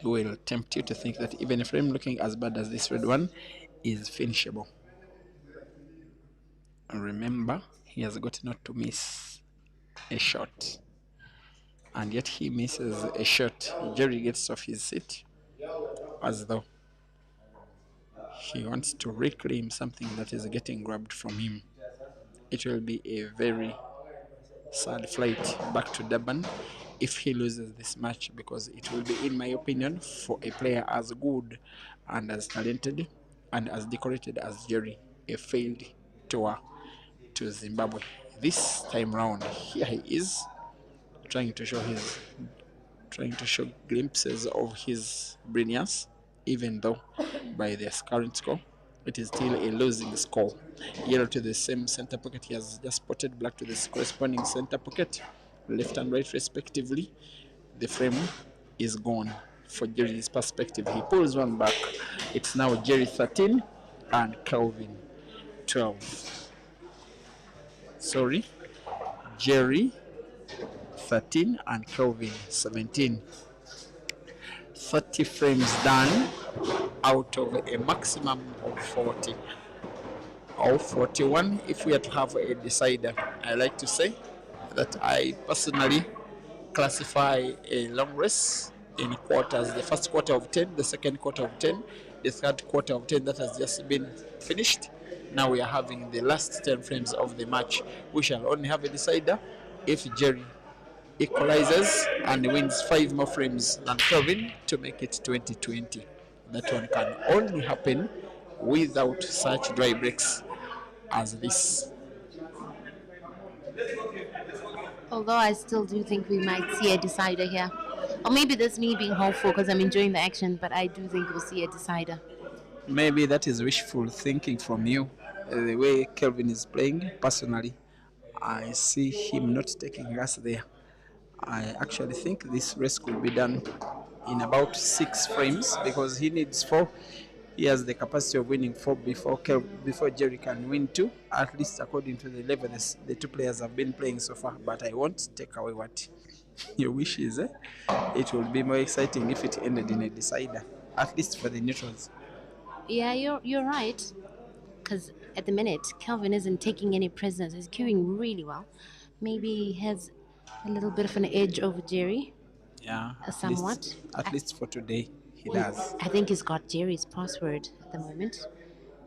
S2: will tempt you to think that even a frame looking as bad as this red one is finishable. Remember, he has got not to miss a shot, and yet he misses a shot. Jerry gets off his seat as though he wants to reclaim something that is getting grabbed from him. It will be a very sad flight back to Durban if he loses this match, because it will be, in my opinion, for a player as good and as talented and as decorated as Jerry, a failed tour to Zimbabwe. This time round, here he is trying to show glimpses of his brilliance, even though by the current score it is still a losing score. Yellow to the same center pocket he has just spotted, black to the corresponding center pocket, left and right respectively. The frame is gone for Jerry's perspective. He pulls one back. It's now Jerry 13 and Kelvin 12. Sorry, Jerry 13 and Kelvin 17. 30 frames done out of a maximum of 40 or 41 if we are to have a decider. I like to say that I personally classify a long race in quarters: the first quarter of 10, the second quarter of 10, the third quarter of 10 that has just been finished, Now we are having the last 10 frames of the match. We shall only have a decider if Jerry equalizes and wins 5 more frames than Kelvin to make it 2020. That one can only happen without such dry breaks as this.
S5: Although I still do think we might see a decider here. Or maybe that's me being hopeful because I'm enjoying the action, but I do think we'll see a decider.
S2: Maybe that is wishful thinking from you. The way Kelvin is playing, personally, I see him not taking us there. I actually think this race could be done in about 6 frames because he needs 4. He has the capacity of winning 4 before Jerry can win 2, at least according to the level the two players have been playing so far. But I won't take away what your wish is. It will be more exciting if it ended in a decider, at least for the neutrals.
S5: Yeah, you're right. Because at the minute, Kelvin isn't taking any prisoners. He's queuing really well. Maybe he has a little bit of an edge over Jerry.
S2: Yeah,
S5: somewhat.
S2: At least for today, he does.
S5: I think he's got Jerry's password at the moment.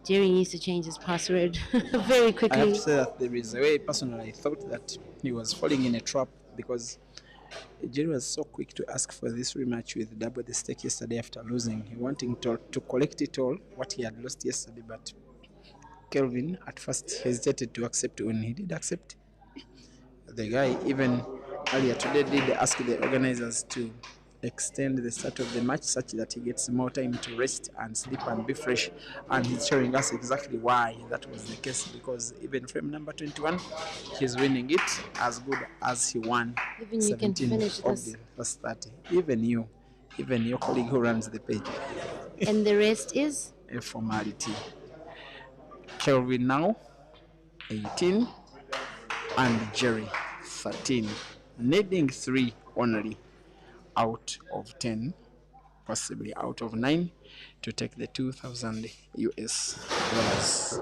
S5: Jerry needs to change his password very quickly.
S2: I have to say that there is a way, personally, I thought that he was falling in a trap because Jerry was so quick to ask for this rematch with double the stake yesterday after losing. He wanting to collect it all, what he had lost yesterday, but Kelvin at first hesitated to accept. When he did accept, the guy even earlier today did ask the organizers to extend the start of the match such that he gets more time to rest and sleep and be fresh, and he's showing us exactly why that was the case, because even frame number 21 he's winning it as good as he won
S5: even
S2: 17
S5: you can finish
S2: of
S5: this.
S2: the first 30. Even your colleague who runs the page.
S5: And the rest is
S2: a formality. Kelvin now 18 and Jerry 13, needing 3 only out of 10, possibly out of 9, to take the 2,000 US dollars.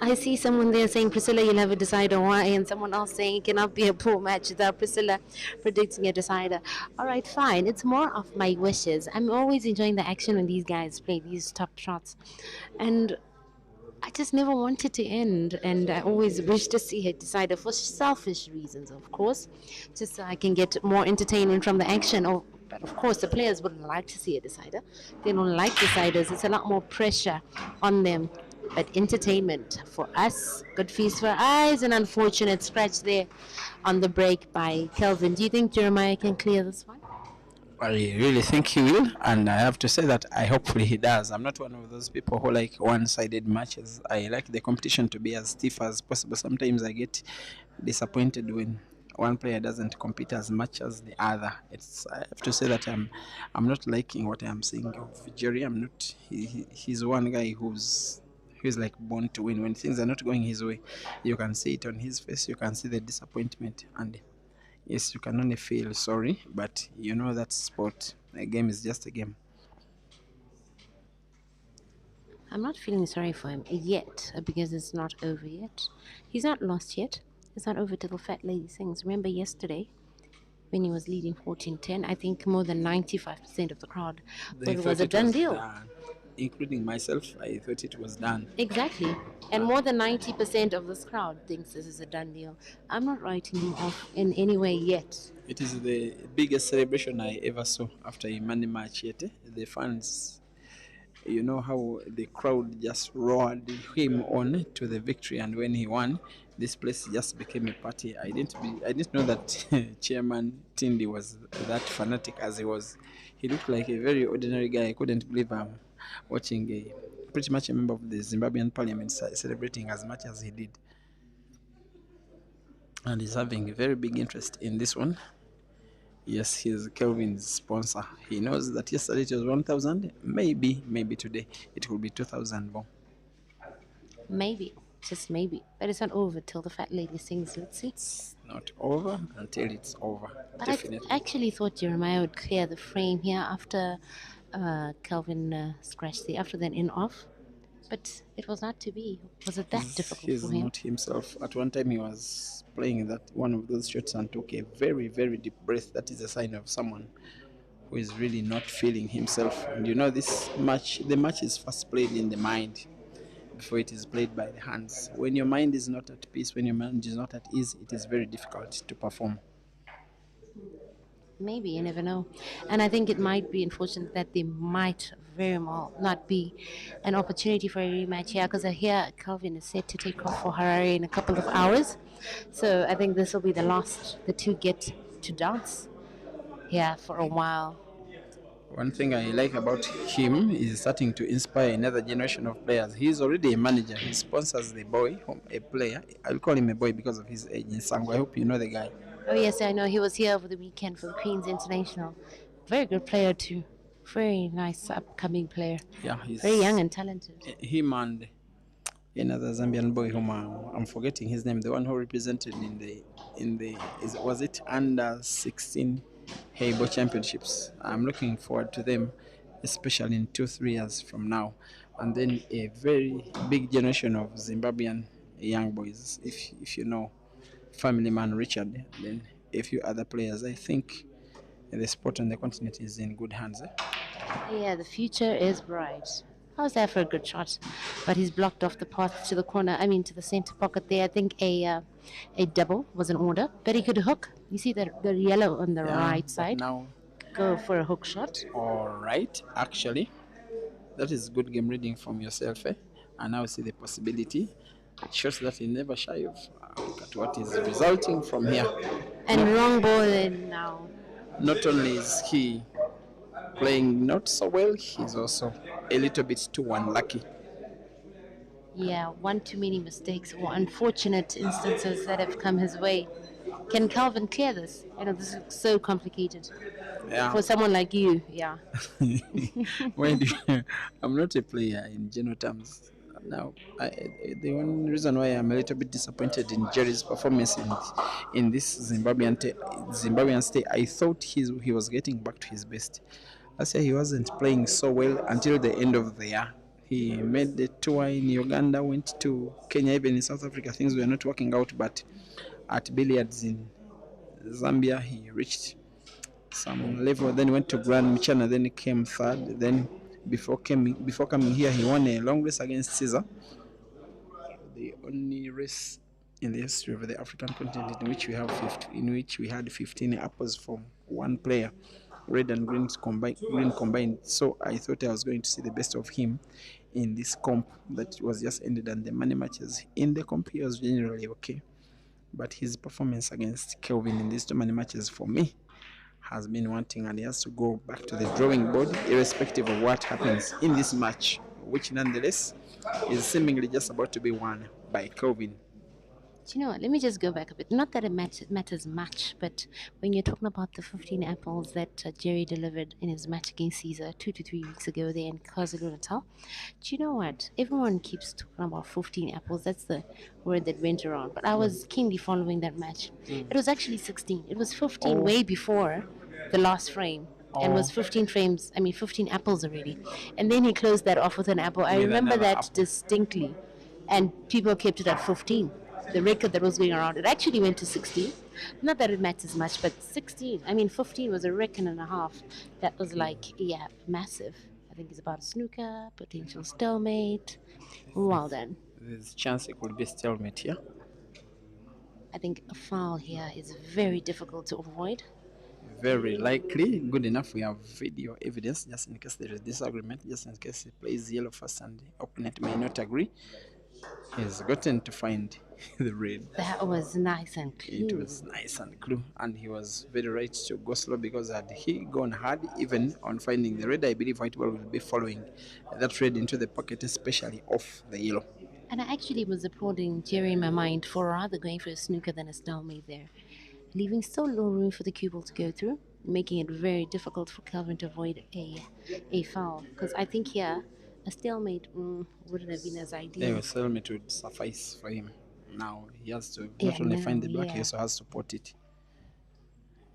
S5: I see someone there saying, Priscilla, you'll have a decider. Why? And someone else saying it cannot be a poor match without Priscilla predicting a decider. All right, fine. It's more of my wishes. I'm always enjoying the action when these guys play these top shots. And I just never want it to end. And I always wish to see a decider for selfish reasons, of course, just so I can get more entertainment from the action. But of course, the players wouldn't like to see a decider. They don't like deciders. It's a lot more pressure on them. But entertainment for us, good feast for eyes, an unfortunate scratch there on the break by Kelvin. Do you think Jeremiah can clear this one?
S2: I really think he will, and I have to say that I hopefully he does. I'm not one of those people who like one-sided matches. I like the competition to be as stiff as possible. Sometimes I get disappointed when one player doesn't compete as much as the other. I have to say that I'm not liking what I'm seeing of Jerry. I'm not. He's one guy who's like born to win. When things are not going his way, you can see it on his face. You can see the disappointment, and yes, you can only feel sorry, but you know that sport. A game is just a game.
S5: I'm not feeling sorry for him yet because it's not over yet. He's not lost yet. It's not over till the fat lady sings. Remember yesterday when he was leading 14-10, I think more than 95% of the crowd thought it was a done deal.
S2: Including myself, I thought it was done.
S5: Exactly. And more than 90% of this crowd thinks this is a done deal. I'm not writing him off in any way yet.
S2: It is the biggest celebration I ever saw after a money match yet. The fans, you know how the crowd just roared him on to the victory, and when he won, this place just became a party. I didn't know that Chairman Tindi was that fanatic as he was. He looked like a very ordinary guy. I couldn't believe I'm watching pretty much a member of the Zimbabwean parliament celebrating as much as he did. And he's having a very big interest in this one. Yes, he's Kelvin's sponsor. He knows that yesterday it was 1,000. Maybe today it will be 2,000 more.
S5: Maybe, just maybe. But it's not over till the fat lady sings. Let's see.
S2: It's not over until it's over.
S5: But
S2: definitely.
S5: I actually thought Jeremiah would clear the frame here after Kelvin scratched the after then in off. But it was not to be. Was it that difficult
S2: He's
S5: for him?
S2: not himself. At one time, he was playing that one of those shots and took a very, very deep breath. That is a sign of someone who is really not feeling himself. And you know, the match is first played in the mind before it is played by the hands. When your mind is not at peace, when your mind is not at ease, it is very difficult to perform.
S5: Maybe, you never know. And I think it might be unfortunate that there might very well not be an opportunity for a rematch here, because I hear Kelvin is set to take off for Harare in a couple of hours. So I think this will be the last the two get to dance here for a while.
S2: One thing I like about him is starting to inspire another generation of players. He's already a manager. He sponsors the boy, a player. I'll call him a boy because of his age in Sango. I hope you know the guy.
S5: Oh, yes, I know. He was here over the weekend for the Queen's International. Very good player, too. Very nice upcoming player.
S2: Yeah, he's
S5: very young and talented.
S2: Him and another Zambian boy whom I'm forgetting his name, the one who represented was it under 16 Heibo Championships. I'm looking forward to them, especially in 2-3 years from now. And then a very big generation of Zimbabwean young boys, if you know family man Richard, then a few other players. I think the sport on the continent is in good hands.
S5: Yeah, the future is bright. I was there for a good shot, but he's blocked off the path to the corner. I mean, to the center pocket there. I think a double was in order, but he could hook. You see the yellow on the right side.
S2: Now,
S5: go for a hook shot.
S2: All right, actually, that is good game reading from yourself, eh? And now see the possibility. It shows that he never shy of. Look at what is resulting from here.
S5: And wrong ball in now.
S2: Not only is he playing not so well, he's also a little bit too unlucky.
S5: Yeah, one too many mistakes or unfortunate instances that have come his way. Can Kelvin clear this? You know, this is so complicated.
S2: Yeah.
S5: For someone like you, yeah.
S2: I'm not a player in general terms. Now, the one reason why I'm a little bit disappointed in Jerry's performance in this Zimbabwean stay, I thought he was getting back to his best. Last year he wasn't playing so well until the end of the year. He made the tour in Uganda, went to Kenya, even in South Africa. Things were not working out, but at billiards in Zambia, he reached some level. Then went to Grand Michana, then he came third. Then before coming here, he won a long race against Caesar, the only race in the history of the African continent in which we had 15 apples from one player, red and green combined. So I thought I was going to see the best of him in this comp that was just ended, and the money matches in the comp he was generally okay, but his performance against Kelvin in these two money matches for me has been wanting, and he has to go back to the drawing board irrespective of what happens in this match, which nonetheless is seemingly just about to be won by Kelvin.
S5: Do you know what? Let me just go back a bit. Not that it matters much, but when you're talking about the 15 apples that Jerry delivered in his match against Caesar 2 to 3 weeks ago there in KwaZulu-Natal, do you know what? Everyone keeps talking about 15 apples. That's the word that went around. But I was keenly following that match. It was actually 16. It was 15 way before the last frame. And was 15 apples already. And then he closed that off with an apple. I remember that distinctly. And people kept it at 15. The record that was going around, it actually went to 16. Not that it matters much, but 16. 15 was a reckon and a half. That was massive. I think it's about a snooker, potential stalemate. Well done.
S2: There's a chance it could be a stalemate here.
S5: I think a foul here is very difficult to avoid.
S2: Very likely. Good enough we have video evidence just in case there is disagreement, just in case he plays yellow first and the opponent may not agree. He's gotten to find the red.
S5: That was nice and clean.
S2: It was nice and clean, and he was very right to go slow, because had he gone hard, even on finding the red, I believe white ball will be following that red into the pocket, especially off the yellow.
S5: And I actually was applauding Jerry in my mind for rather going for a snooker than a stalemate there, leaving so little room for the cue ball to go through, making it very difficult for Kelvin to avoid a foul. Because I think here, a stalemate wouldn't have been as ideal.
S2: Yeah, a stalemate would suffice for him. Now he has to not only find the black, he also has to pot it.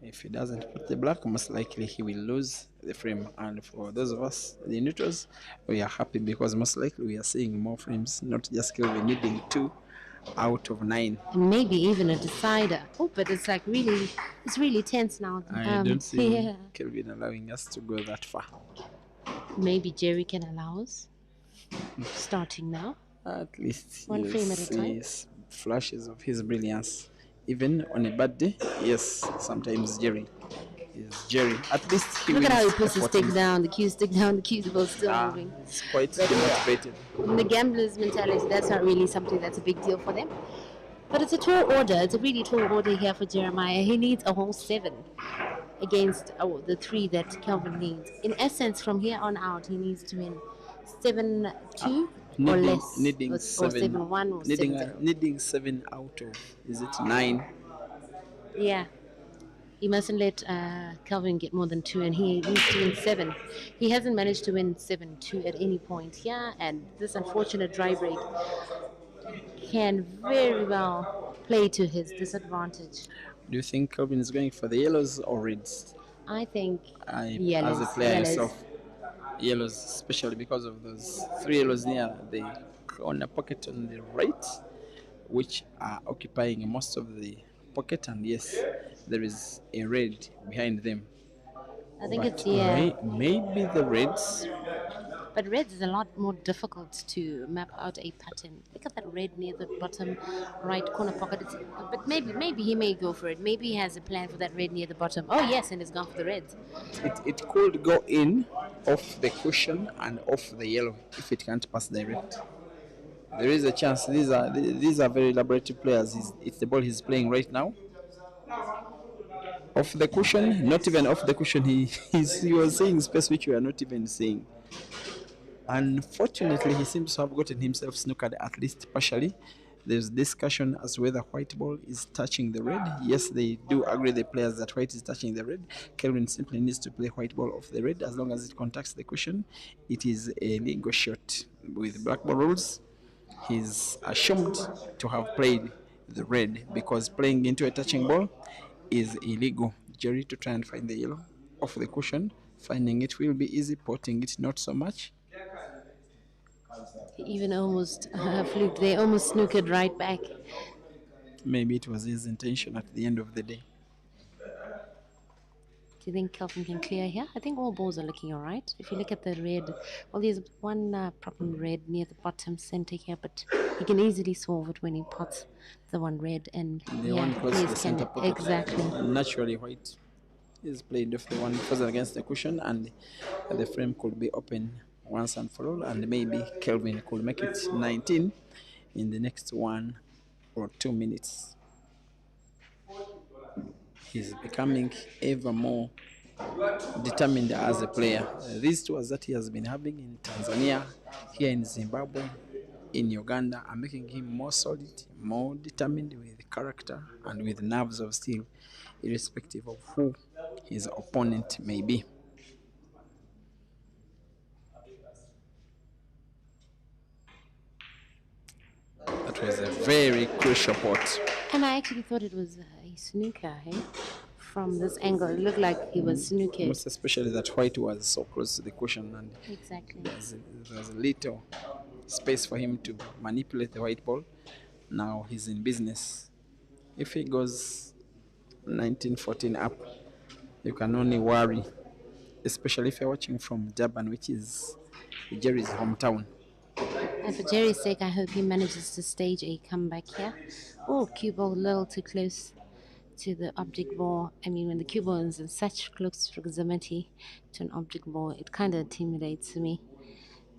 S2: If he doesn't put the black, most likely he will lose the frame. And for those of us, the neutrals, we are happy because most likely we are seeing more frames, not just Kelvin needing 2 out of 9.
S5: And maybe even a decider. Oh, but it's like it's really tense now.
S2: I don't see
S5: Yeah.
S2: Kelvin allowing us to go that far.
S5: Maybe Jerry can allow us. Starting now.
S2: At least
S5: One
S2: you'll
S5: frame at a
S2: see
S5: time.
S2: flashes of his brilliance. Even on a bad day, yes, sometimes Jerry is Jerry. At least he
S5: Look at how he
S2: wins
S5: puts the stick
S2: effortlessly.
S5: down, the cue stick down, the cue ball still moving.
S2: It's quite
S5: But
S2: demotivated.
S5: in the gambler's mentality, that's not really something that's a big deal for them. But it's a tall order. It's a really tall order here for Jeremiah. He needs a whole 7 against the 3 that Kelvin needs. In essence, from here on out, he needs to win 7-2 or less,
S2: needing
S5: or 7-1 or 7-0.
S2: Needing 7 out of, is it 9?
S5: Yeah. He mustn't let Kelvin get more than 2, and he needs to win 7. He hasn't managed to win 7-2 at any point here, and this unfortunate dry break can very well play to his disadvantage.
S2: Do you think Kelvin is going for the yellows or reds?
S5: I think
S2: As a player yourself, yellows, especially because of those 3 yellows near the corner pocket on the right, which are occupying most of the pocket, and yes, there is a red behind them.
S5: I think
S2: But
S5: it's
S2: maybe the reds.
S5: But red is a lot more difficult to map out a pattern. Look at that red near the bottom right corner pocket. But maybe he may go for it. Maybe he has a plan for that red near the bottom. Oh yes, and he's gone for the reds.
S2: It could go in off the cushion and off the yellow if it can't pass direct. There is a chance. These are very elaborate players. It's the ball he's playing right now. Off the cushion, not even off the cushion. He was seeing space which we are not even seeing. Unfortunately, he seems to have gotten himself snookered at least partially. There's discussion as to whether white ball is touching the red. Yes, they do agree, the players, that white is touching the red. Kelvin simply needs to play white ball off the red. As long as it contacts the cushion, it is a legal shot. With black ball rules, he's assumed to have played the red because playing into a touching ball is illegal. Jerry to try and find the yellow off the cushion. Finding it will be easy, potting it not so much.
S5: He even almost fluked. They almost snookered right back.
S2: Maybe it was his intention at the end of the day.
S5: Do you think Kelvin can clear here? I think all balls are looking all right. If you look at the red, well, there's one problem red near the bottom center here, but he can easily solve it when he pots the one red and
S2: the one close to the center pocket.
S5: Exactly.
S2: Naturally, white is played off the one further against the cushion, and the frame could be open once and for all, and maybe Kelvin could make it 19 in the next 1 or 2 minutes. He's becoming ever more determined as a player. These tours that he has been having in Tanzania, here in Zimbabwe, in Uganda, are making him more solid, more determined, with character and with nerves of steel, irrespective of who his opponent may be. That was a very crucial pot.
S5: And I actually thought it was a snooker, hey? From this angle, it looked like he was snookered.
S2: Most especially that white was so close to the cushion, and
S5: exactly.
S2: There's a little space for him to manipulate the white ball. Now he's in business. If he goes 19-14 up, you can only worry, especially if you're watching from Durban, which is Jerry's hometown.
S5: And for Jerry's sake, I hope he manages to stage a comeback here. Oh, cue ball a little too close to the object ball. I mean, when the cue ball is in such close proximity to an object ball, it kind of intimidates me.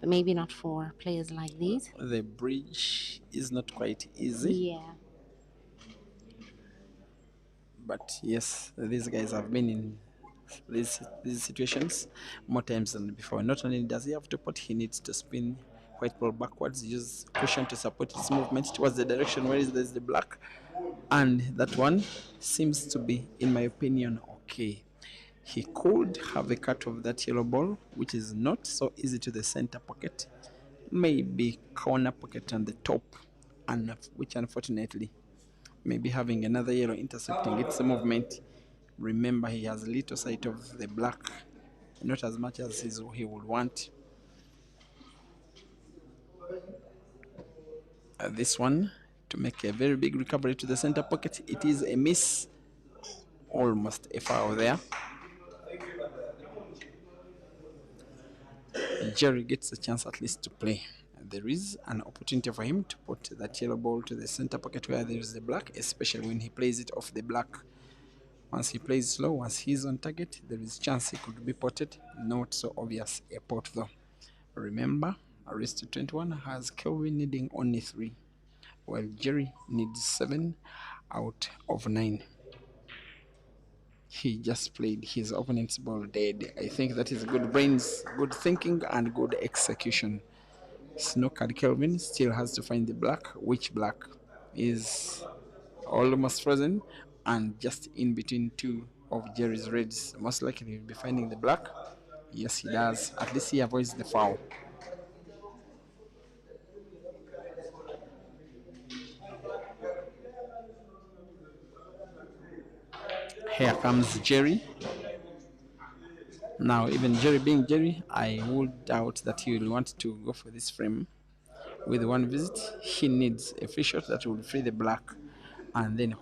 S5: But maybe not for players like these.
S2: The bridge is not quite easy.
S5: Yeah.
S2: But yes, these guys have been in these situations more times than before. Not only does he have to pot, he needs to spin white ball backwards, use cushion to support its movement towards the direction where there's the black. And that one seems to be, in my opinion, okay. He could have a cut of that yellow ball, which is not so easy to the center pocket. Maybe corner pocket and the top, and which unfortunately, maybe having another yellow intercepting its movement Remember, he has little sight of the black, not as much as he would want. This one, to make a very big recovery to the center pocket. It is a miss, almost a foul there. Jerry gets a chance at least to play. There is an opportunity for him to put that yellow ball to the center pocket where there is the black, especially when he plays it off the black. Once he plays slow, once he's on target, there is chance he could be potted. Not so obvious a pot though. Remember, Arrested 21 has Kelvin needing only 3, while Jerry needs 7 out of 9. He just played his opponent's ball dead. I think that is good brains, good thinking, and good execution. Snookered Kelvin still has to find the black. Which black is almost frozen and just in between 2 of Jerry's reds. Most likely he'll be finding the black. Yes, he does. At least he avoids the foul. Here comes Jerry. Now, even Jerry being Jerry, I would doubt that he will want to go for this frame. With one visit, he needs a free shot that will free the black, and then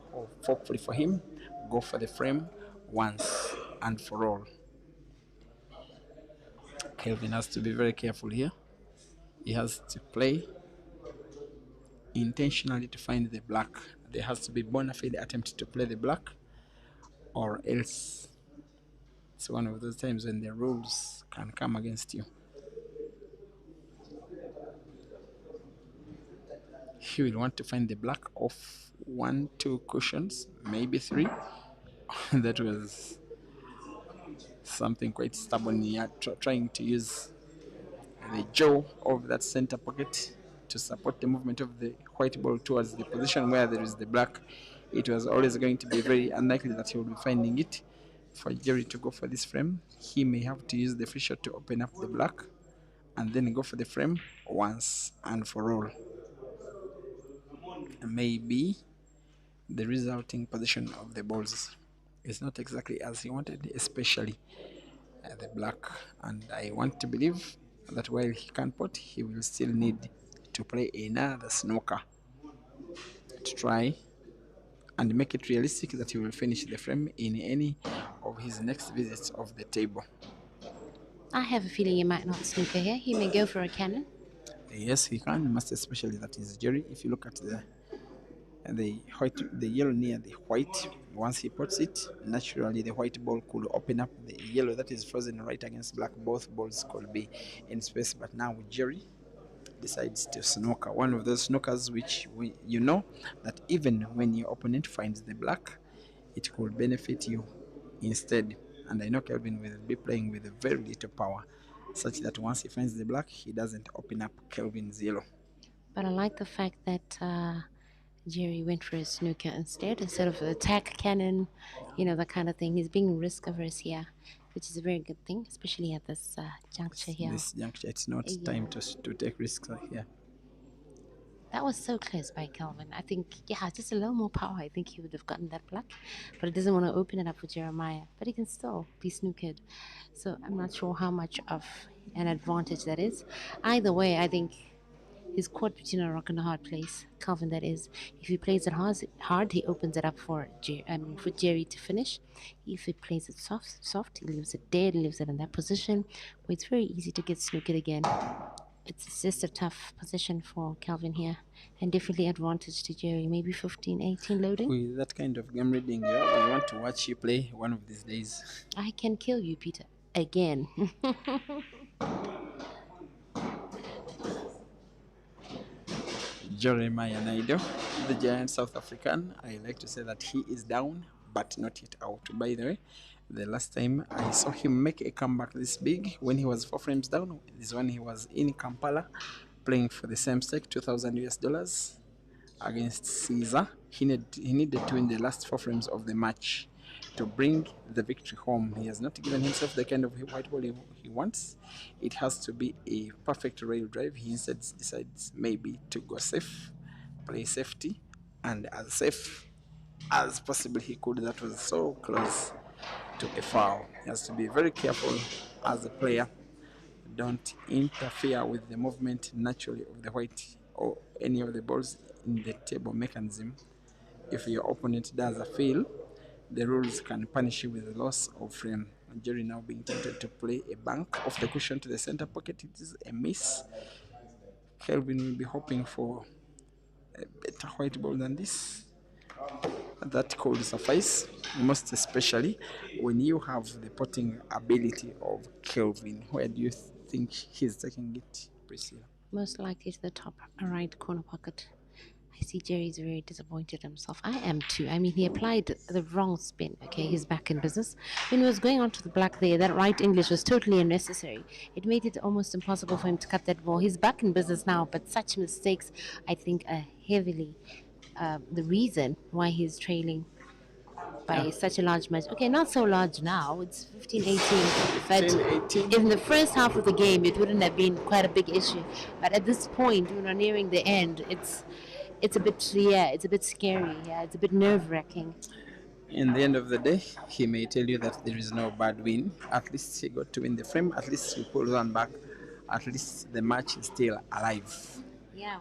S2: hopefully for him, go for the frame once and for all. Kelvin has to be very careful here. He has to play intentionally to find the black. There has to be bona fide attempt to play the black, or else it's one of those times when the rules can come against you. He will want to find the black off 1, 2 cushions, maybe 3. That was something quite stubborn here, trying to use the jaw of that center pocket to support the movement of the white ball towards the position where there is the black. It was always going to be very unlikely that he would be finding it. For Jerry to go for this frame, he may have to use the free shot to open up the black and then go for the frame once and for all. Maybe the resulting position of the balls is not exactly as he wanted, especially the black, and I want to believe that while he can pot, he will still need to play another snooker to try and make it realistic that he will finish the frame in any of his next visits of the table.
S5: I have a feeling he might not snooker here. He may go for a cannon.
S2: Yes, he can, most especially that is Jerry. If you look at the yellow near the white, once he puts it, naturally the white ball could open up the yellow that is frozen right against black. Both balls could be in space, but now Jerry decides to snooker. One of those snookers which you know that even when your opponent finds the black, it could benefit you instead. And I know Kelvin will be playing with very little power, such that once he finds the black, he doesn't open up Kelvin's yellow.
S5: But I like the fact that Jerry went for a snooker instead of the attack cannon, that kind of thing. He's being risk averse here, which is a very good thing, especially at this juncture here.
S2: This juncture, it's not time to take risks here.
S5: That was so close by Kelvin. I think, just a little more power. I think he would have gotten that black, but he doesn't want to open it up for Jeremiah. But he can still be snookered. So I'm not sure how much of an advantage that is. Either way, I think he's caught between a rock and a hard place. Kelvin, that is. If he plays it hard, he opens it up for Jerry to finish. If he plays it soft, he leaves it dead, leaves it in that position where it's very easy to get snookered again. It's just a tough position for Kelvin here, and definitely advantage to Jerry. Maybe 15-18 loading.
S2: With that kind of game reading, I want to watch you play one of these days.
S5: I can kill you, Peter, again.
S2: Jeremiah Naido, the giant South African. I like to say that he is down, but not yet out. By the way, the last time I saw him make a comeback this big, when he was 4 frames down, is when he was in Kampala playing for the same stake, $2,000 against Caesar. He needed to win the last 4 frames of the match to bring the victory home. He has not given himself the kind of white ball he wants. It has to be a perfect rail drive. He instead decides maybe to go safe, play safety, and as safe as possibly he could. That was so close to a foul. He has to be very careful as a player. Don't interfere with the movement naturally of the white or any of the balls in the table mechanism. If your opponent does a fail, the rules can punish you with the loss of frame. Jerry now being tempted to play a bank off the cushion to the center pocket. It is a miss. Kelvin will be hoping for a better white ball than this. That could suffice, most especially when you have the potting ability of Kelvin. Where do you think he's taking it, Priscilla?
S5: Most likely to the top right corner pocket. I see Jerry's very disappointed himself. I am too. I mean, he applied the wrong spin. Okay, he's back in business. When he was going on to the black there, that right English was totally unnecessary. It made it almost impossible for him to cut that ball. He's back in business now, but such mistakes, I think, are heavily the reason why he's trailing by such a large match. Okay, not so large now. It's 15-18. But
S2: 15-18.
S5: in the first half of the game, it wouldn't have been quite a big issue. But at this point, when we're nearing the end, it's a bit scary. Yeah, it's a bit nerve-wracking.
S2: In the end of the day, he may tell you that there is no bad win. At least he got to win the frame. At least he pulled one back. At least the match is still alive.
S5: Yeah,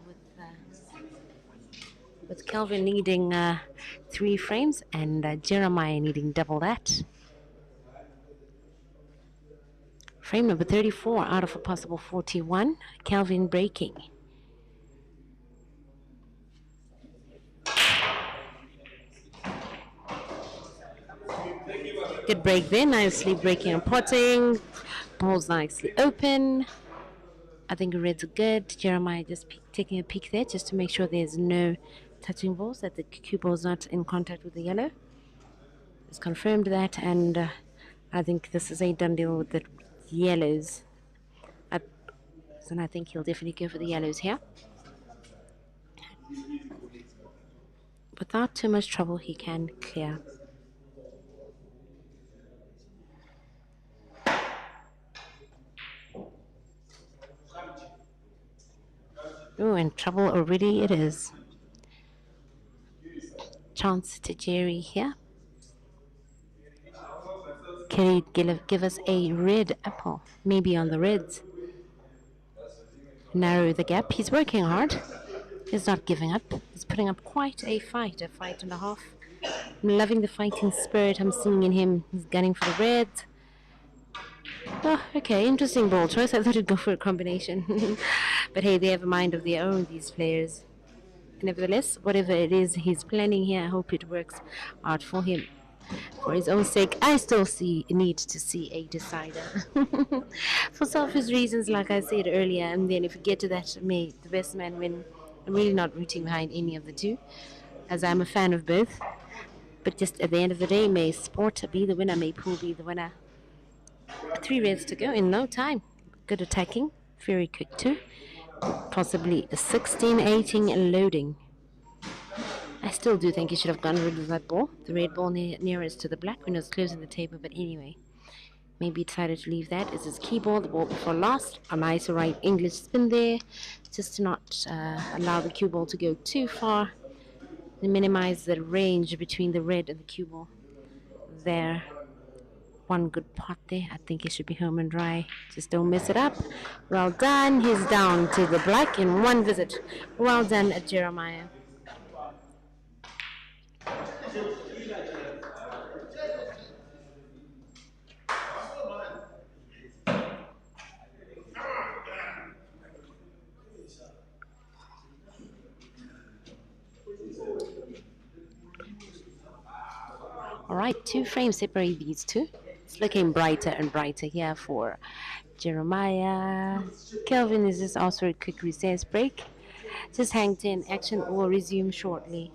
S5: with Kelvin needing 3 frames and Jeremiah needing double that. Frame number 34 out of a possible 41. Kelvin breaking. Good break there, nicely breaking and potting. Balls nicely open. I think the reds are good. Jeremiah just taking a peek there just to make sure there's no touching balls, that the cue ball is not in contact with the yellow. It's confirmed that, and I think this is a done deal with the yellows. And I think he'll definitely go for the yellows here. Without too much trouble, he can clear. Oh, and trouble already it is. Chance to Jerry here. Can he give us a red apple? Maybe on the reds. Narrow the gap. He's working hard. He's not giving up. He's putting up quite a fight and a half. I'm loving the fighting spirit I'm seeing in him. He's gunning for the reds. Oh, okay, interesting ball choice. I thought he'd go for a combination. But hey, they have a mind of their own, these players. Nevertheless, whatever it is he's planning here, I hope it works out for him. For his own sake, I still need to see a decider. For selfish reasons, like I said earlier, and then if we get to that, may the best man win. I'm really not rooting behind any of the two, as I'm a fan of both. But just at the end of the day, may sport be the winner, may pool be the winner. 3 reds to go in no time. Good attacking, very quick too. Possibly a 16-18 loading. I still do think he should have gone rid of that ball. The red ball nearest to the black when it was closing the table, but anyway. Maybe he decided to leave that as his key ball, the ball before last. A nice right English spin there, just to not allow the cue ball to go too far. And minimize the range between the red and the cue ball. There. One good pot there. I think he should be home and dry. Just don't mess it up. Well done. He's down to the black in one visit. Well done, Jeremiah. All right, 2 frames separate these two. It's looking brighter and brighter here for Jeremiah. Kelvin is just also a quick recess break. Just hang 10. Action will resume shortly.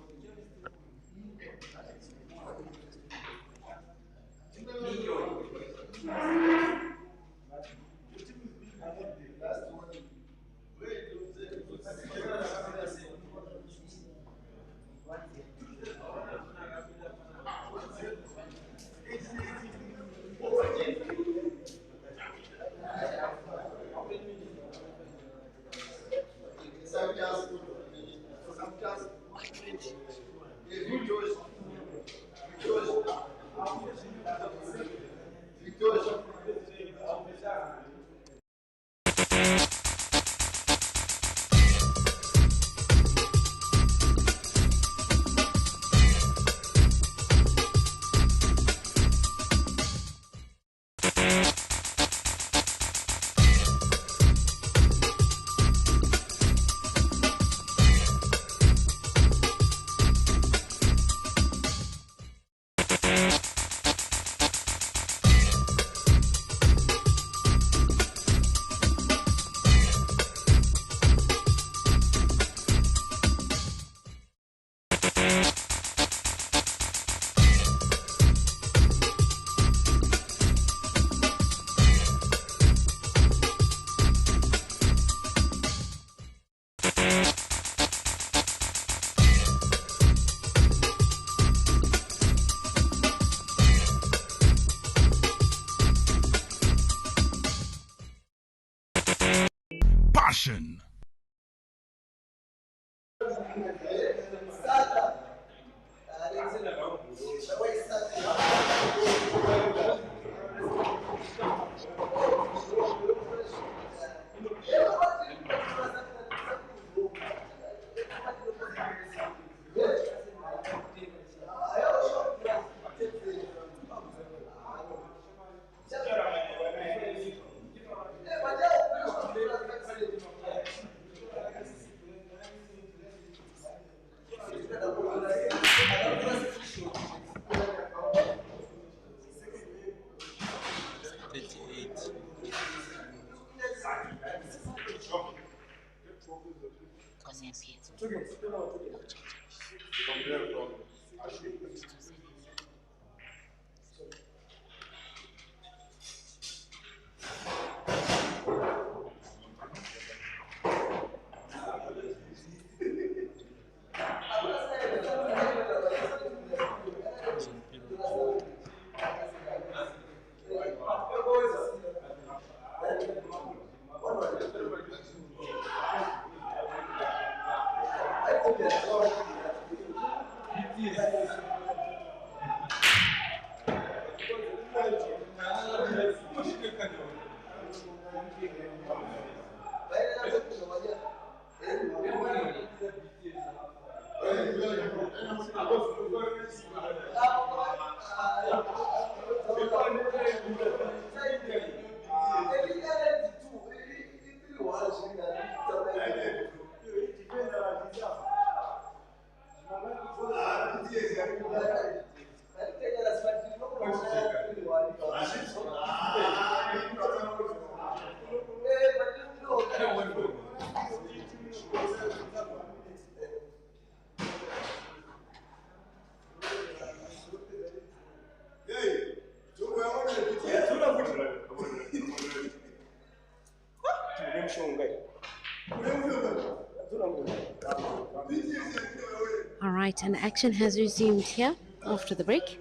S5: All right, and action has resumed here after the break.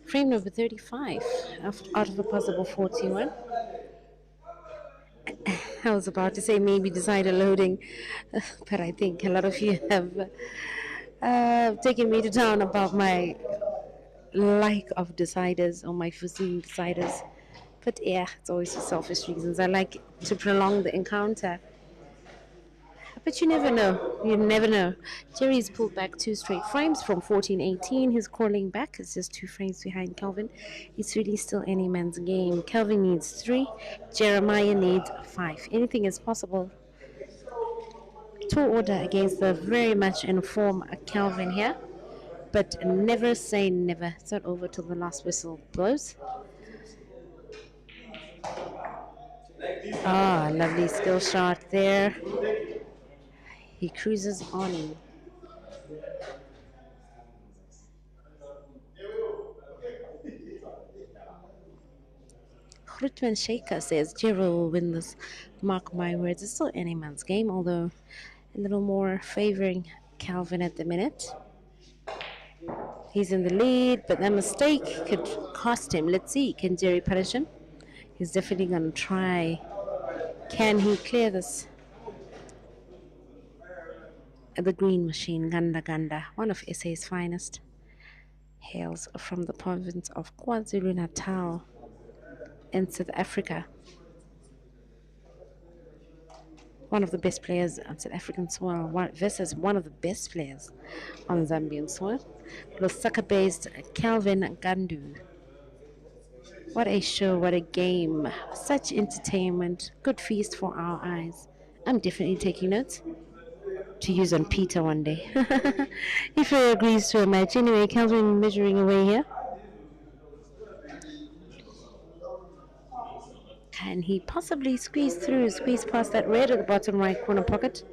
S5: Frame number 35 out of a possible 41. I was about to say maybe decider loading, but I think a lot of you have taken me to town about my like of deciders or my foreseen deciders. But yeah, it's always for selfish reasons. I like to prolong the encounter. But you never know. You never know. Jerry's pulled back 2 straight frames from 14-18. He's crawling back. It's just 2 frames behind Kelvin. It's really still any man's game. Kelvin needs 3. Jeremiah needs 5. Anything is possible. Tall order against the very much in form Kelvin here. But never say never. It's not over till the last whistle blows. Ah, lovely skill shot there. He cruises on. Ritman Shaker says Jiro will win this. Mark my words. It's still any man's game, although a little more favoring Kelvin at the minute. He's in the lead, but that mistake could cost him. Let's see. Can Jerry punish him? He's definitely going to try. Can he clear this? The green machine, Ganda, one of SA's finest, hails from the province of KwaZulu-Natal in South Africa. One of the best players on South African soil versus one of the best players on Zambian soil, Lusaka-based Kelvin Gandu. What a show, what a game, such entertainment, good feast for our eyes. I'm definitely taking notes to use on Peter one day. If he agrees to a match. Anyway, Kelvin measuring away here. Can he possibly squeeze past that red at the bottom right corner pocket?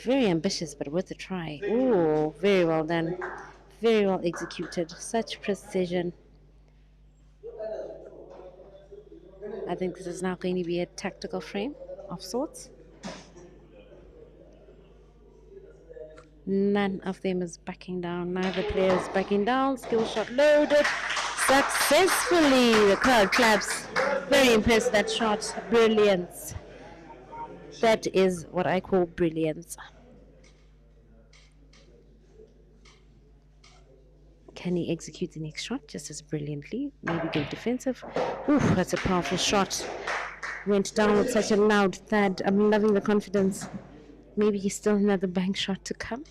S5: Very ambitious, but worth a try. Ooh, very well done. Very well executed. Such precision. I think this is now going to be a tactical frame of sorts. None of them is backing down. Neither player is backing down. Skill shot loaded successfully. The crowd claps. Very impressed, that shot. Brilliance. That is what I call brilliance. Can he execute the next shot just as brilliantly? Maybe go defensive. Oof, that's a powerful shot. Went down with such a loud thud. I'm loving the confidence. Maybe he's still another bank shot to come.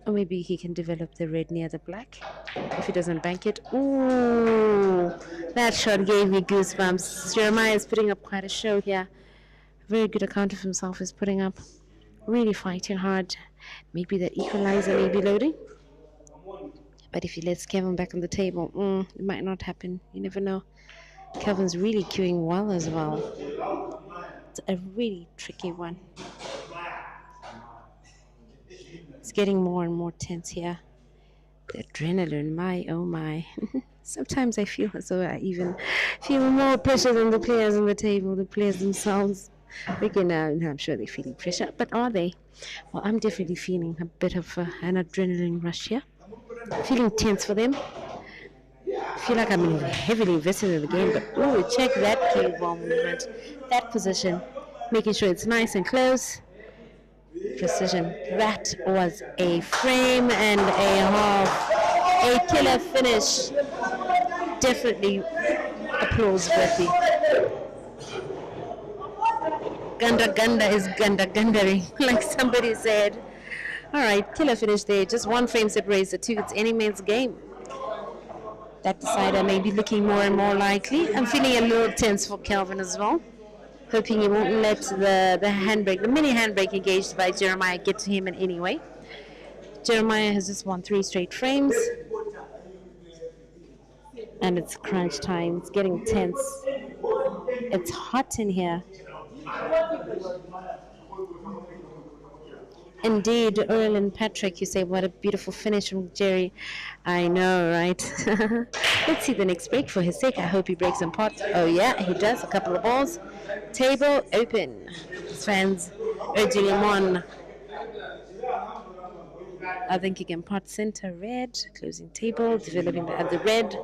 S5: Or maybe he can develop the red near the black. If he doesn't bank it. Ooh, that shot gave me goosebumps. Jeremiah is putting up quite a show here. Very good account of himself is putting up. Really fighting hard. Maybe that equalizer may be loading. But if he lets Kelvin back on the table, it might not happen. You never know. Kelvin's really queuing well as well. It's a really tricky one. It's getting more and more tense here. The adrenaline, my oh my. Sometimes I feel as though I even feel more pressure than the players on the table, the players themselves. I'm sure they're feeling pressure, but are they? Well, I'm definitely feeling a bit of an adrenaline rush here. Feeling tense for them. I feel like I'm heavily invested in the game, but check that cue ball movement, that position, making sure it's nice and close. Precision. That was a frame and a half. A killer finish. Definitely applause worthy. Ganda is gandering, like somebody said. All right, killer finish there. Just one frame separates the two. It's any man's game. That decider may be looking more and more likely. I'm feeling a little tense for Kelvin as well. Hoping he won't let the handbrake, the mini handbrake engaged by Jeremiah get to him in any way. Jeremiah has just won 3 straight frames. And it's crunch time. It's getting tense. It's hot in here. Indeed, Earl and Patrick, you say, what a beautiful finish from Jerry. I know, right? Let's see the next break for his sake. I hope he breaks some pot. Oh, yeah, he does. A couple of balls. Table open. His fans urging him on. I think he can pot center red, closing table, developing the red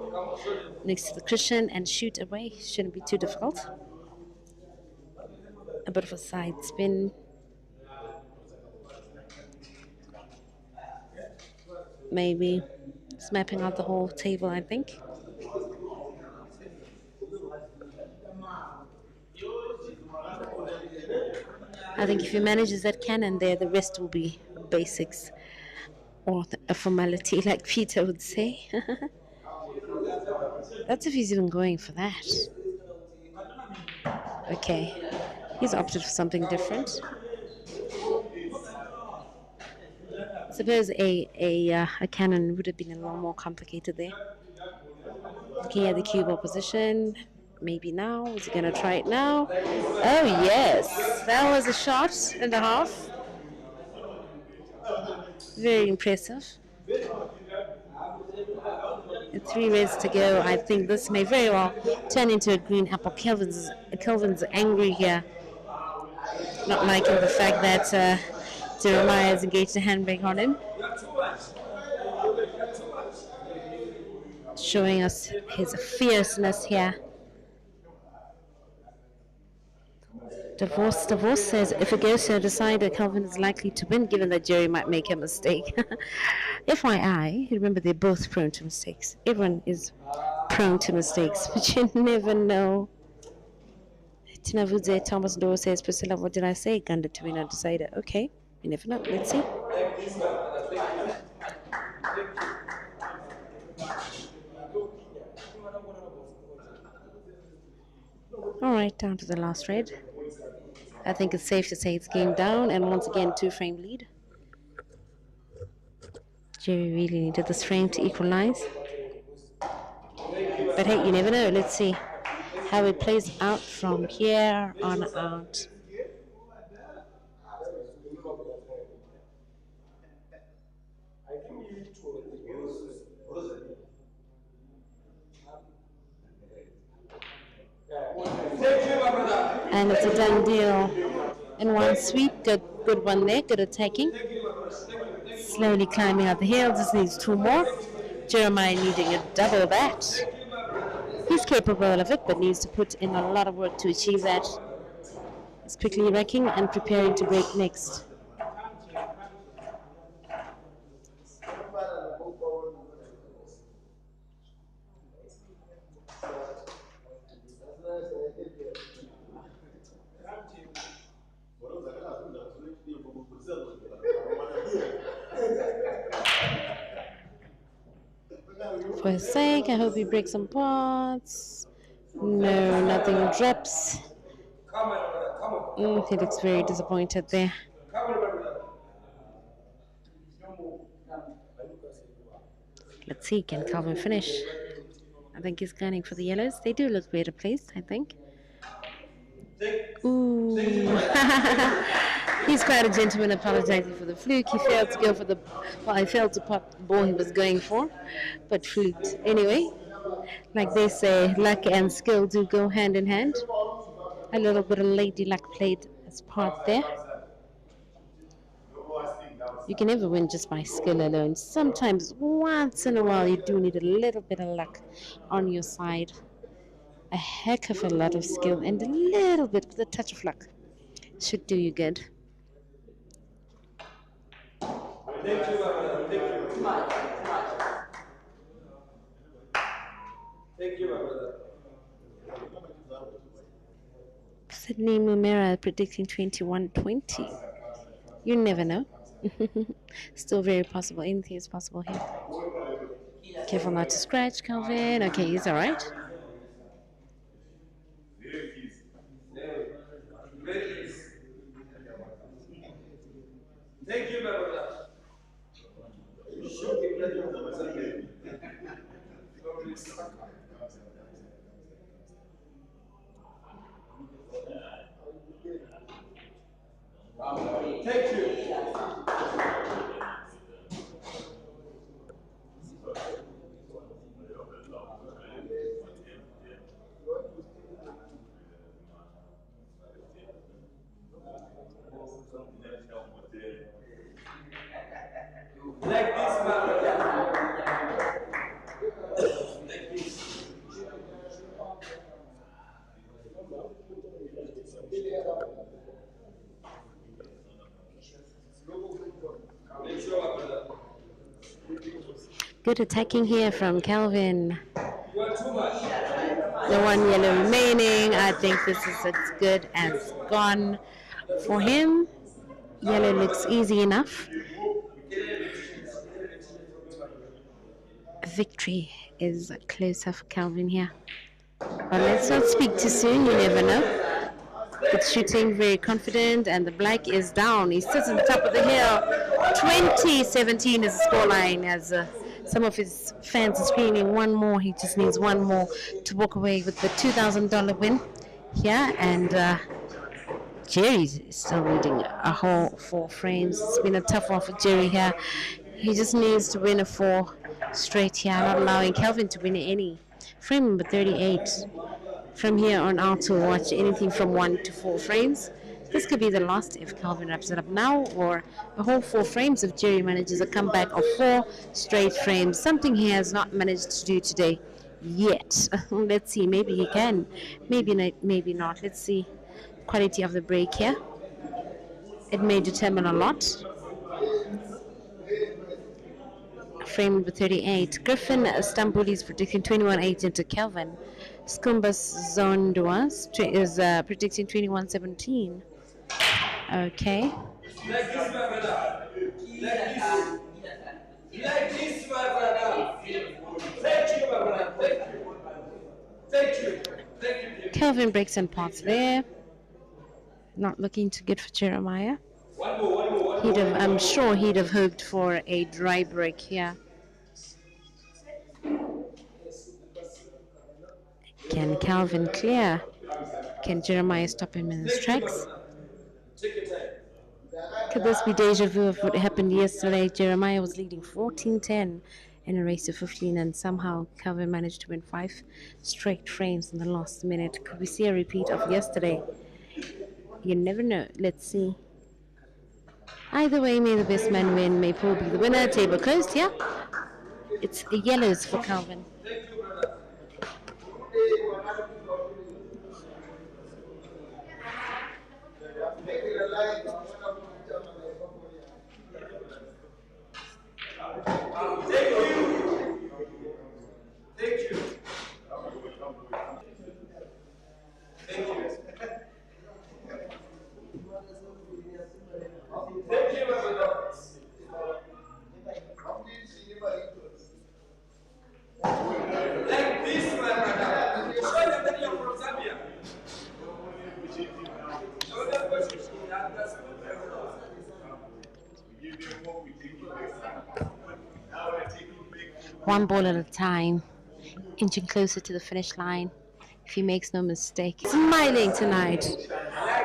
S5: next to the cushion and shoot away. Shouldn't be too difficult. A bit of a side spin. Maybe it's mapping out the whole table, I think. I think if he manages that cannon there, the rest will be basics or a formality, like Peter would say. That's if he's even going for that. Okay, he's opted for something different. I suppose a cannon would have been a little more complicated there. Looking at the cue ball position, maybe now. Is he going to try it now? Oh, yes. That was a shot and a half. Very impressive. And 3 reds to go. I think this may very well turn into a green apple. Kelvin's angry here. Not liking the fact that Jeremiah has engaged a handbrake on him. Showing us his fierceness here. Divorce says if it goes to a decider, Kelvin is likely to win given that Jerry might make a mistake. FYI, remember they're both prone to mistakes. Everyone is prone to mistakes, but you never know. Tina Vudze, Thomas Doe says, Priscilla, what did I say? Ganda to win a decider. Okay, you never know. Let's see. All right, down to the last red. I think it's safe to say it's game down, and once again, 2-frame lead. Jerry really needed this frame to equalize. But hey, you never know. Let's see how it plays out from here on out. And it's a done deal. In one sweep, good one there, good attacking. Slowly climbing up the hill, just needs 2 more. Jeremiah needing a double that. He's capable of it, but needs to put in a lot of work to achieve that. He's quickly racking and preparing to break next. For his sake, I hope he breaks some pots. No, nothing drops. He looks very disappointed there. Let's see, can Kelvin finish? I think he's gunning for the yellows. They do look better placed, I think. Ooh. He's quite a gentleman apologizing for the fluke. He failed to go for the, well, he failed to pop the ball he was going for, but fluked. Anyway, like they say, luck and skill do go hand in hand. A little bit of lady luck played its part there. You can never win just by skill alone. Sometimes, once in a while, you do need a little bit of luck on your side. A heck of a lot of skill and a little bit with a touch of luck should do you good.
S12: Thank you, my brother. Thank you, my brother.
S5: Sydney Mumera predicting 21-20. You never know. Still very possible. Anything is possible here. Careful not to scratch, Kelvin. Okay, he's all right.
S12: Thank you, my brother. Thank you. Like this, my brother. Like this.
S5: Good attacking here from Kelvin.
S12: You are too much.
S5: The one yellow remaining. I think this is as good as gone for him. Yellow looks easy enough. Victory is closer for Kelvin here. But let's not speak too soon, you never know. It's shooting very confident and the black is down. He sits on the top of the hill. 20-17 is the scoreline as some of his fans are screaming one more. He just needs one more to walk away with the $2,000 win here. And Jerry's still leading a whole 4 frames. It's been a tough one for Jerry here. He just needs to win a 4 straight here, not allowing Kelvin to win any. Frame number 38. From here on out to watch anything from 1 to 4 frames. This could be the last if Kelvin wraps it up now, or a whole 4 frames if Jerry manages a comeback of 4 straight frames, something he has not managed to do today yet. Let's see, maybe he can, maybe not. Let's see. Quality of the break here. It may determine a lot. Frame number 38. Griffin Stambuli is predicting 21-8 into Kelvin. Skumbas Zonduas is predicting 21-17. Okay.
S12: Like this, my brother. Like this. Like this, my brother. Thank you, my brother. Thank you. Thank you. Thank you.
S5: Kelvin breaks in parts there. Not looking too good for Jeremiah.
S12: One more.
S5: I'm sure he'd have hoped for a dry break here. Can Kelvin clear? Can Jeremiah stop him in his tracks? Could this be deja vu of what happened yesterday? Jeremiah was leading 14-10 in a race of 15 and somehow Kelvin managed to win 5 straight frames in the last minute. Could we see a repeat of yesterday? You never know. Let's see. Either way, may the best man win. May Paul be the winner. Table closed, yeah? It's yellows for Kelvin.
S12: Thank you.
S5: one ball at a time, inching closer to the finish line. If he makes no mistake, smiling tonight.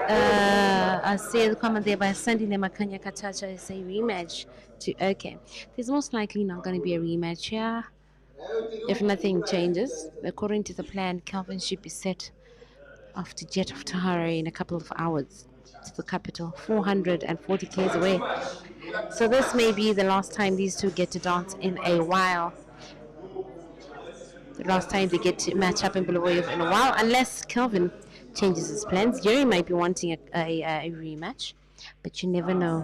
S5: I see the comment there by Sandy Nemakanya Katacha is a rematch to okay. There's most likely not going to be a rematch here. If nothing changes, according to the plan, Kelvin should be set off to jet off to Harare in a couple of hours to the capital, 440 k's away. So this may be the last time these two get to dance in a while. The last time they get to match up in Bulawayo in a while, unless Kelvin changes his plans. Jerry might be wanting a rematch, but you never know.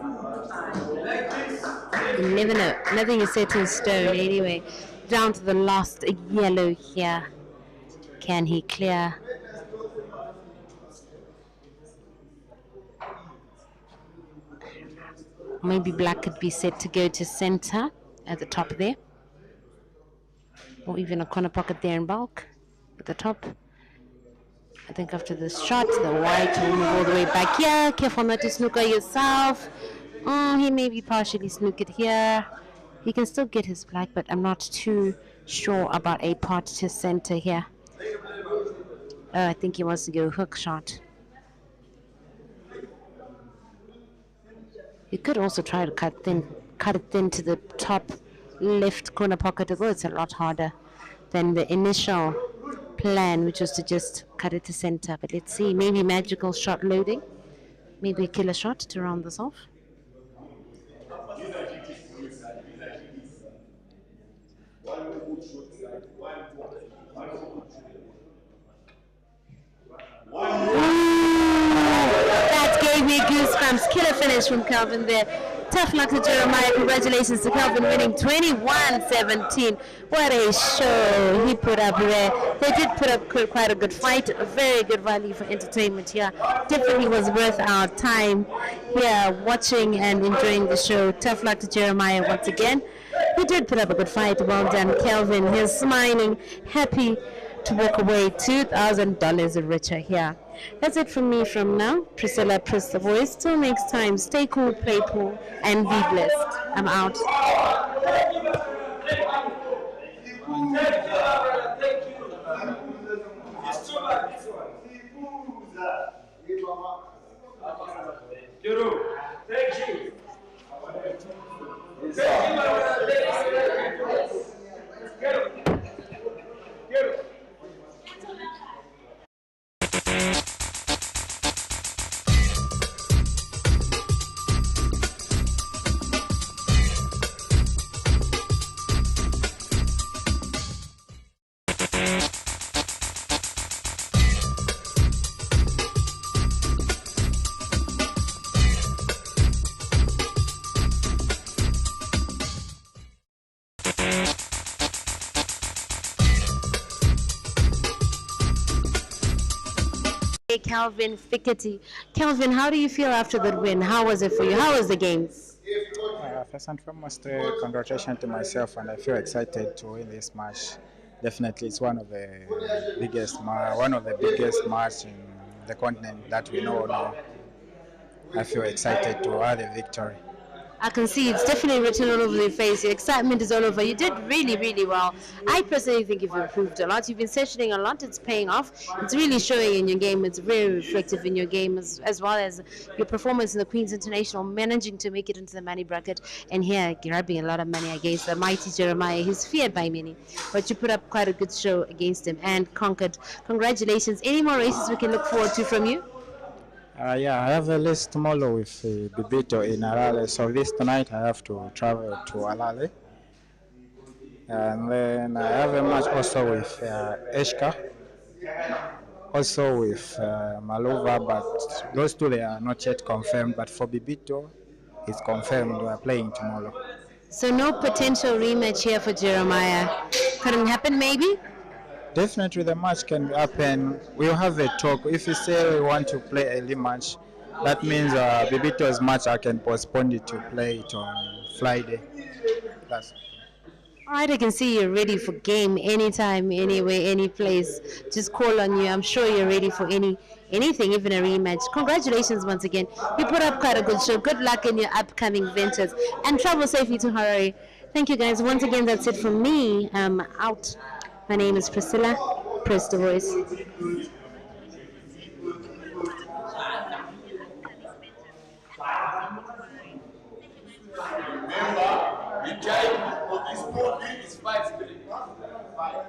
S5: You never know. Nothing is set in stone anyway. Down to the last yellow here. Can he clear? Maybe black could be set to go to center at the top there. Or even a corner pocket there in bulk at the top. I think after this shot, the white will move all the way back here. Careful not to snooker yourself. He may be partially snookered here. He can still get his black, but I'm not too sure about a pot to center here. I think he wants to go hook shot. You could also try to cut it thin to the top left corner pocket, although it's a lot harder than the initial plan, which was to just cut it to center. But let's see, maybe magical shot loading, maybe a killer shot to round this off. That gave me goosebumps. Killer finish from Kelvin there. Tough luck to Jeremiah. Congratulations to Kelvin winning 21-17. What a show he put up there. They did put up quite a good fight. A very good value for entertainment here. Definitely was worth our time here watching and enjoying the show. Tough luck to Jeremiah once again. He did put up a good fight. Well done, Kelvin. He's smiling, happy to walk away $2,000 richer here. That's it from me from now. Priscilla, Press the Voice. Till next time, stay cool, play cool, and be blessed. I'm out. Kelvin Fikoti. Kelvin, how do you feel after that win? How was it for you? How was the games?
S13: First and foremost, congratulations to myself, and I feel excited to win this match. Definitely, it's one of the biggest match in the continent that we know now. I feel excited to have the victory.
S5: I can see it's definitely written all over your face. Your excitement is all over. You did really, really well. I personally think you've improved a lot. You've been sessioning a lot. It's paying off. It's really showing in your game. It's very reflective in your game, as well as your performance in the Queen's International, managing to make it into the money bracket, and here grabbing a lot of money against the mighty Jeremiah. He's feared by many, but you put up quite a good show against him and conquered. Congratulations. Any more races we can look forward to from you?
S13: Yeah, I have a race tomorrow with Bibito in Alale. So this tonight I have to travel to Alale. And then I have a match also with Eshka, also with Malova, but those two they are not yet confirmed. But for Bibito, it's confirmed we are playing tomorrow.
S5: So no potential rematch here for Jeremiah. Couldn't happen maybe?
S13: Definitely the match can happen. We'll have a talk. If you say we want to play a rematch, that means Bibito's match I can postpone it to play it on Friday. That's
S5: all right, I can see you're ready for game anytime, anywhere, any place. Just call on you. I'm sure you're ready for anything, even a rematch. Congratulations once again. You put up quite a good show. Good luck in your upcoming ventures and travel safely to Harare. Thank you, guys. Once again, that's it from me. Out. My name is Priscilla. Press the voice.
S12: Remember, the time of this movie is 5-3. 5-3.